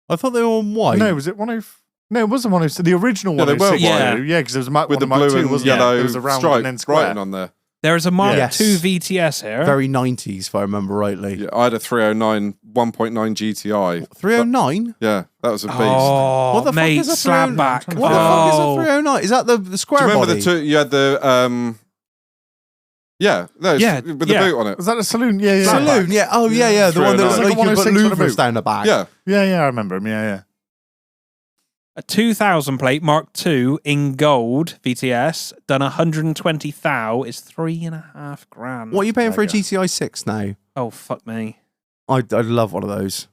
I thought they were on white. No, was it 105? No, it wasn't 106. The original Yeah, they 106 were white. blue. Yeah, because there was a Mark With 1 the and Mark blue 2, and wasn't yellow it? There was a round and then stripe square. writing on there. There is a Mark Yes. II VTS here. Very 90s, if I remember rightly. Yeah, I had a 309 1.9 GTI. 309? Yeah, that was a beast. Oh, What the fuck mate, is a slap 309? back. What the fuck is a 309? Is that the square Do you remember body? the two? You had the yeah, no, Yeah, with the yeah. boot on it. Was that a saloon? Yeah, yeah. Saloon, yeah. Oh, yeah. The one that 309. was like Like a you put 106 on a louvers boot. down the back. Yeah, Yeah, I remember him. Yeah. A 2000 plate Mark II in gold VTS done 120 thou is $3,500. What are you paying for a Okay. GTI 6 now? Oh fuck me! I'd love one of those.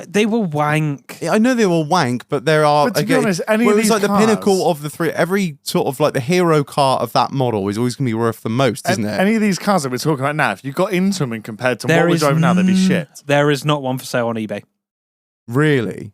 They were wank. I know they were wank, but there are. But to be honest, any well, of it's these like the cars- pinnacle of the three. Every sort of like the hero car of that model is always going to be worth the most, isn't it? Any of these cars that we're talking about now, if you got into them and compared to There what we're is driving now, they'd be shit. There is not one for sale on eBay. Really?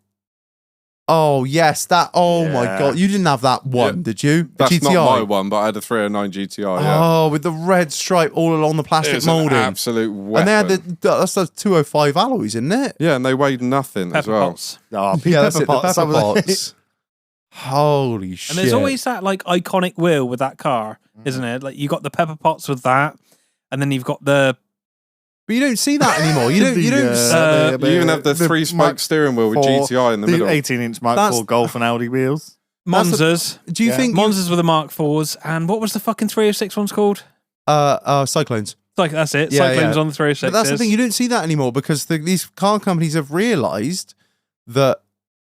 Oh yes, that. Oh my Yeah. god, you didn't have that one, Yeah. did you? that's GTI. not my one, but I had a 309 GTI. Yeah, Oh, with the red stripe all along the plastic it's an molding, absolute weapon. and they had that's the 205 alloys, isn't it? yeah, and they weighed nothing as Pepper well. pots. Oh, Yeah, that's pepper it. The pots, pepper that was- pots. Holy shit! And there's always that like iconic wheel with that car, isn't it? Like you got the pepper pots with that, and then you've got the but you don't see that anymore. You don't. You don't. The, You even have the 3-spoke Mark steering wheel with IV, GTI in the middle. The 18-inch Mark That's- IV Golf and Audi wheels. Monzas. Do you think Monzas were the Mark IVs, and what was the fucking 306 ones called? Cyclones? Like that's it. Yeah, Cyclones yeah. on the 306. But that's the thing, you don't see that anymore because these car companies have realised that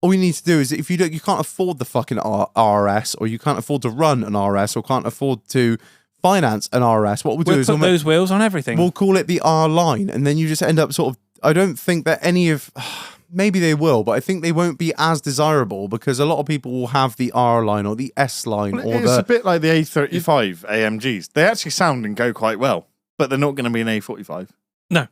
all you need to do is if you can't afford the fucking RS, or you can't afford to run an RS, or can't afford to finance an RS, what we'll do is put those wheels on everything. We'll call it the R line, and then you just end up sort of. I don't think that any of. Maybe they will, but I think they won't be as desirable because a lot of people will have the R line or the S line It's a bit like the A35 AMGs. They actually sound and go quite well, but they're not going to be an A45.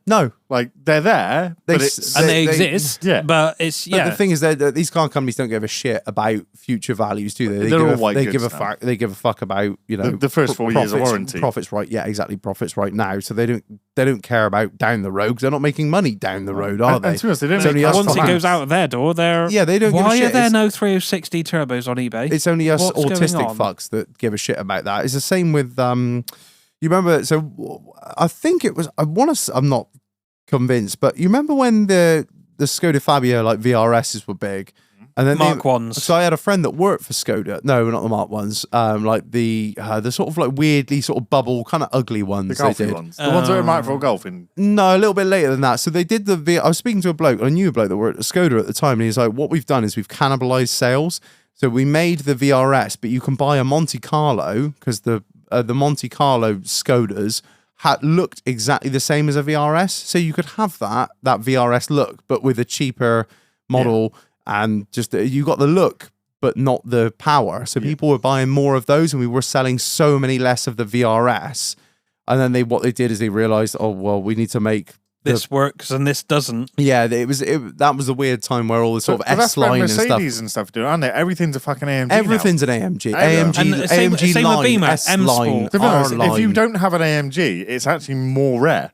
No. Like, they're there, They they exist. yeah. But it's But the thing is that these car companies don't give a shit about future values, do they? They're all white goods give a now. fuck. They give a fuck about the first 4 years of warranty. Profits right, yeah, exactly. Profits right now, so they don't care about down the road because they're not making money down the road, are they? And to be honest, they don't It's make only us once it fans. goes out of their door, they're Yeah, they don't. Why give a shit. are there no 360D turbos on eBay? It's only us What's going autistic on? fucks that give a shit about that. It's the same with you remember? So I think it was. I'm not convinced, but you remember when the Skoda Fabia like VRSs were big, and then Mark ones. So I had a friend that worked for Skoda. No, not the Mark ones. Like the sort of like weirdly sort of bubble, kind of ugly ones. The golfy ones. The ones that are marked for golfing. No, a little bit later than that. So they did I was speaking to a bloke. I knew a bloke that worked at Skoda at the time, and he's like, "What we've done is we've cannibalized sales. So we made the VRS, but you can buy a Monte Carlo because the Monte Carlo Skodas had looked exactly the same as a VRS. So you could have that VRS look, but with a cheaper model, and just you got the look, but not the power. So people were buying more of those, and we were selling so many less of the VRS. And then what they did is they realized, oh well, we need to make this works and this doesn't. Yeah, that was a weird time where all the sort of S line and Mercedes stuff. and stuff do, aren't they? Everything's a fucking AMG. Everything's an AMG. And AMG same line, with Beamer, S M line, Sport. To be R honest, line. if you don't have an AMG, it's actually more rare.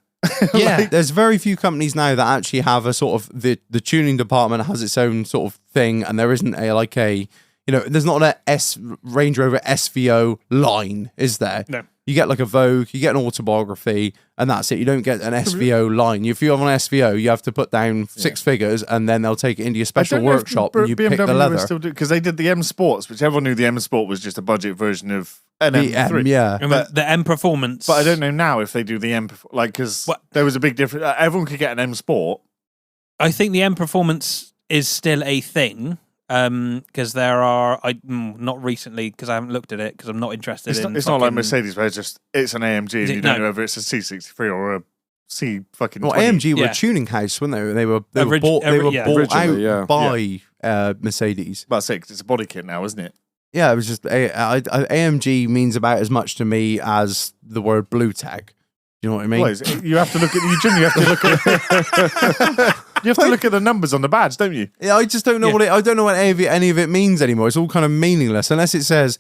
Yeah, there's very few companies now that actually have a sort of the tuning department has its own sort of thing, and there isn't there's not an Range Rover SVO line, is there? No. You get like a Vogue, you get an autobiography, and that's it. You don't get an SVO line. If you have an SVO, you have to put down 6 figures, and then they'll take it into your special workshop, and you pick the leather. Because they did the M Sports, which everyone knew the M Sport was just a budget version of an M3. Yeah. And the M Performance. But I don't know now if they do the M, because there was a big difference. Everyone could get an M Sport. I think the M Performance is still a thing. Because there are, not recently because I haven't looked at it because I'm not interested It's not like Mercedes where it's an AMG and you don't know whether it's a C63 or a C fucking. Well, 20. AMG were a tuning house, weren't they? They were bought Originally, out by Mercedes. About 6. It's a body kit now, isn't it? Yeah, it was just AMG means about as much to me as the word blue tag. You know what I mean? Well, you have to look at you genuinely have to look at you have to look at the numbers on the badge, don't you? Yeah, I just don't know I don't know what any of it means anymore. It's all kind of meaningless unless it says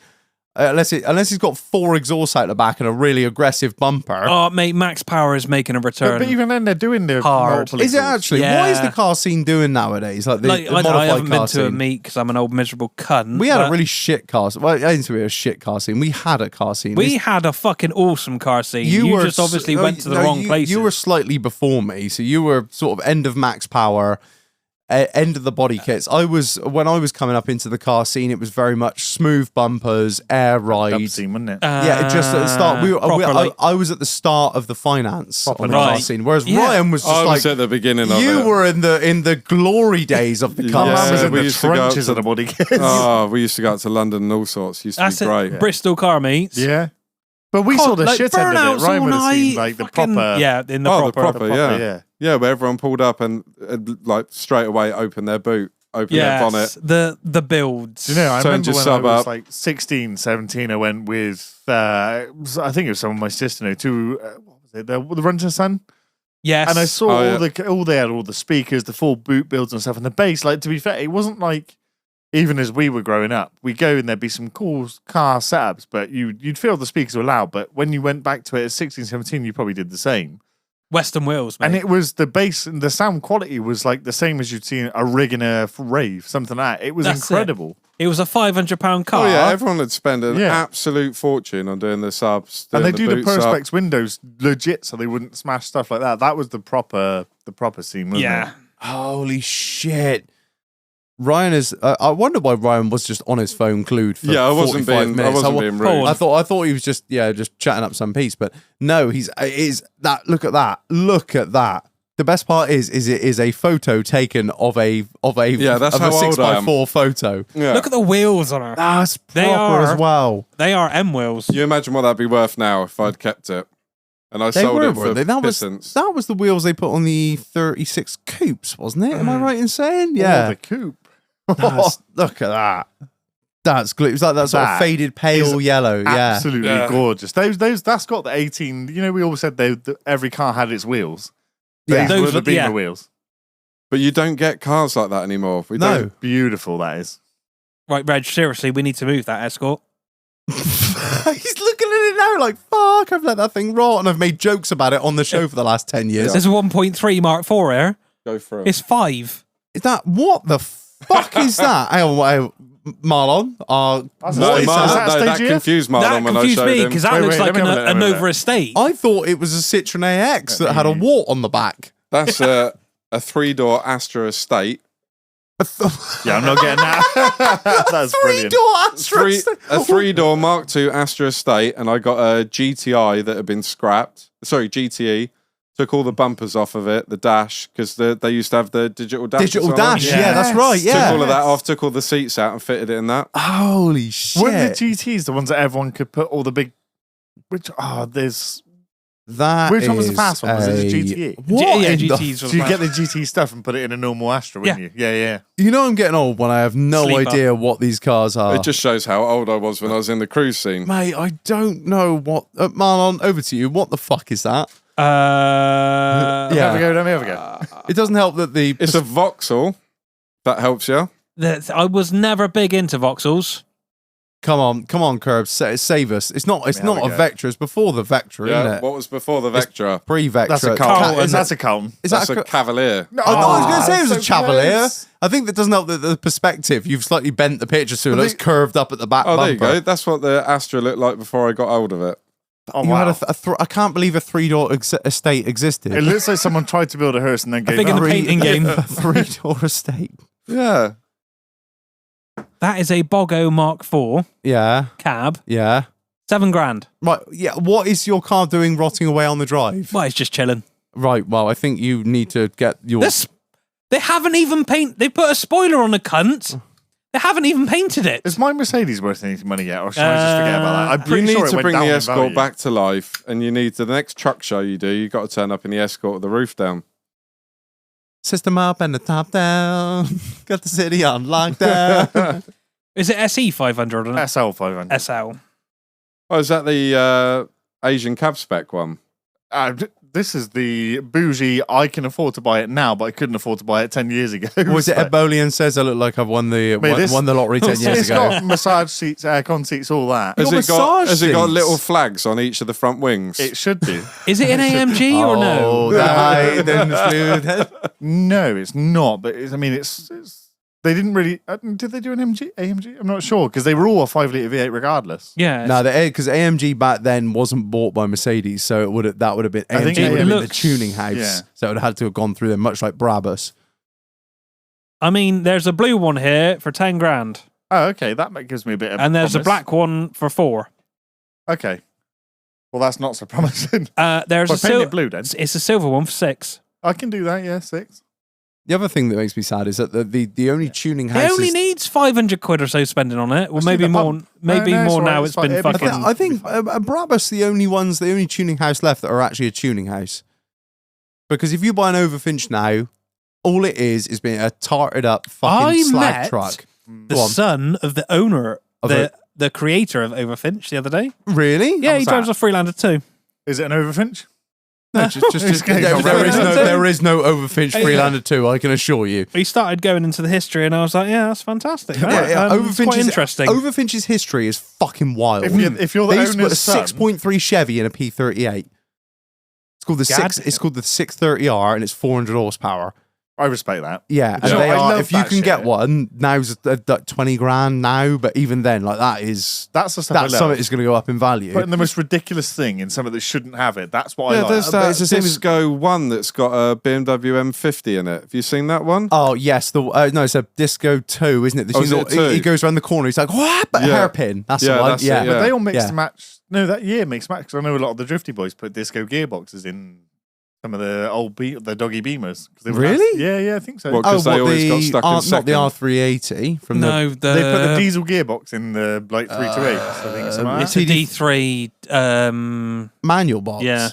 unless it's got 4 exhausts out the back and a really aggressive bumper. Oh, mate, Max Power is making a return. But even then, they're doing the hard. multiple Is it exhausts. actually? Yeah. What is the car scene doing nowadays? Like the modified I haven't car been to a scene. meet because I'm an old miserable cunt. We had but a really shit car scene. Well, I didn't say we had a shit car scene. We had a car scene. We had a fucking awesome car scene. You just obviously went to the wrong places. You were slightly before me, so you were sort of end of Max Power, end of the body kits. When I was coming up into the car scene, it was very much smooth bumpers, air ride. Dub scene, wasn't it? Yeah, just at the start. I was at the start of the finance on the car scene, whereas Ryan was just I was like at the beginning of you it. were in the glory days of the car My man was scene. in we the used to go trenches to- of the body kits. Oh, we used to go out to London and all sorts. Used to That's be great. it. Bristol car meets. Yeah. But we saw the shit end of it. Ryan would have seen like the proper. Yeah, in the Oh, proper. the proper, yeah, where everyone pulled up and like straight away opened their boot, opened their bonnet. The builds. Do you know, I Turned remember your when sub I was up. like 16, 17, I went with, I think it was someone my sister knew, to, what was it, the Run to the Sun? Yes. And I saw they had all the speakers, the full boot builds and stuff, and the bass, like, to be fair, it wasn't like, even as we were growing up, we'd go and there'd be some cool car setups, but you'd feel the speakers were loud, but when you went back to it at 16, 17, you probably did the same. Western Wheels, mate. And it was the bass and the sound quality was like the same as you'd see in a rig in a rave, something like that. It was incredible. It was a £500 car. Oh yeah, everyone would spend an Yeah. absolute fortune on doing the subs. And doing they do the boots up. Perspex windows legit so they wouldn't smash stuff like that. That was the proper scene, wasn't Yeah. it? Holy shit! Ryan is. I wonder why Ryan was just on his phone, glued for Yeah, I wasn't 45 being. I minutes. wasn't being rude. I thought he was just chatting up some piece, but no, he's that. Look at that! Look at that! The best part is it is a photo taken of a that's of how a old I am. 6x4 photo. Yeah. Look at the wheels on her. That's They proper are- as well. They are M wheels. You imagine what that'd be worth now if I'd kept it, and I They sold were, it for weren't they? pissants. That was the wheels they put on the 36 coupes, wasn't it? Am I right in saying? Oh, Yeah. the coupe. Look at that. That's glue. It was like that sort of That faded pale yellow. Yeah. Absolutely Yeah. gorgeous. Those that's got the 18. You know, we always said every car had its wheels. Yeah. These were Those the were- Beamer yeah. wheels. But you don't get cars like that anymore. We No. don't. Beautiful that is. Right, Reg, seriously, we need to move that Escort. He's looking at it now like, fuck, I've let that thing rot and I've made jokes about it on the show for the last 10 years. There's a 1.3 Mark IV here. Go for it. It's 5. Is that, what the fuck is that? Hang on, Marlon, That's No, What is Marlon, that, a no, stage that EF? confused Marlon That when I confused showed me him. because that Wait, looks wait, like let me have a a look, let me have a Nova look. Estate. I thought it was a Citroen AX that had a wart on the back. That's a 3-door Astra Estate. Yeah, I'm not getting that. That's brilliant. Three-door Astra. A 3-door Mark II Astra Estate, and I got a GTI that had been scrapped. Sorry, GTE. Took all the bumpers off of it, the dash, because they used to have the digital dash. Digital dash, yeah, that's right, Took yeah. all of that off, took all the seats out and fitted it in that. Holy shit. Weren't the GTs the ones that everyone could put all the big... there's... That Which one was the is fast one? Was it the GTE? What yeah, in the GTs was So you fast. get the GT stuff and put it in a normal Astra, wouldn't you? Yeah. You know I'm getting old when I have no Sleeper. idea what these cars are. It just shows how old I was when I was in the cruise scene. Mate, I don't know what... Marlon, over to you. What the fuck is that? Yeah. Let me have a go. It doesn't help that the... It's a Vauxhall. That helps you. I was never big into Vauxhalls. Come on, Kirbz, save us. It's not a have a go. Vectra, it's before the Vectra, isn't Yeah. it? What was before the Vectra? Pre-Vectra. That's a Carlton. Carlton. Is That's a Carlton. That's that a Cavalier. I thought I was going to say it was so a Cavalier. close. I think that doesn't help the perspective. You've slightly bent the picture so it looks curved up at the back Oh, there you bumper. go. That's what the Astra looked like before I got hold of it. Oh, You wow. had I can't believe a 3-door estate existed. It looks like someone tried to build a hearse and then gave think in up. the painting game. A 3-door estate. Yeah. That is a Bogo Mark IV Yeah, cab. yeah. $7,000. Right, yeah. What is your car doing rotting away on the drive? Well, it's just chilling. Right, well, I think you need to get your... They haven't even They put a spoiler on the cunt. They haven't even painted it. Is my Mercedes worth any money yet, or should I just forget about that? I'm You pretty need sure it to went bring down the in Escort value. back to life, and you need to, the next truck show you do, you got to turn up in the Escort with the roof down. System up and the top down. Got the city on lockdown. Is it SE 500 or SL 500. SL? Oh, is that the Asian cab spec one? This is the bougie. I can afford to buy it now, but I couldn't afford to buy it 10 years ago. Was it So- Ebolian says I look like I've won the won the lottery 10 years It's ago? got massage seats, aircon seats, all that. Got massage Has it got seats? little flags on each of the front wings? It should do. Is it an AMG or no? Oh, the high, then the smooth. No, it's not. But it's they didn't really. Did they do an AMG? I'm not sure because they were all a 5-litre V8 regardless. Yeah. No, because AMG back then wasn't bought by Mercedes, so it would that would have been I think AMG it would have been the looks- tuning house, yeah. so it would have had to have gone through them, much like Brabus. I mean, there's a blue one here for $10,000, Oh, okay. That gives me a bit of. and there's a promise. black one for $4,000. Okay. Well, that's not so promising. There's But a paint it blue then. It's a silver one for $6,000. I can do that. Yeah, 6. The other thing that makes me sad is that the only tuning It house only needs 500 quid or so spending on it. Well, Let's maybe do the more. pump. Maybe No, it's more all right, now. it's It's fine. been It'll be fucking. fine. I think Brabus the only tuning house left that are actually a tuning house. Because if you buy an Overfinch now, all it is being a tarted up fucking I slag met truck. the Go on. son of the owner, Of the creator of Overfinch, the other day. Really? Yeah, he was drives that? a Freelander too. Is it an Overfinch? No, just there is no Overfinch Freelander 2, I can assure you. He started going into the history, and I was like, "Yeah, that's fantastic. Yeah, It's quite interesting." Overfinch's history is fucking wild. If you're the They used to put a owner's son, 6.3 Chevy in a P38. It's called the Gad. It's called the 630R, and it's 400 horsepower. I respect that. Yeah, and Sure, they I are. love If you that can get shit. one, now's 20 grand now. But even then, like that is That's the stuff I that's love. something that's going to go up in value. Putting the most ridiculous thing in something that shouldn't have it. That's what I Yeah, like. there's but that it's the same as- Disco one that's got a BMW M50 in it. Have you seen that one? Oh yes, no, it's a Disco 2, isn't it? Oh, is it He 2? goes around the corner. He's like, what? But Yeah. hairpin. That's Yeah, the one. that's it, yeah. yeah. But they all mix Yeah. and match. No, that year mix match. Because I know a lot of the Drifty boys put disco gearboxes in some of the old the doggy Beamers. 'Cause they were Really? Yeah, I think so. What, 'cause they always got stuck in not the second. R380 from No, They put the diesel gearbox in the like 328. I think something like it's that. a D3. the manual box. Yeah.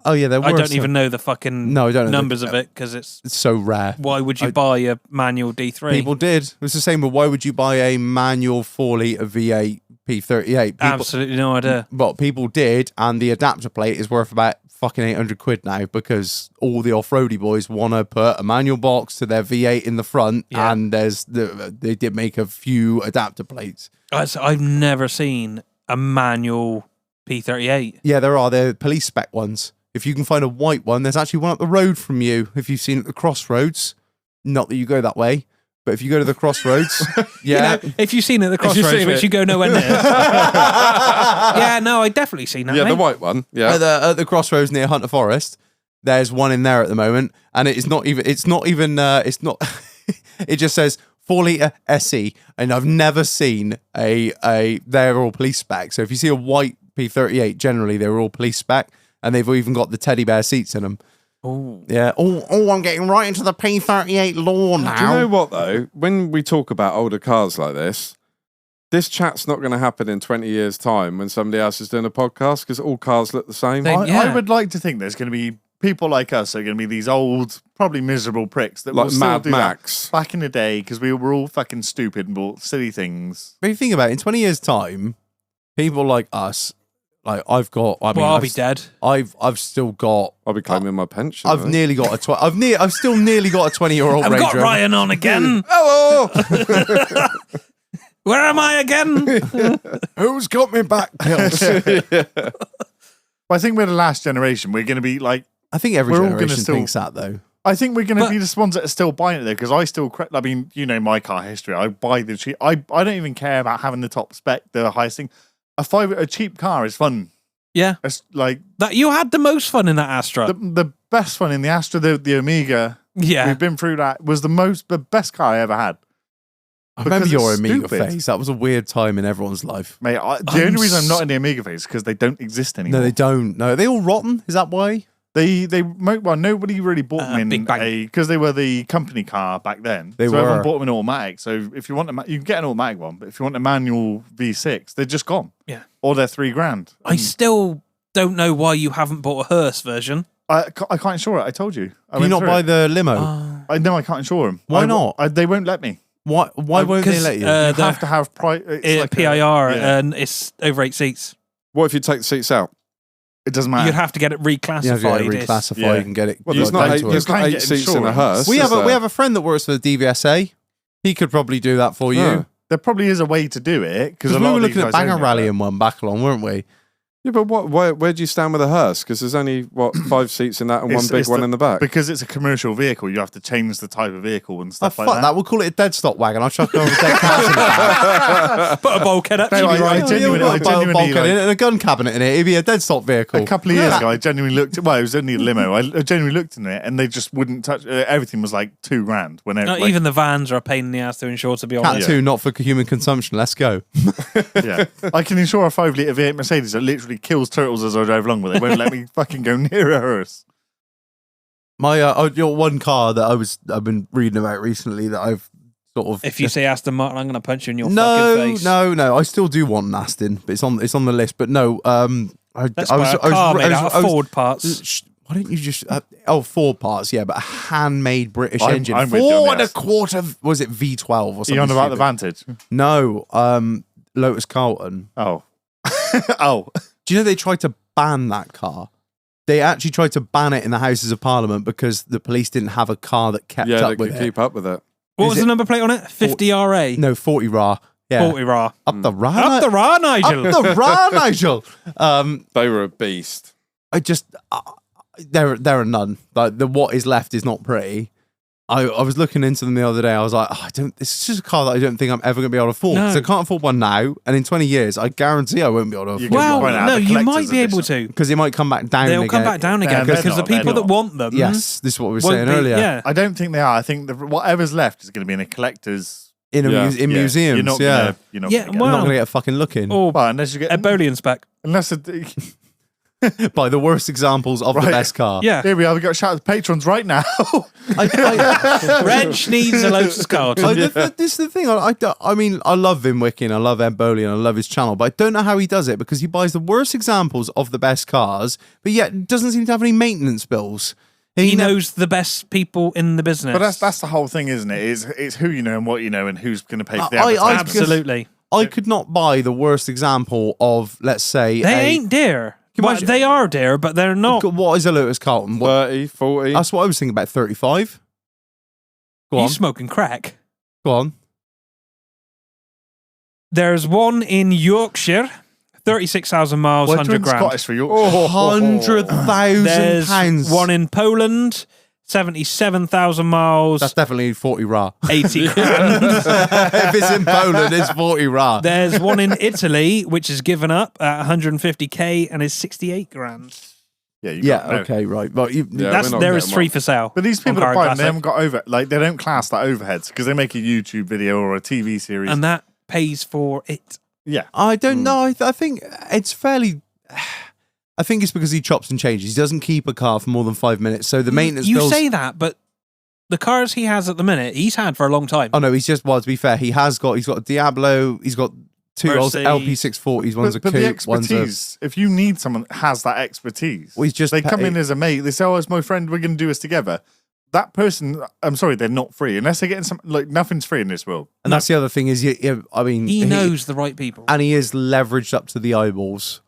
Oh yeah, there were. I don't some- even know the fucking No, I don't know numbers of it because it's. It's so rare. Why would you buy a manual D3? People did. It's the same. But why would you buy a manual 4-litre V8 P38? Absolutely no idea. But people did, and the adapter plate is worth about fucking 800 quid now because all the off-roady boys want to put a manual box to their V8 in the front, Yeah. and they did make a few adapter plates. I've never seen a manual P38. Yeah, there are. They're police spec ones. If you can find a white one, there's actually one up the road from you. If you've seen it at the crossroads, not that you go that way, but if you go to the crossroads, yeah. You know, if you've seen it at the If you've crossroads, seen which it. you go nowhere near. Yeah, no, I definitely seen that. Yeah, the mate. white one. Yeah. At the crossroads near Hunter Forest, there's one in there at the moment, and it just says 4-litre SE, and I've never seen they're all police spec. So if you see a white P38, generally they're all police spec, and they've even got the teddy bear seats in them. Ooh. Yeah. Oh, I'm getting right into the P38 law now. Do you know what though? When we talk about older cars like this chat's not going to happen in 20 years' time when somebody else is doing a podcast because all cars look the same. They- I Yeah. would like to think there's going to be people like us are going to be these old, probably miserable pricks that will Like still Mad do Max. that back in the day because we were all fucking stupid and bought silly things. But if you think about it, in 20 years' time, people like us, like I'll be dead. I've still got. I'll be claiming my pension. I've nearly got a. I've still nearly got a 20-year-old I've Range got Rover. Ryan on again. Hello. Where am I again? Who's got me back pills? But I think we're the last generation. We're going to be like, I think every We're all gonna generation still- thinks that though. I think we're going to But- be the ones that are still buying it though, because I still, I mean, you know my car history. I buy the cheap. I don't even care about having the top spec, the highest thing. A cheap car is fun. Yeah, It's like that you had the most fun in that Astra. the best fun in the Astra, the Omega. Yeah, We've been through that. Was the best car I ever had. I remember Because your it's Amiga stupid. phase. That was a weird time in everyone's life. Mate, the only reason I'm not in the Amiga phase is because they don't exist anymore. No, they don't. No, are they all rotten? Is that why? Well, nobody really bought them Big in Bang. because they were the company car back then. They so were. everyone bought them in automatic. So if you want you can get an automatic one, but if you want a manual V6, they're just gone. Yeah. Or they're $3,000. I still don't know why you haven't bought a hearse version. I can't insure it. I told you. Can you not buy the limo? I know I can't insure them. Why not? They won't let me. Why won't they 'cause, let you? You the have to have PIR yeah. and it's over 8 seats. What if you take the seats out? It doesn't matter. You'd have to get it you have to get reclassified. it It's- reclassified yeah. and get it. Well, You there's down not to eight, us. there's can't not get 8 seats in a insurance. hearse. We is have there? a friend that works for the DVSA. He could probably do that for you. Yeah. There probably is a way to do it because Because we were looking at Banger Rally in one back along, weren't we? Yeah, but where do you stand with a hearse? Because there's only 5 seats in that and one big one in the back. Because it's a commercial vehicle, you have to change the type of vehicle and stuff Fuck like that. that. We'll call it a dead stock wagon. I'll chuck it over a dead cabinet. Put a bulkhead up. No, you'd be I right. genuinely- Put a genuinely, bulkhead like- in it and a gun cabinet in it. It'd be a dead stock vehicle. A couple of years ago, I genuinely looked at, well, it was only a limo. I genuinely looked in it and they just wouldn't touch, everything was like $2,000. When Even the vans are a pain in the ass to insure, to be Cat honest. 2, not for human consumption. Let's go. yeah. I can insure a 5-litre V8 Mercedes that literally kills turtles as I drive along with it. They won't let me fucking go near a hearse. My one car that I've been reading about recently that I've sort of If you say Aston Martin, I'm going to punch you in your no, fucking face. no. I still do want an Aston, but it's on the list. But no, That's why a car made out of Ford parts. Why don't you just Ford parts? Yeah, but a handmade British I'm engine. with you on 4.25. Was it V12 or something? Are you on about the stupid? Vantage? No, Lotus Carlton. Oh. Oh. Do you know they tried to ban that car? They actually tried to ban it in the Houses of Parliament because the police didn't have a car that kept yeah, they up with could it. keep up with it. What Is was it- the number plate on it? 50 RA. No, 40 RA. Yeah, 40 RA. up the RA. Up the RA, Nigel. Up the RA, Nigel. They were a beast. I just, there are none. Like what is left is not pretty. I was looking into them the other day. I was like, this is just a car that I don't think I'm ever going to be able to afford. Because I can't afford one now, and in 20 years, I guarantee I won't be able to afford Well, one. no, you might be able to. Because it might come back down They'll again. come back down again because the people that want them. Yes, this is what we were won't saying be- earlier. Yeah. I don't think they are. I think whatever's left is going to be in a collector's. In museums, You're not yeah. You're not Yeah, gonna get I'm not well- going to get a fucking look in. Or well, unless you get a Bolian spec. unless By the worst examples of the Right. best car. Yeah. here we are. We got a shout out to the patrons right now. Reg needs a Lotus card. This is the thing. I mean, I love Vin Wicking, I love Ed Bolian, I love his channel, but I don't know how he does it because he buys the worst examples of the best cars, but yet doesn't seem to have any maintenance bills. He knows the best people in the business. But that's the whole thing, isn't it? It's who you know and what you know and who's going to pay for the I- advertisement. Absolutely. I could not buy the worst example of, let's say, They ain't dear. Well, imagine- they are dear, but they're not. What is a Lotus Carlton? 30, 40. That's what I was thinking about. 35. Go You on. smoking crack. Go on. There's one in Yorkshire, 36,000 miles, We're 100 doing grand. Scottish for you. £100,000. There's one in Poland, 77,000 miles, That's definitely 40 Ra. 80 grand. If it's in Poland, it's 40 Ra. There's one in Italy, which is given up at 150k and is 68 grand. Yeah, you Yeah, got no. okay, right. But Yeah, That's we're not there getting is three one. for sale. But these people on that Car buy them, they Classic. haven't got they don't class that overheads because they make a YouTube video or a TV series. And that pays for it. yeah, I don't know. I think it's fairly... I think it's because he chops and changes. He doesn't keep a car for more than 5 minutes. So the maintenance You bills... say that, but the cars he has at the minute, he's had for a long time. Oh, no, he's just... Well, to be fair, he's got a Diablo. He's got two old Mercedes. LP640s. One's a but the coupe, one's a... expertise. If you need someone that has that expertise, Well, he's just they come pay- in as a mate. They say, "Oh, it's my friend. We're going to do this together." That person, I'm sorry, they're not free unless they're getting some. Like nothing's free in this world. And that's the other thing is, I mean... He knows the right people. And he is leveraged up to the eyeballs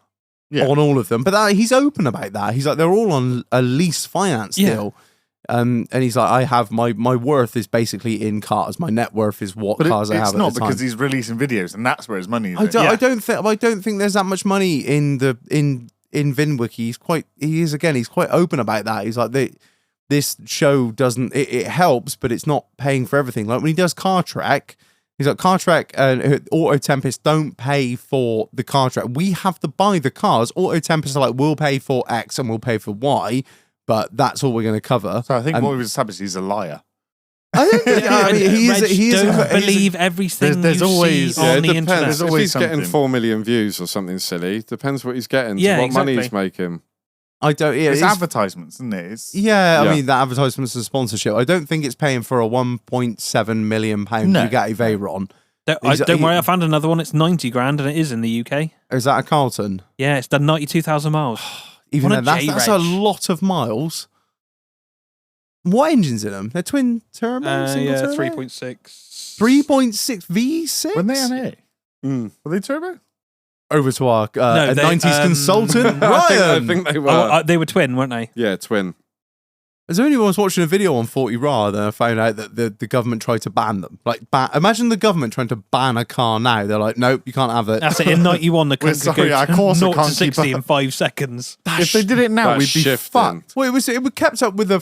Yeah. on all of them. But he's open about that. He's like, they're all on a lease finance Yeah. deal. And he's like, I have my worth is basically in cars. My net worth is what But cars I have it's at not the time. because he's releasing videos, and that's where his money is. I in. don't think there's that much money in VinWiki. He's quite open about that. He's like, this show doesn't, it helps, but it's not paying for everything. Like when he does Car Trek, he's like, Car Trek and Auto Tempest don't pay for the Car Trek. We have to buy the cars. Auto Tempest are like, we'll pay for X and we'll pay for Y, but that's all we're going to cover. So I think And- what we've established, he's a liar. I don't think, I mean, he is Don't believe everything there's you always- see Yeah, on it the depends. internet. There's If always he's getting something. 4 million views or something silly, depends what he's getting. Yeah, to what money he's exactly. making. I don't. Yeah, It's it's- advertisements, isn't it? It's, Yeah, I Yeah. mean, the advertisements and sponsorship. I don't think it's paying for a £1.7 million No. Bugatti Veyron. Don't worry, I found another one. It's 90 grand and it is in the UK. Is that a Carlton? Yeah, it's done 92,000 miles. Even On then, a that's a J-Reg. lot of miles. What engine's in them? They're twin turbo, single Yeah, turbo? 3.6. 3.6 V6? when they NA, Mm. were they turbo? Over to our No, they, 90s consultant, I Ryan. think they were. They were twin, weren't they? yeah, twin. As only was watching a video on 40 Ra, then I found out that the government tried to ban them. Like, imagine the government trying to ban a car now. They're like, nope, you can't have it. That's it. In 91, the We're country sorry, goes our course 0 can't to keep 60 up. in 5 seconds. If they did it now, That's we'd be shifting. fucked. Well, it kept up with the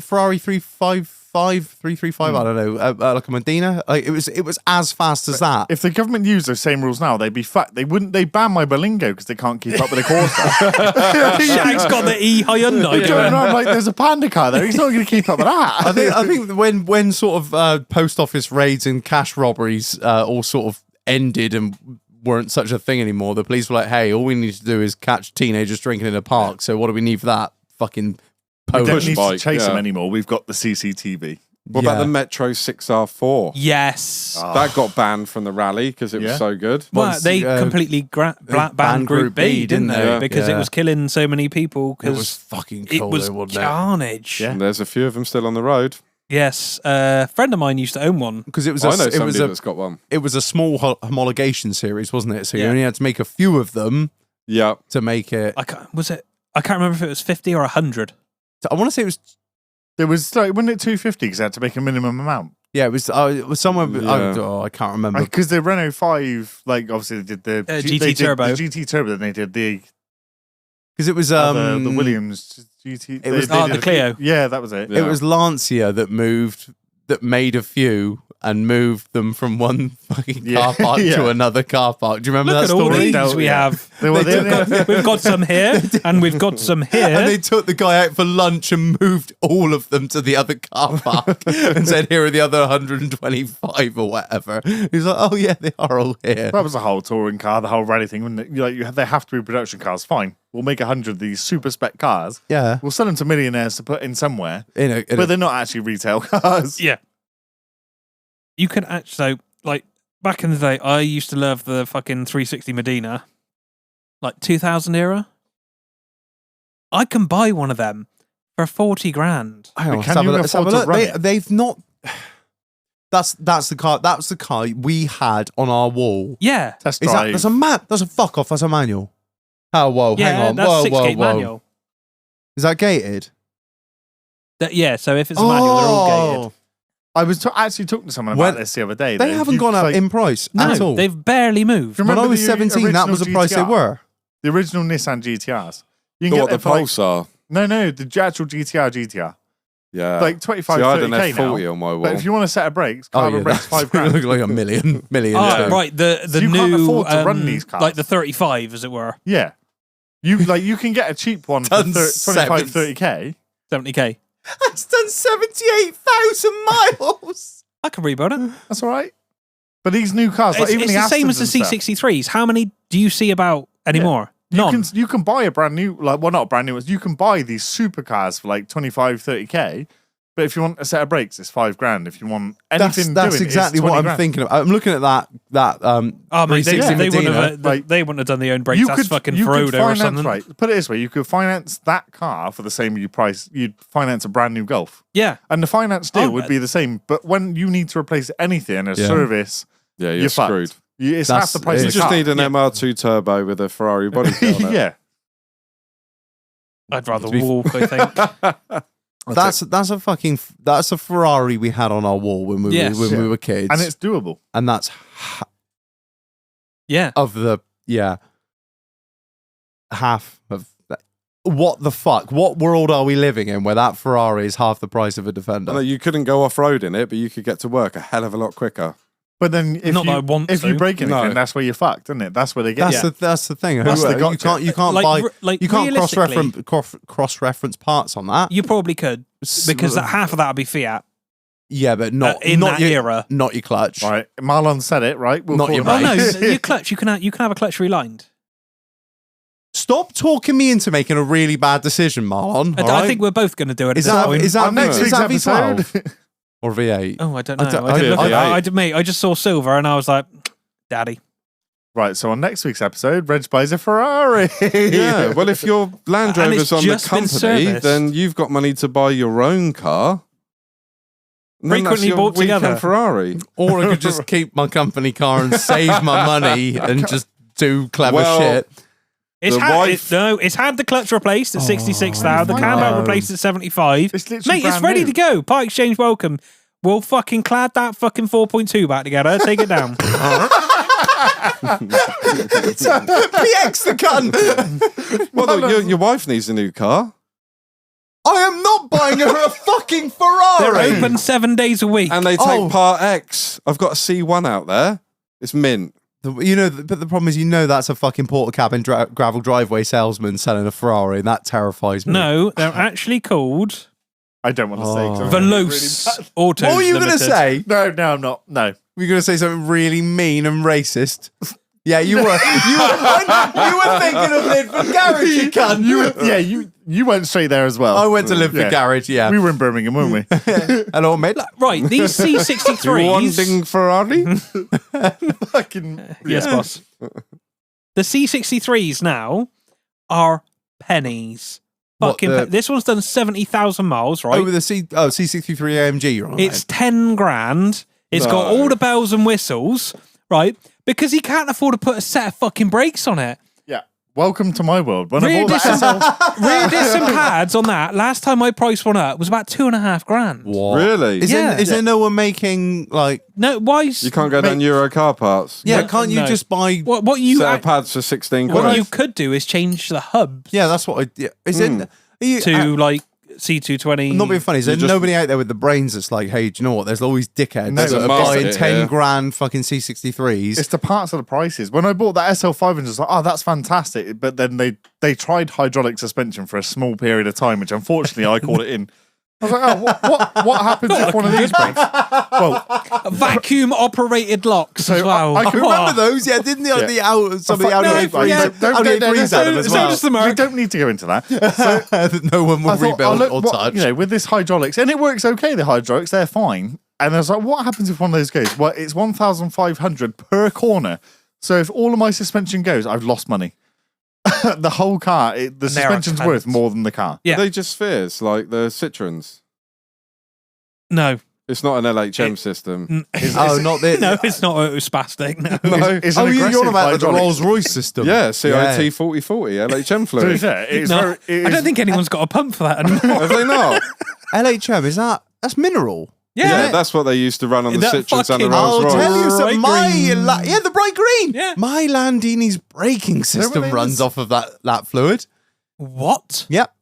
Ferrari 335, I don't know, like a Medina. Like, it was as fast as that. If the government used those same rules now, they'd be fucked. They ban my Berlingo because they can't keep up with the Corsa. Shag's got the E Hyundai. You're going around like there's a panda car there. He's not going to keep up with that. I think when sort of post office raids and cash robberies all sort of ended and weren't such a thing anymore, the police were like, hey, all we need to do is catch teenagers drinking in a park. So what do we need for that? Fucking We don't Polish need to bike, chase yeah. them anymore. We've got the CCTV. What about the Metro 6R4? Yes. That got banned from the rally because it was Yeah. so good. Well, Once, they completely banned Group B, didn't they? Yeah. Because it was killing so many people. It was Because fucking it cool, was though, wasn't it? carnage. Yeah. And there's a few of them still on the road. Yes. A friend of mine used to own one. Because it was I know it was somebody a that's got one. it was a small homologation series, wasn't it? So you Yeah. only had to make a few of them Yeah. to make it. I can't remember if it was 50 or 100. I want to say it was. There was like, wasn't it 250 because they had to make a minimum amount? Yeah, it was somewhere. Yeah. I can't remember. Because the Renault 5, like obviously they did the GT they did Turbo. the GT Turbo, then they did the Because it was the Williams GT. It was the Clio. Yeah, that was it. Yeah. It was Lancia that made a few and moved them from one fucking car park to another car park. Do you remember Look that at all story? these we have. They We've got some here, and we've got some here. And they took the guy out for lunch and moved all of them to the other car park and said, here are the other 125 or whatever. He's like, oh yeah, they are all here. That was the whole touring car, the whole rally thing. Wouldn't it? They have to be production cars. Fine. We'll make 100 of these super spec cars. Yeah. We'll sell them to millionaires to put in somewhere. But But they're not actually retail cars. Yeah. You can actually, like, back in the day, I used to love the fucking 360 Medina, like 2000 era. I can buy one of them for 40 grand. Hang on, Can you let's have a afford to look. run it? They've not. That's the car. That's the car we had on our wall. Yeah. Test Is drive. that's a fuck off. That's a manual. Oh whoa, Yeah, hang on. that's Whoa, 6-gate whoa, whoa. manual. Is that gated? Yeah, so if it's a manual, they're all gated. I was actually talking to someone about this the other day. They though. haven't You- gone up like, in price at all. No, they've barely moved. Do you When I remember was the 17, that was the original price they GTR? were. The original Nissan GTRs. You Got can what get the them for like, Pulsar. no, the actual GTR. Yeah. Like 25, See, I had an 30k F40 now. on my wall. But if you want a set of brakes, carbon brakes, that's- £5 look like a million. Oh, right, the So you new, can't afford to run these cars. like the 35, as it were, Yeah. You can get a cheap one for Done 25, 30k. 70k. It's done 78,000 miles. I can rebuild it. That's all right. But these new cars, like It's, even it's the same as the Astons and stuff, C63s. How many do you see about anymore? None. You can buy a brand new, like, well, not brand new ones. You can buy these supercars for like 25, 30k. But if you want a set of brakes, it's £5,000. If you want anything That's doing, exactly it's what 20 I'm grand. thinking of. I'm looking at that Oh, mate, 360 they wouldn't Medina. have, like- they wouldn't have done their own brakes. That's fucking you could Frodo or finance, something. right? Put it this way: you could finance that car for the same price you'd finance a brand new Golf, Yeah. and the finance deal Oh, would be the same. But when you need to replace anything, a Yeah. service, yeah, you're you're fucked. screwed. It's That's- half the price it You of is. the just car. need an MR2 turbo with a Ferrari body kit on it. Yeah, I'd rather To be- walk, I think. That's a Ferrari we had on our wall when we Yes. we were kids, and it's doable. and that's Yeah. half of that. What the fuck? What world are we living in where that Ferrari is half the price of a Defender? I know you couldn't go off road in it, but you could get to work a hell of a lot quicker. But then, if Not you that I want if to. you break anything, No. that's where you're fucked, isn't it? That's where they get. That's the thing. That's the you gotcha. can't Like, buy like you can't realistically, cross reference parts on that You probably could, because half of that would be Fiat yeah, but not in not that your, era. not your clutch. Right, Marlon said it. Right, we'll Not call your it Oh no, right. your clutch. You can have a clutch relined. Stop talking me into making a really bad decision, Marlon. all I right? think we're both going to do it. Is at this that point. is that On next is week's that V12 episode. or V8? Oh, I don't I know. don't- I did I- look at I- that. I just saw silver and I was like, "Daddy." Right, so on next week's episode, Reg buys a Ferrari. Yeah, well, if your Land And Rover's it's on the just been company, serviced. then you've got money to buy your own car. And then that's Frequently your bought weekend together. Ferrari. Or I could just keep my company car and save my money and just do clever Well, shit. It's The had wife- it's had the clutch replaced at 66,000. The my cam belt God. replaced at 75. It's literally Mate, it's brand ready new. to go. Part exchange welcome. We'll fucking clad that fucking 4.2 back together. Take it down. PX the cunt. Well, your wife needs a new car. I am not buying her a fucking They're Ferrari. open 7 days a week. And they take Oh. Part X. I've got a C1 out there. It's mint. But the problem is, that's a fucking porter cabin gravel driveway salesman selling a Ferrari, and that terrifies me. No, they're actually called I don't want to say. 'cause I'm Veloce really bad. Autos. What were you going to Limited. say? No, I'm not. No. Were you going to say something really mean and racist? Yeah, you were. You were thinking of Live for Garage, you cunt. You went straight there as well. I went to Live for Yeah. Garage, yeah. We were in Birmingham, weren't we? Hello, mate. Right, these You C63s. wanting Ferrari? Fucking Yes, boss. The C63s now are pennies. What, Fucking this one's done 70,000 miles, right? Over the C63 AMG, you're on. It's 10 grand. It's got No. all the bells and whistles, right? Because he can't afford to put a set of fucking brakes on it. Yeah. welcome to my world. When I Rear bought disc, that rear disc and pads on that. Last time I priced one up was about $2,500. What? Really? Is Yeah. there no one making like? No, why? You can't go down Euro car parts. Yeah, No, can't you no. just buy? What you Set of pads for 16 quid. what you could do is change the hubs Yeah, that's what I. Yeah. Is it? Are you, to like C220. I'm not being funny. Is there just- nobody out there with the brains that's like, hey, do you know what? There's always dickheads No, that are market, buying 10 yeah. grand fucking C63s. it's the parts of the prices. When I bought that SL5 and just like, oh, that's fantastic. But then they tried hydraulic suspension for a small period of time, which unfortunately I called it in. I was like, oh, what happens if one of these breaks? Well, Vacuum operated locks So as well. I can Remember those? Yeah, didn't the, Yeah. the out some of the Audi No, A3s? yeah, don't- Audi don't- A3s had them as so well. does the we Merc. don't need to go into that. That no one I would thought, rebuild look, or touch. You know, with this hydraulics, and it works okay. The hydraulics, they're fine. And I was like, what happens if one of those goes? Well, it's 1,500 per corner. So if all of my suspension goes, I've lost money. The whole car, the they're suspension's a worth cunt. more than the car. Yeah. Are they just spheres like the Citroens? No, It's not an LHM system. Oh, not the. no, it's not auto-spastic. No. It's Oh, an you're on aggressive about the hydraulic. Rolls Royce system. Yeah, CIT 4040 LHM To be fluid. fair, it's No, very, it I don't is- think anyone's got a pump for that anymore. Have they not? LHM, that's mineral. Yeah, that's what they used to run on the That Citroens and the fucking- Rolls I'll tell Royce. you Bright something. green. Yeah, the bright green. Yeah. My Landini's braking system they runs was- off of that fluid. What? Yep.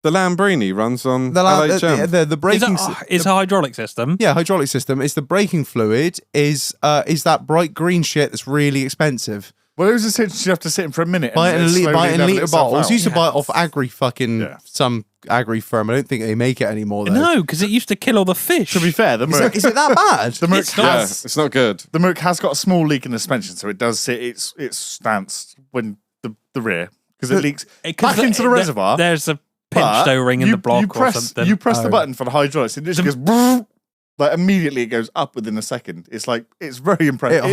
The Lambrini runs on The LHM. the Is braking. it's a hydraulic system? Yeah, hydraulic system. It's the braking fluid. Is that bright green shit that's really expensive. Well, it was essentially you have to sit in for a minute. Buy it in and litre level litre itself bottles. out. You used to buy it off Agri fucking Yeah. some Agri firm. I don't think they make it anymore though. No, because it used to kill all the fish. To be fair, the Merc, Is it that bad? the Merc It's not. Yeah, has it's not good. the Merc has got a small leak in the suspension, so it does sit its stance when the rear because it leaks back into the reservoir. There's a but pinched O-ring in the block you press, or something. You press the Oh. button for the hydraulics, and it just goes brrrr, like immediately. It goes up within a second. It's like it's very impressive.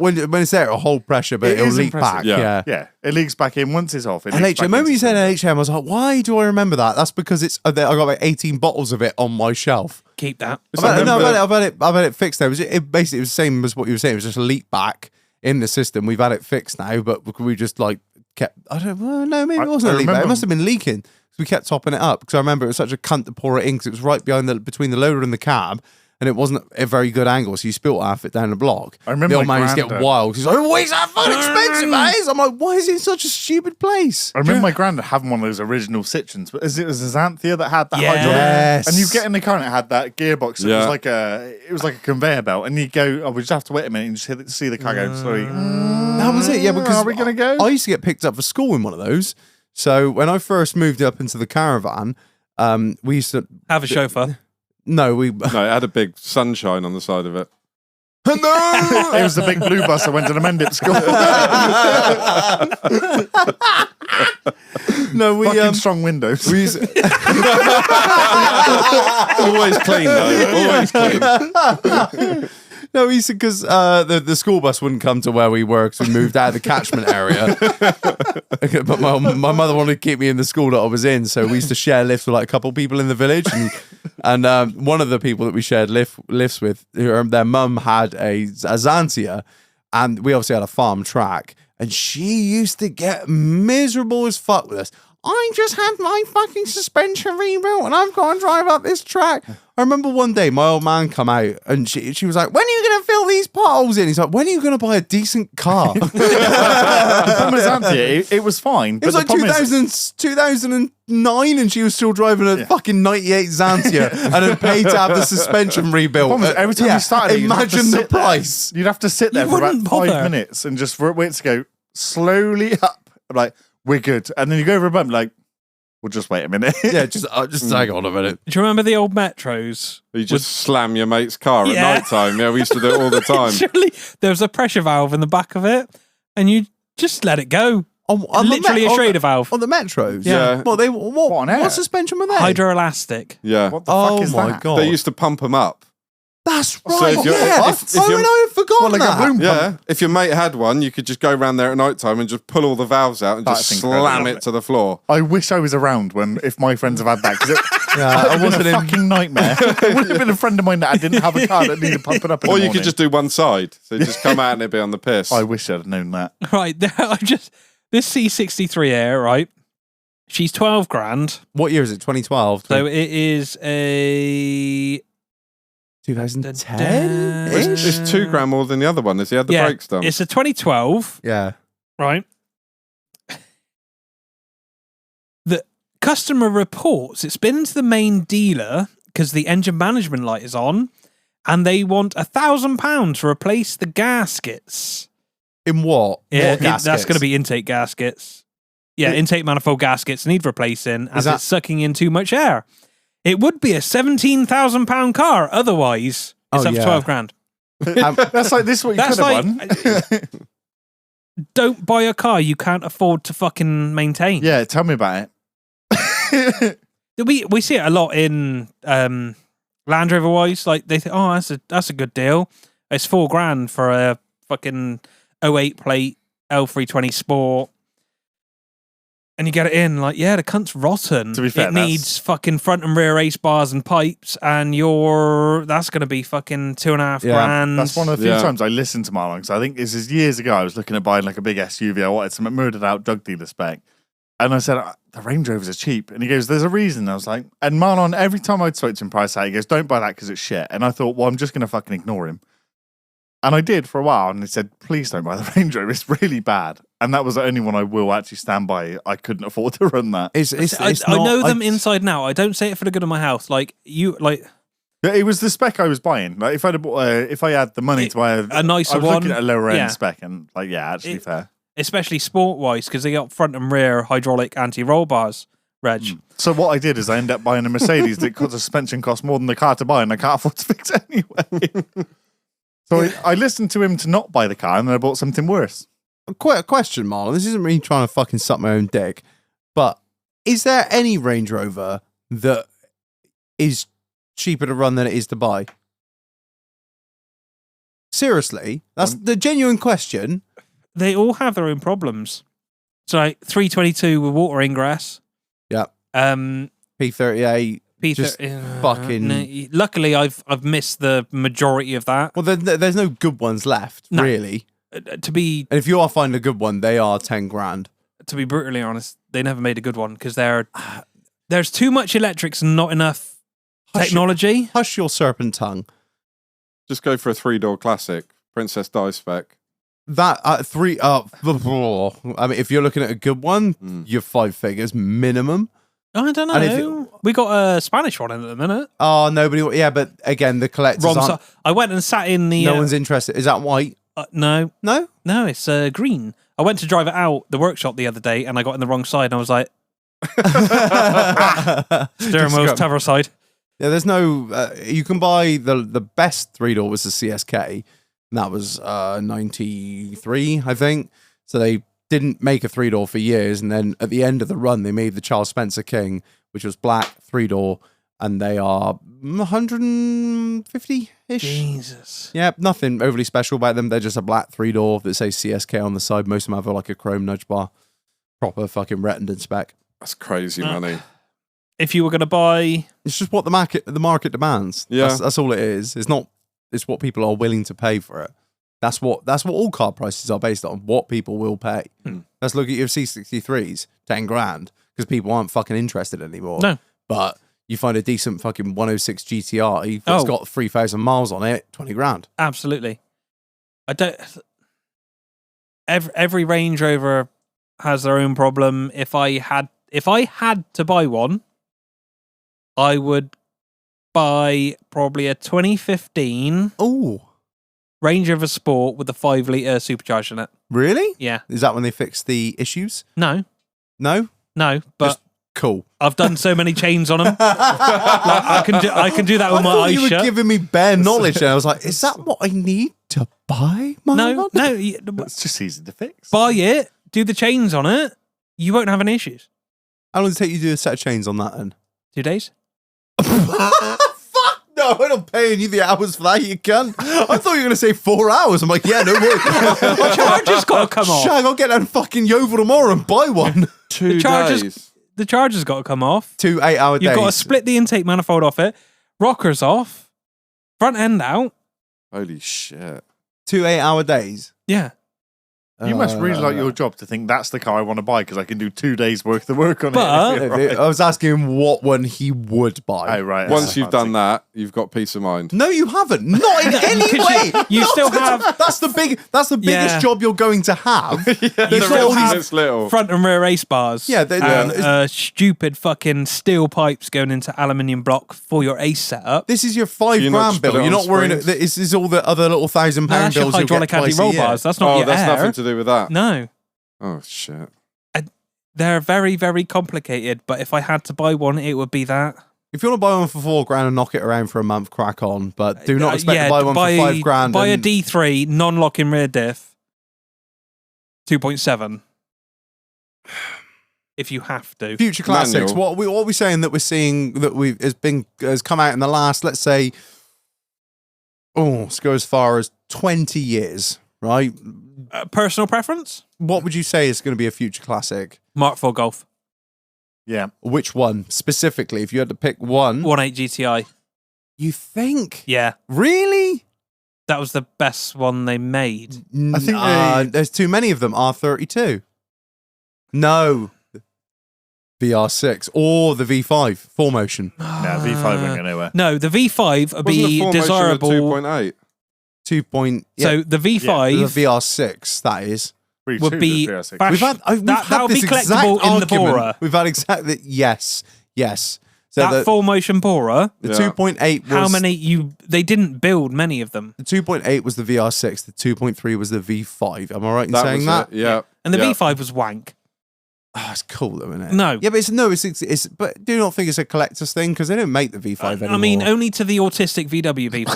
when it's there, it'll hold pressure, but It it'll is leak impressive. back. Yeah. Yeah. It leaks back in once it's off. It leaks LHM. back Remember you into said the- LHM? I was like, why do I remember that? That's because I got like 18 bottles of it on my shelf. Keep that. I've had it fixed. There, it basically was the same as what you were saying. It was just a leak back in the system. We've had it fixed now, but we just like kept. I don't know. Maybe it wasn't I a leak back. It remember- must have been leaking. We kept topping it up because I remember it was such a cunt to pour it in because it was right between the loader and the cab. And it wasn't a very good angle, so you spilt half it down the block. I remember the old my man used to get granddad- wild. He's like, "Why is that fun expensive, mate?" I'm like, "Why is it in such a stupid place?" I remember my granddad having one of those original Citroens, but it was a Xanthia that had that Yeah. hydraulic. Yes. And you get in the car and it had that gearbox. It Yeah. was like a conveyor belt, and you go, "Oh, we just have to wait a minute," and you just see the car go slowly. That was it, yeah. Because Are we gonna go? I used to get picked up for school in one of those. So when I first moved up into the caravan, we used to Have a chauffeur. no, we No, it had a big sunshine on the side of it. It was the big blue bus that went to the Mendip school. no we Fucking strong windows. we used Always clean though. Always clean. no we used to because the school bus wouldn't come to where we were because we moved out of the catchment area. But my mother wanted to keep me in the school that I was in, so we used to share lifts with like a couple of people in the village, and one of the people that we shared lifts with, their mum had a Xantia, and we obviously had a farm track, and she used to get miserable as fuck with us. I just had my fucking suspension rebuilt and I've got to drive up this track. I remember one day my old man come out and she was like, "When are you going to fill these potholes in?" He's like, "When are you going to buy a decent car?" The problem is Xanthia, it was fine. It was like 2009 and she was still driving a fucking 98 Xantia and had paid to have the suspension rebuilt. Problem is, every time you started, you'd have to imagine the sit there. price. You'd have to sit there You for about wouldn't 5 bother. minutes and just wait to go slowly up. I'm like, we're good. And then you go over a bump, like, we'll just wait a minute. Yeah, just hang on a minute. Do you remember the old Metros? You just slam your mate's car at Yeah. night time. Yeah, we used to do it all the time. Surely there was a pressure valve in the back of it, and you just let it go. On the Literally a Schrader valve. on the Metros. Yeah. What on air? what suspension were they? Hydroelastic. Yeah. What the Oh fuck is my that? god. They used to pump them up. That's So right. if you're- yeah. if Oh you're- no, I forgot Well, like that. a boom pump. Yeah. If your mate had one, you could just go around there at night time and just pull all the valves out and That's just incredible. slam it to the floor. I wish I was around if my friends have had that, because it Yeah, would I have been wasn't a in. fucking nightmare. It would have been a friend of mine that I didn't have a car that needed pumping up in Or the you could morning. just do one side. So just come out and it'd be on the piss. I wish I'd have known that. Right, This C63 Air, right? She's 12 grand. What year is it? 2012? So it is a 2010? It's £2 more than the other one. Has he had the brakes done? It's a 2012, Yeah. right? The customer reports it's been to the main dealer because the engine management light is on, and they want £1,000 to replace the gaskets. In what? Yeah, What gaskets? that's going to be intake gaskets. Yeah, intake manifold gaskets need replacing as it's sucking in too much air. It would be a £17,000 car otherwise. It's up to 12 grand. That's like this. What you That's could have won. Don't buy a car you can't afford to fucking maintain. Yeah, tell me about it. We see it a lot in Land Rover wise. Like they think, oh, that's a good deal. It's $4 grand for a fucking 08 plate L320 Sport. And you get it in, like, yeah, the cunt's rotten. To be fair, it needs fucking front and rear ace bars and pipes, and that's going to be fucking $2.5 grand. That's one of the few times I listened to Marlon, because I think this is years ago. I was looking at buying like a big SUV. I wanted some murdered out drug dealer spec. And I said, the Range Rovers are cheap. And he goes, there's a reason. I was like, and Marlon, every time I'd spoke to him price out, he goes, don't buy that because it's shit. And I thought, well, I'm just going to fucking ignore him. And I did for a while, and he said, please don't buy the Range Rover. It's really bad. And that was the only one I will actually stand by. I couldn't afford to run that. I know them inside now. I don't say it for the good of my house. Like, It was the spec I was buying. Like, if I'd have bought, if I had the money to buy a nicer I was one, looking at a lower end spec, and like, yeah, actually fair. Especially sport-wise, because they got front and rear hydraulic anti-roll bars, Reg. So what I did is I ended up buying a Mercedes that the suspension cost more than the car to buy, and I can't afford to fix it anyway. So I listened to him to not buy the car, and then I bought something worse. Quite a question, Marlon. This isn't me trying to fucking suck my own dick, but is there any Range Rover that is cheaper to run than it is to buy? Seriously, that's the genuine question. They all have their own problems. So, like 322 with water ingress. Yeah. P38. Just fucking. No, luckily, I've missed the majority of that. Well, there's no good ones left, really. To be, and if you are finding a good one, they are 10 grand. To be brutally honest, they never made a good one because there's too much electrics and not enough technology. Hush your serpent tongue. Just go for a 3-door classic, Princess Di spec. That I mean, if you're looking at a good one, you're 5 figures minimum. I don't know. We got a Spanish one in at the minute. Oh, nobody. Yeah, but again, the collectors. I went and sat in the. No one's interested. Is that white? No, no, it's green. I went to drive it out the workshop the other day, and I got in the wrong side, and I was like, steering wheel's t'other side. Yeah, there's no. You can buy the best 3-door was the CSK, and that was 93, I think. So they didn't make a 3-door for years, and then at the end of the run, they made the Charles Spencer King, which was black 3-door, and they are 150-ish. Jesus. Yeah, nothing overly special about them. They're just a black 3-door that says CSK on the side. Most of them have like a chrome nudge bar. Proper fucking Rettendon spec. That's crazy money. If you were going to buy... It's just what the market demands. Yeah. That's all it is. It's what people are willing to pay for it. That's what all car prices are based on. What people will pay. Let's look at your C63s, 10 grand, because people aren't fucking interested anymore. No. But you find a decent fucking 106 GTI that's got 3,000 miles on it, 20 grand. Absolutely. I don't... Every Range Rover has their own problem. If I had to buy one, I would buy probably a 2015 Range Rover Sport with a 5-litre supercharger in it. Really? Yeah. Is that when they fixed the issues? No. No? No, but... Just cool. I've done so many chains on them. I can do that with my eyes shut. You were giving me bare knowledge, and I was like, "Is that what I need to buy?" No. It's just easy to fix. Buy it, do the chains on it. You won't have any issues. How long does it take you to do a set of chains on that? Then 2 days. Fuck no! I'm not paying you the hours for that. You cunt. I thought you were going to say 4 hours. I'm like, yeah, no way. The charger's got to come off. Shag, I'll get down fucking Yeovil tomorrow and buy one. 2 days. The charger's got to come off. 2 8-hour days. You've got to split the intake manifold off it. Rockers off. Front end out. Holy shit. 2 8-hour days. Yeah. You must really like your job to think that's the car I want to buy because I can do 2 days worth of work on But- it. Right. I was asking him what one he would buy. Oh, right. Once you've done that, you've got peace of mind. No, you haven't. Not in any Because way. you Not still at all. have- That's the biggest Yeah. job you're going to have. The still rest have- of it's little. front and rear ace bars. Yeah, and stupid fucking steel pipes going into aluminium block for your ace setup. This is your $5 You're not grand just bill. put it You're on not worrying. springs? This is all the other little £1,000 No, that's your bills you'll get hydraulic anti twice a roll year. bars. That's not Oh, your that's air. nothing to do with that. No, Oh, shit. they're very, very complicated. But if I had to buy one, it would be that. If you want to buy one for $4 grand and knock it around for a month, crack on. But do not expect to buy one for $5 grand. Buy a and- D3 non-locking rear diff, 2.7. If you have to. Future classics. Manual. What are we saying that we're seeing that has come out in the last, let's say, let's go as far as 20 years, right? Personal preference? What would you say is going to be a future classic? Mark IV Golf. Yeah. Which one specifically? If you had to pick one, 1.8 GTI. you think? Yeah. Really? That was the best one they made. I think there's too many of them. R32. No. VR6 or the V5 4 motion. No, V5 won't go nowhere. No, the V5 would Wasn't be the 4Motion desirable. 2.8? 2. So the V5 the VR6 that is. would be VR6. fashion- We've had that had would this be exact collectible in the argument. Bora. We've had exactly yes. So That the full motion Bora. the Yeah. 2.8 was How many they didn't build many of them. the 2.8 was the VR6. The 2.3 was the V5. Am I right in That saying was that? it, yeah. And the Yeah. V5 was wank. Oh, it's cool though, isn't it? No. Yeah, but it's but do not think it's a collector's thing because they don't make the V5 anymore. I mean, only to the autistic VW people.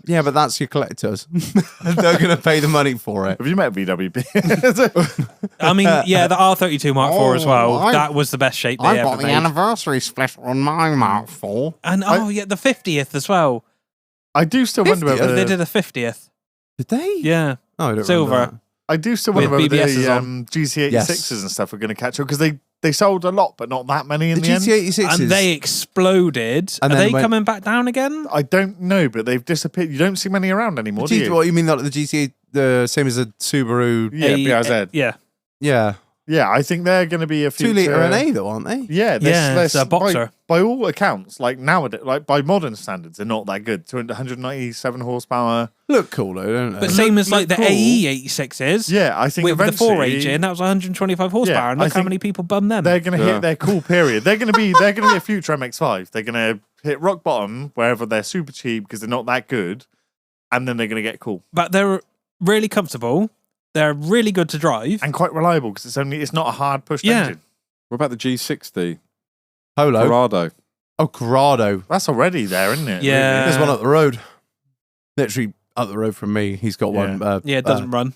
yeah, but that's your collectors. They're going to pay the money for it. Have you met VWP? I mean, yeah, the R32 Mark IV as well. I- That was the best shape they ever made. anniversary split on my Mark IV. And yeah, the 50th as well. I do still wonder 50th? whether They did a 50th. Did they? Yeah. Oh, I don't Silver. remember I do still With wonder whether BBSs the on. GC86s Yes. and stuff are going to catch up because they sold a lot, but not that many in that. the end. GT86 And they exploded. And Are then they went- coming back down again? I don't know, but they've disappeared. You don't see many around anymore, do you? What you mean like the GT, the same as a Subaru? Yeah, BRZ. Yeah. Yeah, Yeah, I think they're going to be a 2 future... litre NA though, aren't they? Yeah, Yeah, it's a boxer. By all accounts, like nowadays, like by modern standards, they're not that good. 197 horsepower. Look cool though, don't they? But same as like the cool. AE86 is. Yeah, I think With the eventually 4 engine, that was 125 horsepower. Yeah, and I look how think many people bum them. they're going to Yeah. hit their cool period. They're going to be a future MX-5. They're going to hit rock bottom wherever they're super cheap because they're not that good, and then they're going to get cool But they're really comfortable. They're really good to drive. and quite reliable because it's not a hard pushed Yeah. engine. What about the G60? Polo. Corrado. Oh, Corrado. That's already there, isn't it? Yeah. There's one up the road. Literally up the road from me. He's got one. Yeah, it doesn't run.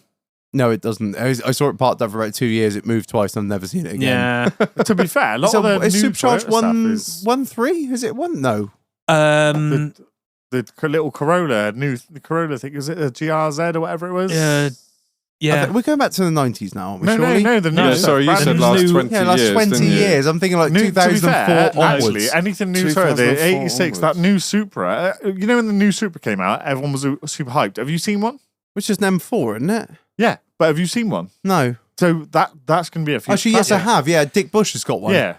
No, it doesn't. I saw it parked up for about 2 years. It moved twice. I've never seen it again. Yeah. To be fair, a lot So, of the is new supercharged Toyota stuff is 1.3? Is it 1? No. the little Corolla, the Corolla thing. Was it a GRZ or whatever it was? Yeah. We're going back to the 90s now, aren't we? No, surely? the new No, stuff. sorry, you Brand said new. last new- 20 Yeah, last years. 20 didn't you? years. I'm thinking like New, to be 2004 fair, onwards. actually, anything new, sorry, the 2004 86, that onwards. new Supra, you know when the new Supra came out, everyone was super hyped. Have you seen one? Which is an M4, isn't it? Yeah, but have you seen one? No. So that's going to be a future. Actually, yes, I classic. have. Yeah, Dick Bush has got one. Yeah,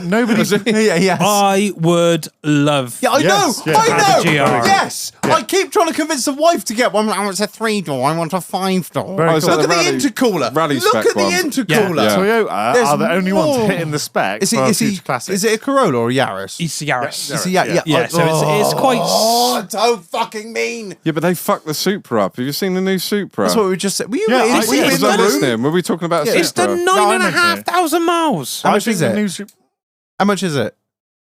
nobody's. yeah, yes. I would love. Yeah, I Yes, know. yeah. I know. Have a GR. Yes. Yeah. I keep trying to convince the wife to get one. I want a 3-door. I want a 5-door. Very Look cool. at the rally- intercooler. rally Look spec at the one. intercooler. Yeah. Toyota There's are the only ones more. hitting the spec Is for a he? future classic. Is it a Corolla or a Yaris? It's Yaris. Yeah. Is he? Yeah. Yeah, so it's quite. Oh, don't fucking mean. Yeah, but they fucked the Supra up. Have you seen the new Supra? That's what we just said. Were you Yeah, in, I- were you it's in Was the I done- room? listening? Were we talking about a Yeah. It's done Supra? 9,500 miles. How I much think is the it? new Supra. How much is it?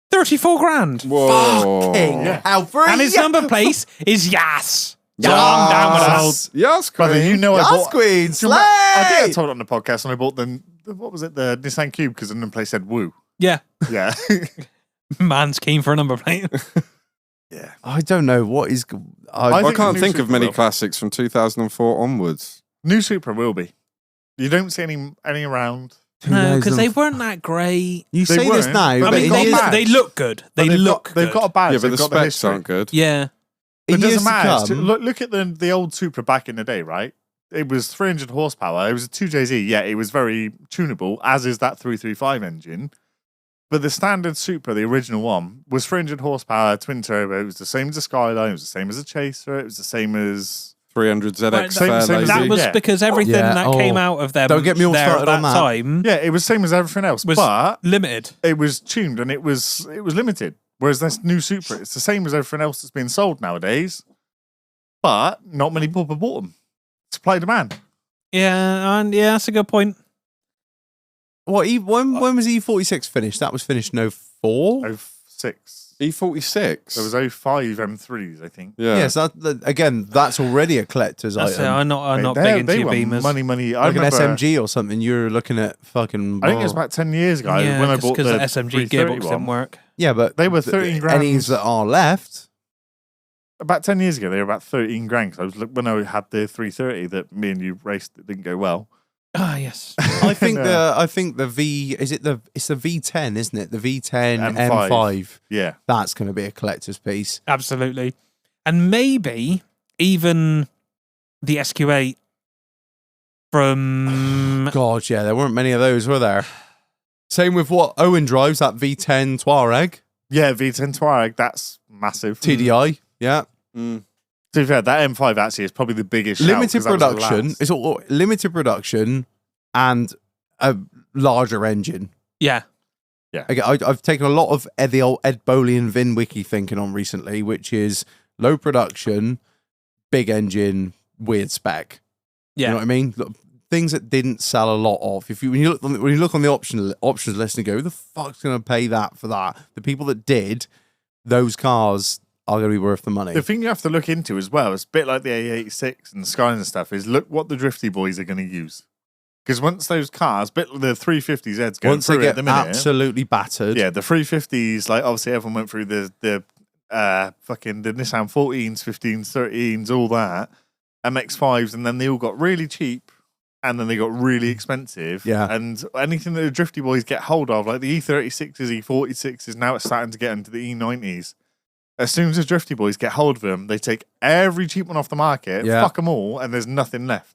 34 grand. Whoa. King. Yeah. How free? And his number plate is Yas. Yes. I'm down with us. Yes, Brother, Queen. you know I Yes, bought. Queen. Do you remember- I think I Slay. told it on the podcast, and I bought the what was it, the Nissan Cube, because the number plate said "woo." Yeah. Yeah, Man's keen for a number plate. yeah. I don't know what is. I I think can't the new think of Supra many will. classics from 2004 onwards. New Supra will be. You don't see any around. No, because they weren't that great. You They say this weren't, now, but but I mean, in got they years, bad. they look good. They But look They've good. got a badge. Yeah, but the they've got specs history. aren't good. Yeah. It in years doesn't to matter. come, Look at the old Supra back in the day, right? it was 300 horsepower. It was a 2JZ. Yeah, it was very tunable, as is that 335 engine. But the standard Supra, the original one, was 300 horsepower, twin turbo. It was the same as the Skyline. It was the same as the Chaser. It was the same as 300 ZX. Right, same as that was Yeah. because everything Yeah, that came out of them don't get me all there started at on that that. time yeah, it was same as everything else, was but limited. it was tuned and it was limited. Whereas this new Supra, it's the same as everything else that's being sold nowadays, but not many people bought them. Supply demand. Yeah, and yeah, that's a good point. What? When was E46 finished? That was finished in 04? 06. E46. There was 05 M3s, I think. Yeah. Yes, again, that's already a collector's That's it. item. I'm not They- big into they your were Beamers. money. I Like an remember, SMG or something, you're looking at fucking... I think it was about 10 years ago Yeah, when I bought because the the SMG 330 gearbox one. didn't work. Yeah, but They were 13 grand. Any's that are left... About 10 years ago, they were about 13 grand. 'Cause when I had the 330 that me and you raced, it didn't go well. Ah, yes. I think No. the V... it's the V10, isn't it? The V10 M5. M5. Yeah. That's going to be a collector's piece. Absolutely. And maybe even the SQ8 from... God, yeah, there weren't many of those, were there? Same with what Owen drives, that V10 Touareg. Yeah, V10 Touareg, that's massive. TDI, yeah. Mm. To be fair, that M5 actually is probably the biggest shout, Limited 'cause that was the production. last. It's all limited production and a larger engine. Yeah. Again, I've taken a lot of the old Ed Bolian Vin Wiki thinking on recently, which is low production, big engine, weird spec. Yeah. You know what I mean? Look, things that didn't sell a lot of. When you look on the options list and go, who the fuck's going to pay that for that? The people that did, those cars are going to be worth the money. The thing you have to look into as well, it's a bit like the A86 and the Skyline and stuff, is look what the drifty boys are going to use. Because once those cars, bit like the 350Zs going Once they through get at the minute, absolutely battered, yeah, the 350s, like obviously everyone went through the fucking the Nissan 14s, 15s, 13s, all that, MX5s, and then they all got really cheap, and then they got really expensive. Yeah. And anything that the drifty boys get hold of, like the E36s, E46s, now it's starting to get into the E90s. As soon as the drifty boys get hold of them, they take every cheap one off the market, Yeah. fuck them all, and there's nothing left.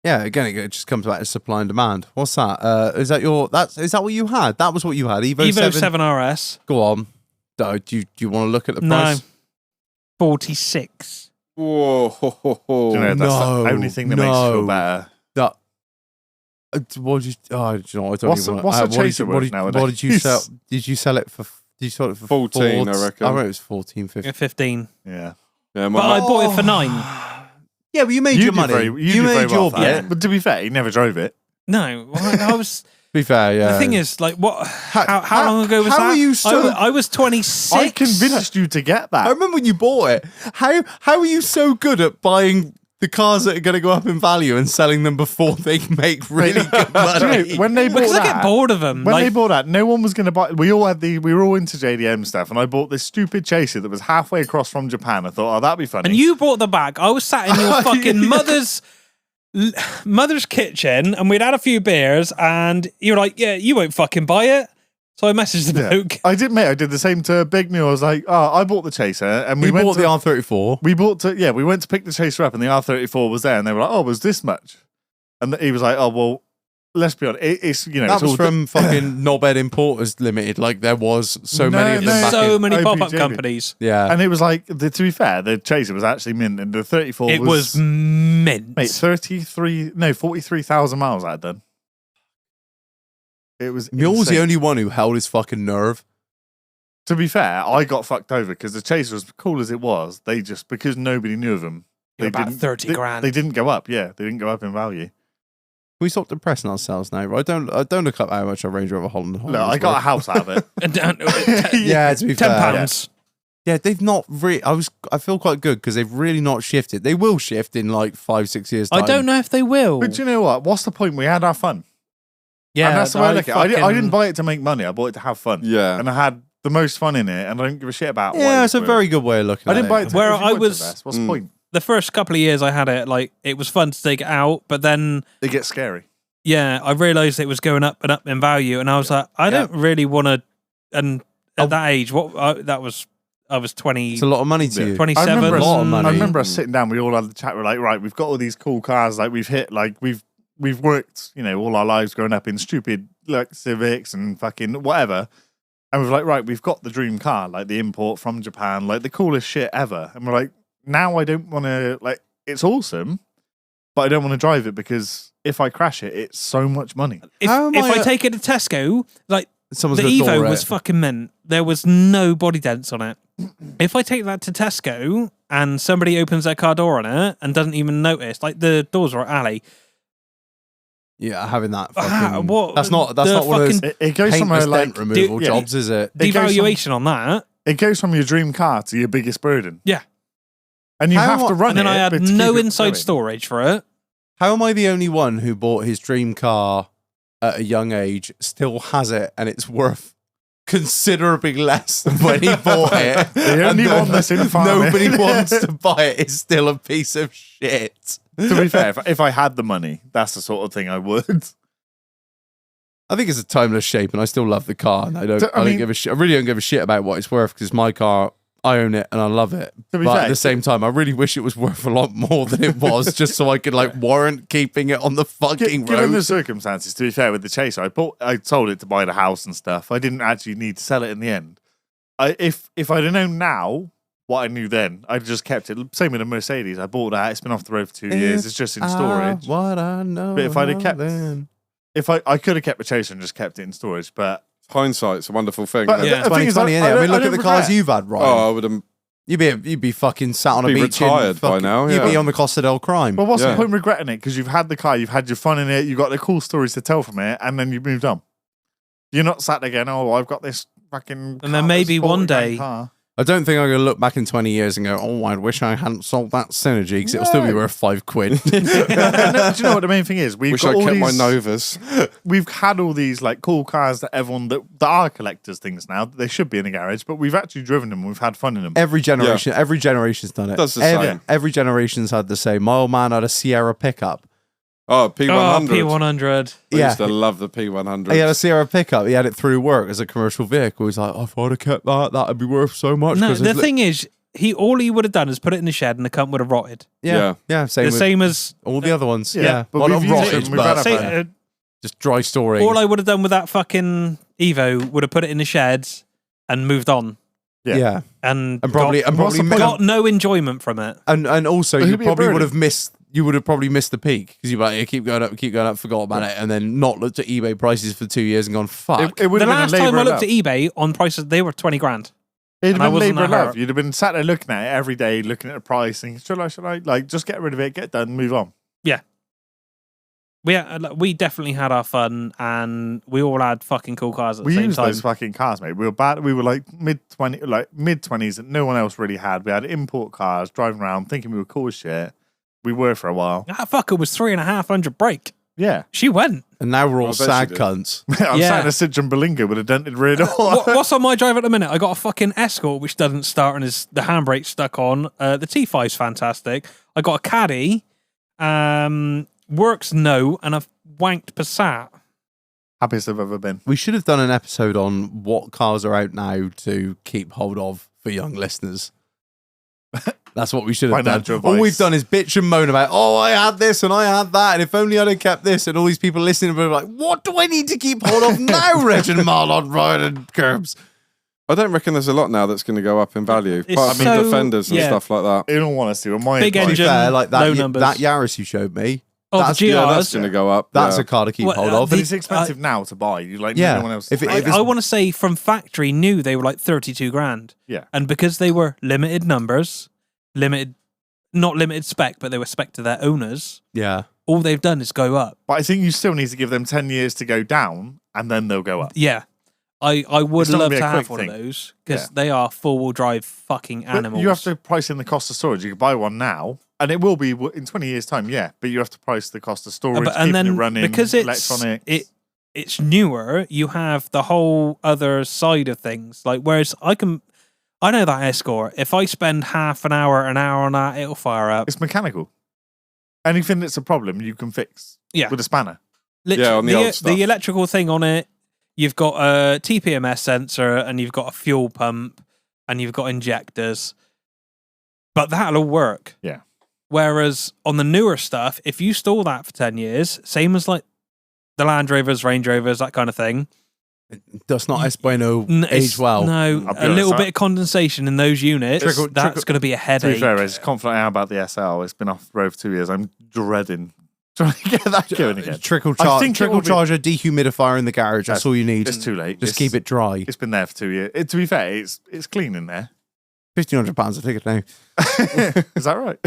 yeah. Again, it just comes back to supply and demand. What's that? Is that what you had? That was what you had. Evo 7 RS. Go on. Do you want to look at the No. price? 46. Whoa. You know, that's no, the only thing that makes you feel no. better. That. What did you? Oh, do you know, I don't What's even the- wanna- what's a what did Chaser you- what worth did- nowadays? What did you sell? Did you sell it for? Did you sell it for 14, I reckon. I remember it was 14, 15. 15. Yeah. Yeah, But I my, bought it for 9. Yeah, but you made your money. You you did made very well your for that. bit. But to be fair, he never drove it. No, I was... To be fair, yeah. The thing is, like, what? How how- long ago was how that? are you so- I was 26. I convinced you to get that. I remember when you bought it. How are you so good at buying the cars that are going to go up in value and selling them before they make really good Do you money? know, when they bought Because that, I get bored of them. when Like, they bought that, no one was going to buy. We were all into JDM stuff, and I bought this stupid Chaser that was halfway across from Japan. I thought, oh, that'd be funny. and you brought the bag. I was sat in your fucking mother's kitchen, and we'd had a few beers, and you were like, "Yeah, you won't fucking buy it." So I messaged the bloke. I did, mate. I did the same to Big Mule. I was like, oh, I bought the Chaser, and We we went bought to the R34. We went to pick the Chaser up, and the R34 was there, and they were like, "Oh, was this much?" And he was like, "Oh, well, let's be honest, it's That it's was all from fucking Knobhead Importers Limited. Like there was so many of them no. back So in. many pop-up OBJB. companies. Yeah. And it was like, to be fair, the Chaser was actually mint, and the 34 It was mint. mate 43,000 miles I had done. It was Mule's the insane. only one who held his fucking nerve. To be fair, I got fucked over because the Chaser, as cool as it was, they just, because nobody knew of them, You're about didn't 30 they- grand. They didn't go up. Yeah, they didn't go up in value. We stop depressing ourselves now, right? I don't look up how much a Range Rover Holland. Look, I got a house out of it. And down to Yeah, to be fair. £10. Yeah, they've not really. I feel quite good because they've really not shifted. They will shift in like 5-6 years. Time. I don't know if they will. But you know what? What's the point? We had our fun. Yeah, And that's the way I look at it. I fucking- didn't buy it to make money. I bought it to have fun. yeah. And I had the most fun in it, and I don't give a shit about what Yeah, it it's a was very good way of looking I at didn't it. buy it to Where if you I want to was- invest, what's the point? The first couple of years I had it, like, it was fun to take it out, but then, It gets scary. yeah, I realised it was going up and up in value, and I was like, I don't really want to, and at that age, that was I was 20, It's a lot of money to you. 27. I remember, A lot of money. I remember us sitting down. We all had the chat. We're like, right, we've got all these cool cars. Like we've hit, like we've worked, all our lives growing up in stupid like Civics and fucking whatever. And we're like, right, we've got the dream car, like the import from Japan, like the coolest shit ever. And we're like, now I don't want to, like, it's awesome, but I don't want to drive it because if I crash it, it's so much money. If I take it to Tesco, like Someone's the gonna door Evo was it. fucking mint. There was no body dents on it. If I take that to Tesco and somebody opens their car door on it and doesn't even notice, like the doors are alley. Yeah, having that Ah, fucking... what- That's not the one of those It goes paintless somewhere like, dent removal yeah. jobs, is it? It goes Devaluation on that. It goes from your dream car to your biggest burden. Yeah. And you How have to run And then it. I had but to no keep it inside going. storage for it. How am I the only one who bought his dream car at a young age, still has it, and it's worth considerably less than when he bought it? The only And one that's in farming. nobody wants to buy it. It's still a piece of shit. To be fair, if I had the money, that's the sort of thing I would. I think it's a timeless shape, and I still love the car. And I don't mean- give a shit. I really don't give a shit about what it's worth because it's my car. I own it and I love it. To be But fair, at the same time, I really wish it was worth a lot more than it was, just so I could like warrant keeping it on the fucking Given the road. circumstances, to be fair, with the Chaser, I sold it to buy the house and stuff. I didn't actually need to sell it in the end. If I'd have known now what I knew then, I'd just kept it. Same with the Mercedes. I bought that. It's been off the road for 2 years. It's just in storage. What I know. But if I'd have kept- then. If I could have kept the Chaser and just kept it in storage, but Hindsight's a wonderful thing. But- Yeah. the thing is, 2020, innit? I mean, look at don't the cars regret. you've had, Ryan. Oh, I would have. You'd be fucking sat on a Be beach retired in by fucking, now, You'd be yeah. on the Costa del Crime. well, what's Yeah. the point regretting it? Because you've had the car, you've had your fun in it, you've got the cool stories to tell from it, and then you've moved on. You're not sat there going, "Oh, I've got this fucking." And then maybe one day- car. I don't think I'm going to look back in 20 years and go, oh, I wish I hadn't sold that Synergy because it'll still be No. worth £5. Do you know what the main thing is? We've Wish got I all kept these, my Novas. We've had all these like cool cars that everyone that are collectors things now. They should be in a garage, but we've actually driven them. We've had fun in them. Every generation's done it. Does the every, same. every generation's had the same. My old man had a Sierra pickup. Oh, P100. Oh, P100. I Yeah. used to love the P100. He had a Sierra pickup. He had it through work as a commercial vehicle. He's like, oh, if I'd have kept that, that'd be worth so much. No, 'cause the it's thing is, all he would have done is put it in the shed and the cunt would have rotted. yeah, same The with same as all the other ones. Yeah, Yeah, but well, we've not used it rotted, and we've had but a say, just dry storing. all I would have done with that fucking Evo would have put it in the shed and moved on. yeah. And probably got no enjoyment from it. And also But you who'd be a probably would burden? have missed. You would have probably missed the peak because you're like, yeah, keep going up, forgot about it, and then not looked at eBay prices for 2 years and gone, fuck. It would The have last been a time I labour of looked love. at eBay on prices, they were 20 grand. It'd and I have been wasn't labour of that love. hurt. You'd have been sat there looking at it every day, looking at the price, thinking, should I? Like, just get rid of it, get it done, move on. We definitely had our fun and we all had fucking cool cars at the We same used time. those fucking cars, mate. We were bad. We were like mid-20s that no one else really had. We had import cars driving around thinking we were cool as shit. We were for a while. That fucker was 3,500 brake. Yeah. She went. And now we're all I bet you sad did. cunts. I'm Yeah. sat in a Citroen Berlingo with a dented rear door. What's on my drive at the minute? I got a fucking Escort which doesn't start and is the handbrake stuck on. The T5's fantastic. I got a Caddy. Works no, and I've wanked Passat. Happiest I've ever been. We should have done an episode on what cars are out now to keep hold of for young listeners. That's what we should have done. Financial All we've advice. done is bitch and moan about, oh, I had this and I had that, and if only I'd have kept this, and all these people listening will be like, what do I need to keep hold of now, Reg and Marlon, Ryan and Kirbz? I don't reckon there's a lot now that's going to go up in value. It's Apart from so- Defenders and yeah. stuff like that. In all honesty, on my Big advice- To be engine, fair, like low that, numbers. that Yaris you showed me, Oh, That's- the GRs. Yeah, that's going to go up. that's yeah. a car to keep Well, hold of. But it's expensive now to buy. You like Yeah. no one else. If it- like, it's- I want to say from factory new they were like 32 grand. Yeah. And because they were limited numbers, not limited spec, but they were spec to their owners, Yeah. all they've done is go up. but I think you still need to give them 10 years to go down, and then they'll go up. Yeah. I would It's not gonna love be to a have quick one thing. of those because Yeah. they are four-wheel drive fucking But animals. you have to price in the cost of storage. You can buy one now, and it will be in 20 years' time, yeah. But you have to price the cost of storage, and keeping then it running, because it's electronics. it's newer, you have the whole other side of things. Like whereas I know that Escort. If I spend half an hour on that, it'll fire up. It's mechanical. Anything that's a problem, you can fix Yeah. with a spanner. Literally, on the old stuff. the electrical thing on it, you've got a TPMS sensor and you've got a fuel pump and you've got injectors, but that'll all work. Yeah. Whereas on the newer stuff, if you store that for 10 years, same as like the Land Rovers, Range Rovers, that kind of thing. Does not es bueno It's- age well. No, I'll be a little honest, bit of condensation in those units, that's going to be a To be headache. fair, as confident I am about the SL, it's been off the road for 2 years. I'm dreading trying to get that going again. Trickle I think it will be- charger dehumidifier in the garage. That's all you need. It's too late. Just It's- keep it dry. It's been there for 2 years. To be fair, it's clean in there. £1,500 a ticket now. Is that right?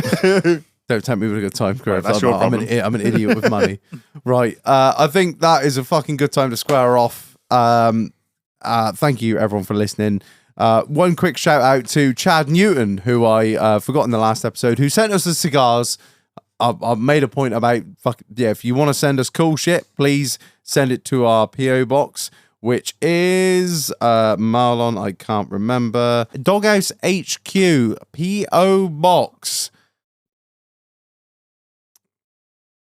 Don't tempt me with a good time, Kirbz. that's your I'm an idiot with money. Right. I think that is a fucking good time to square off. Thank you, everyone, for listening. One quick shout out to Chad Newton, who I forgot in the last episode, who sent us the cigars. I've made a point about, if you want to send us cool shit, please send it to our P.O. box, which is Marlon, I can't remember. Doghouse HQ, P.O. Box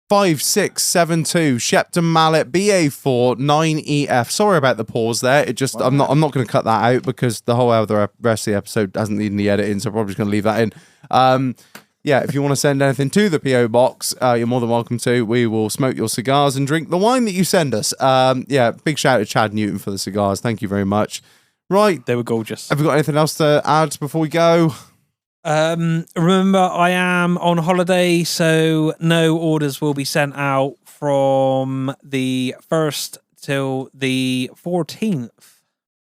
5672, Shepton Mallet, BA4 9EF. Sorry about the pause there. It just I'm not going to cut that out because the whole other rest of the episode doesn't need any editing, so I'm probably just going to leave that in. Yeah, if you want to send anything to the PO box, you're more than welcome to. We will smoke your cigars and drink the wine that you send us. Yeah, big shout out to Chad Newton for the cigars. Thank you very much. Right, They were gorgeous. have you got anything else to add before we go? Remember, I am on holiday, so no orders will be sent out from the 1st till the 14th.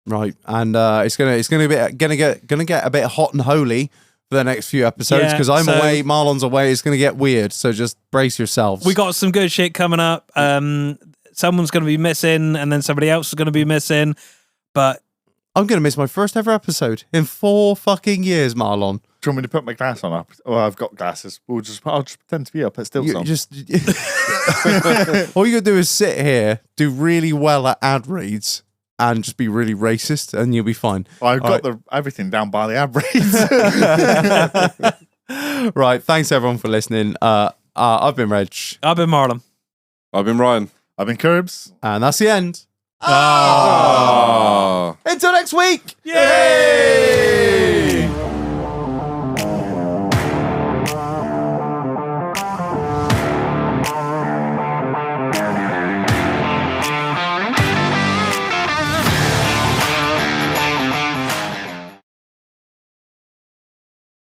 Right, and it's gonna get a bit hot and holy for the next few episodes Yeah, because I'm so- away, Marlon's away. It's gonna get weird, so just brace yourselves. We got some good shit coming up. Someone's going to be missing, and then somebody else is going to be missing. But I'm gonna miss my first ever episode in 4 fucking years, Marlon. Do you want me to put my glass on up? Well, I've got glasses. I'll just pretend to be up at still You some. just all you gotta do is sit here, do really well at ad reads, and just be really racist, and you'll be fine. I've got everything down by the average. Right, thanks everyone for listening. I've been Reg, I've been Marlon. I've been Ryan. I've been Kirbz. and that's the end. Ah. Until next week. Yay!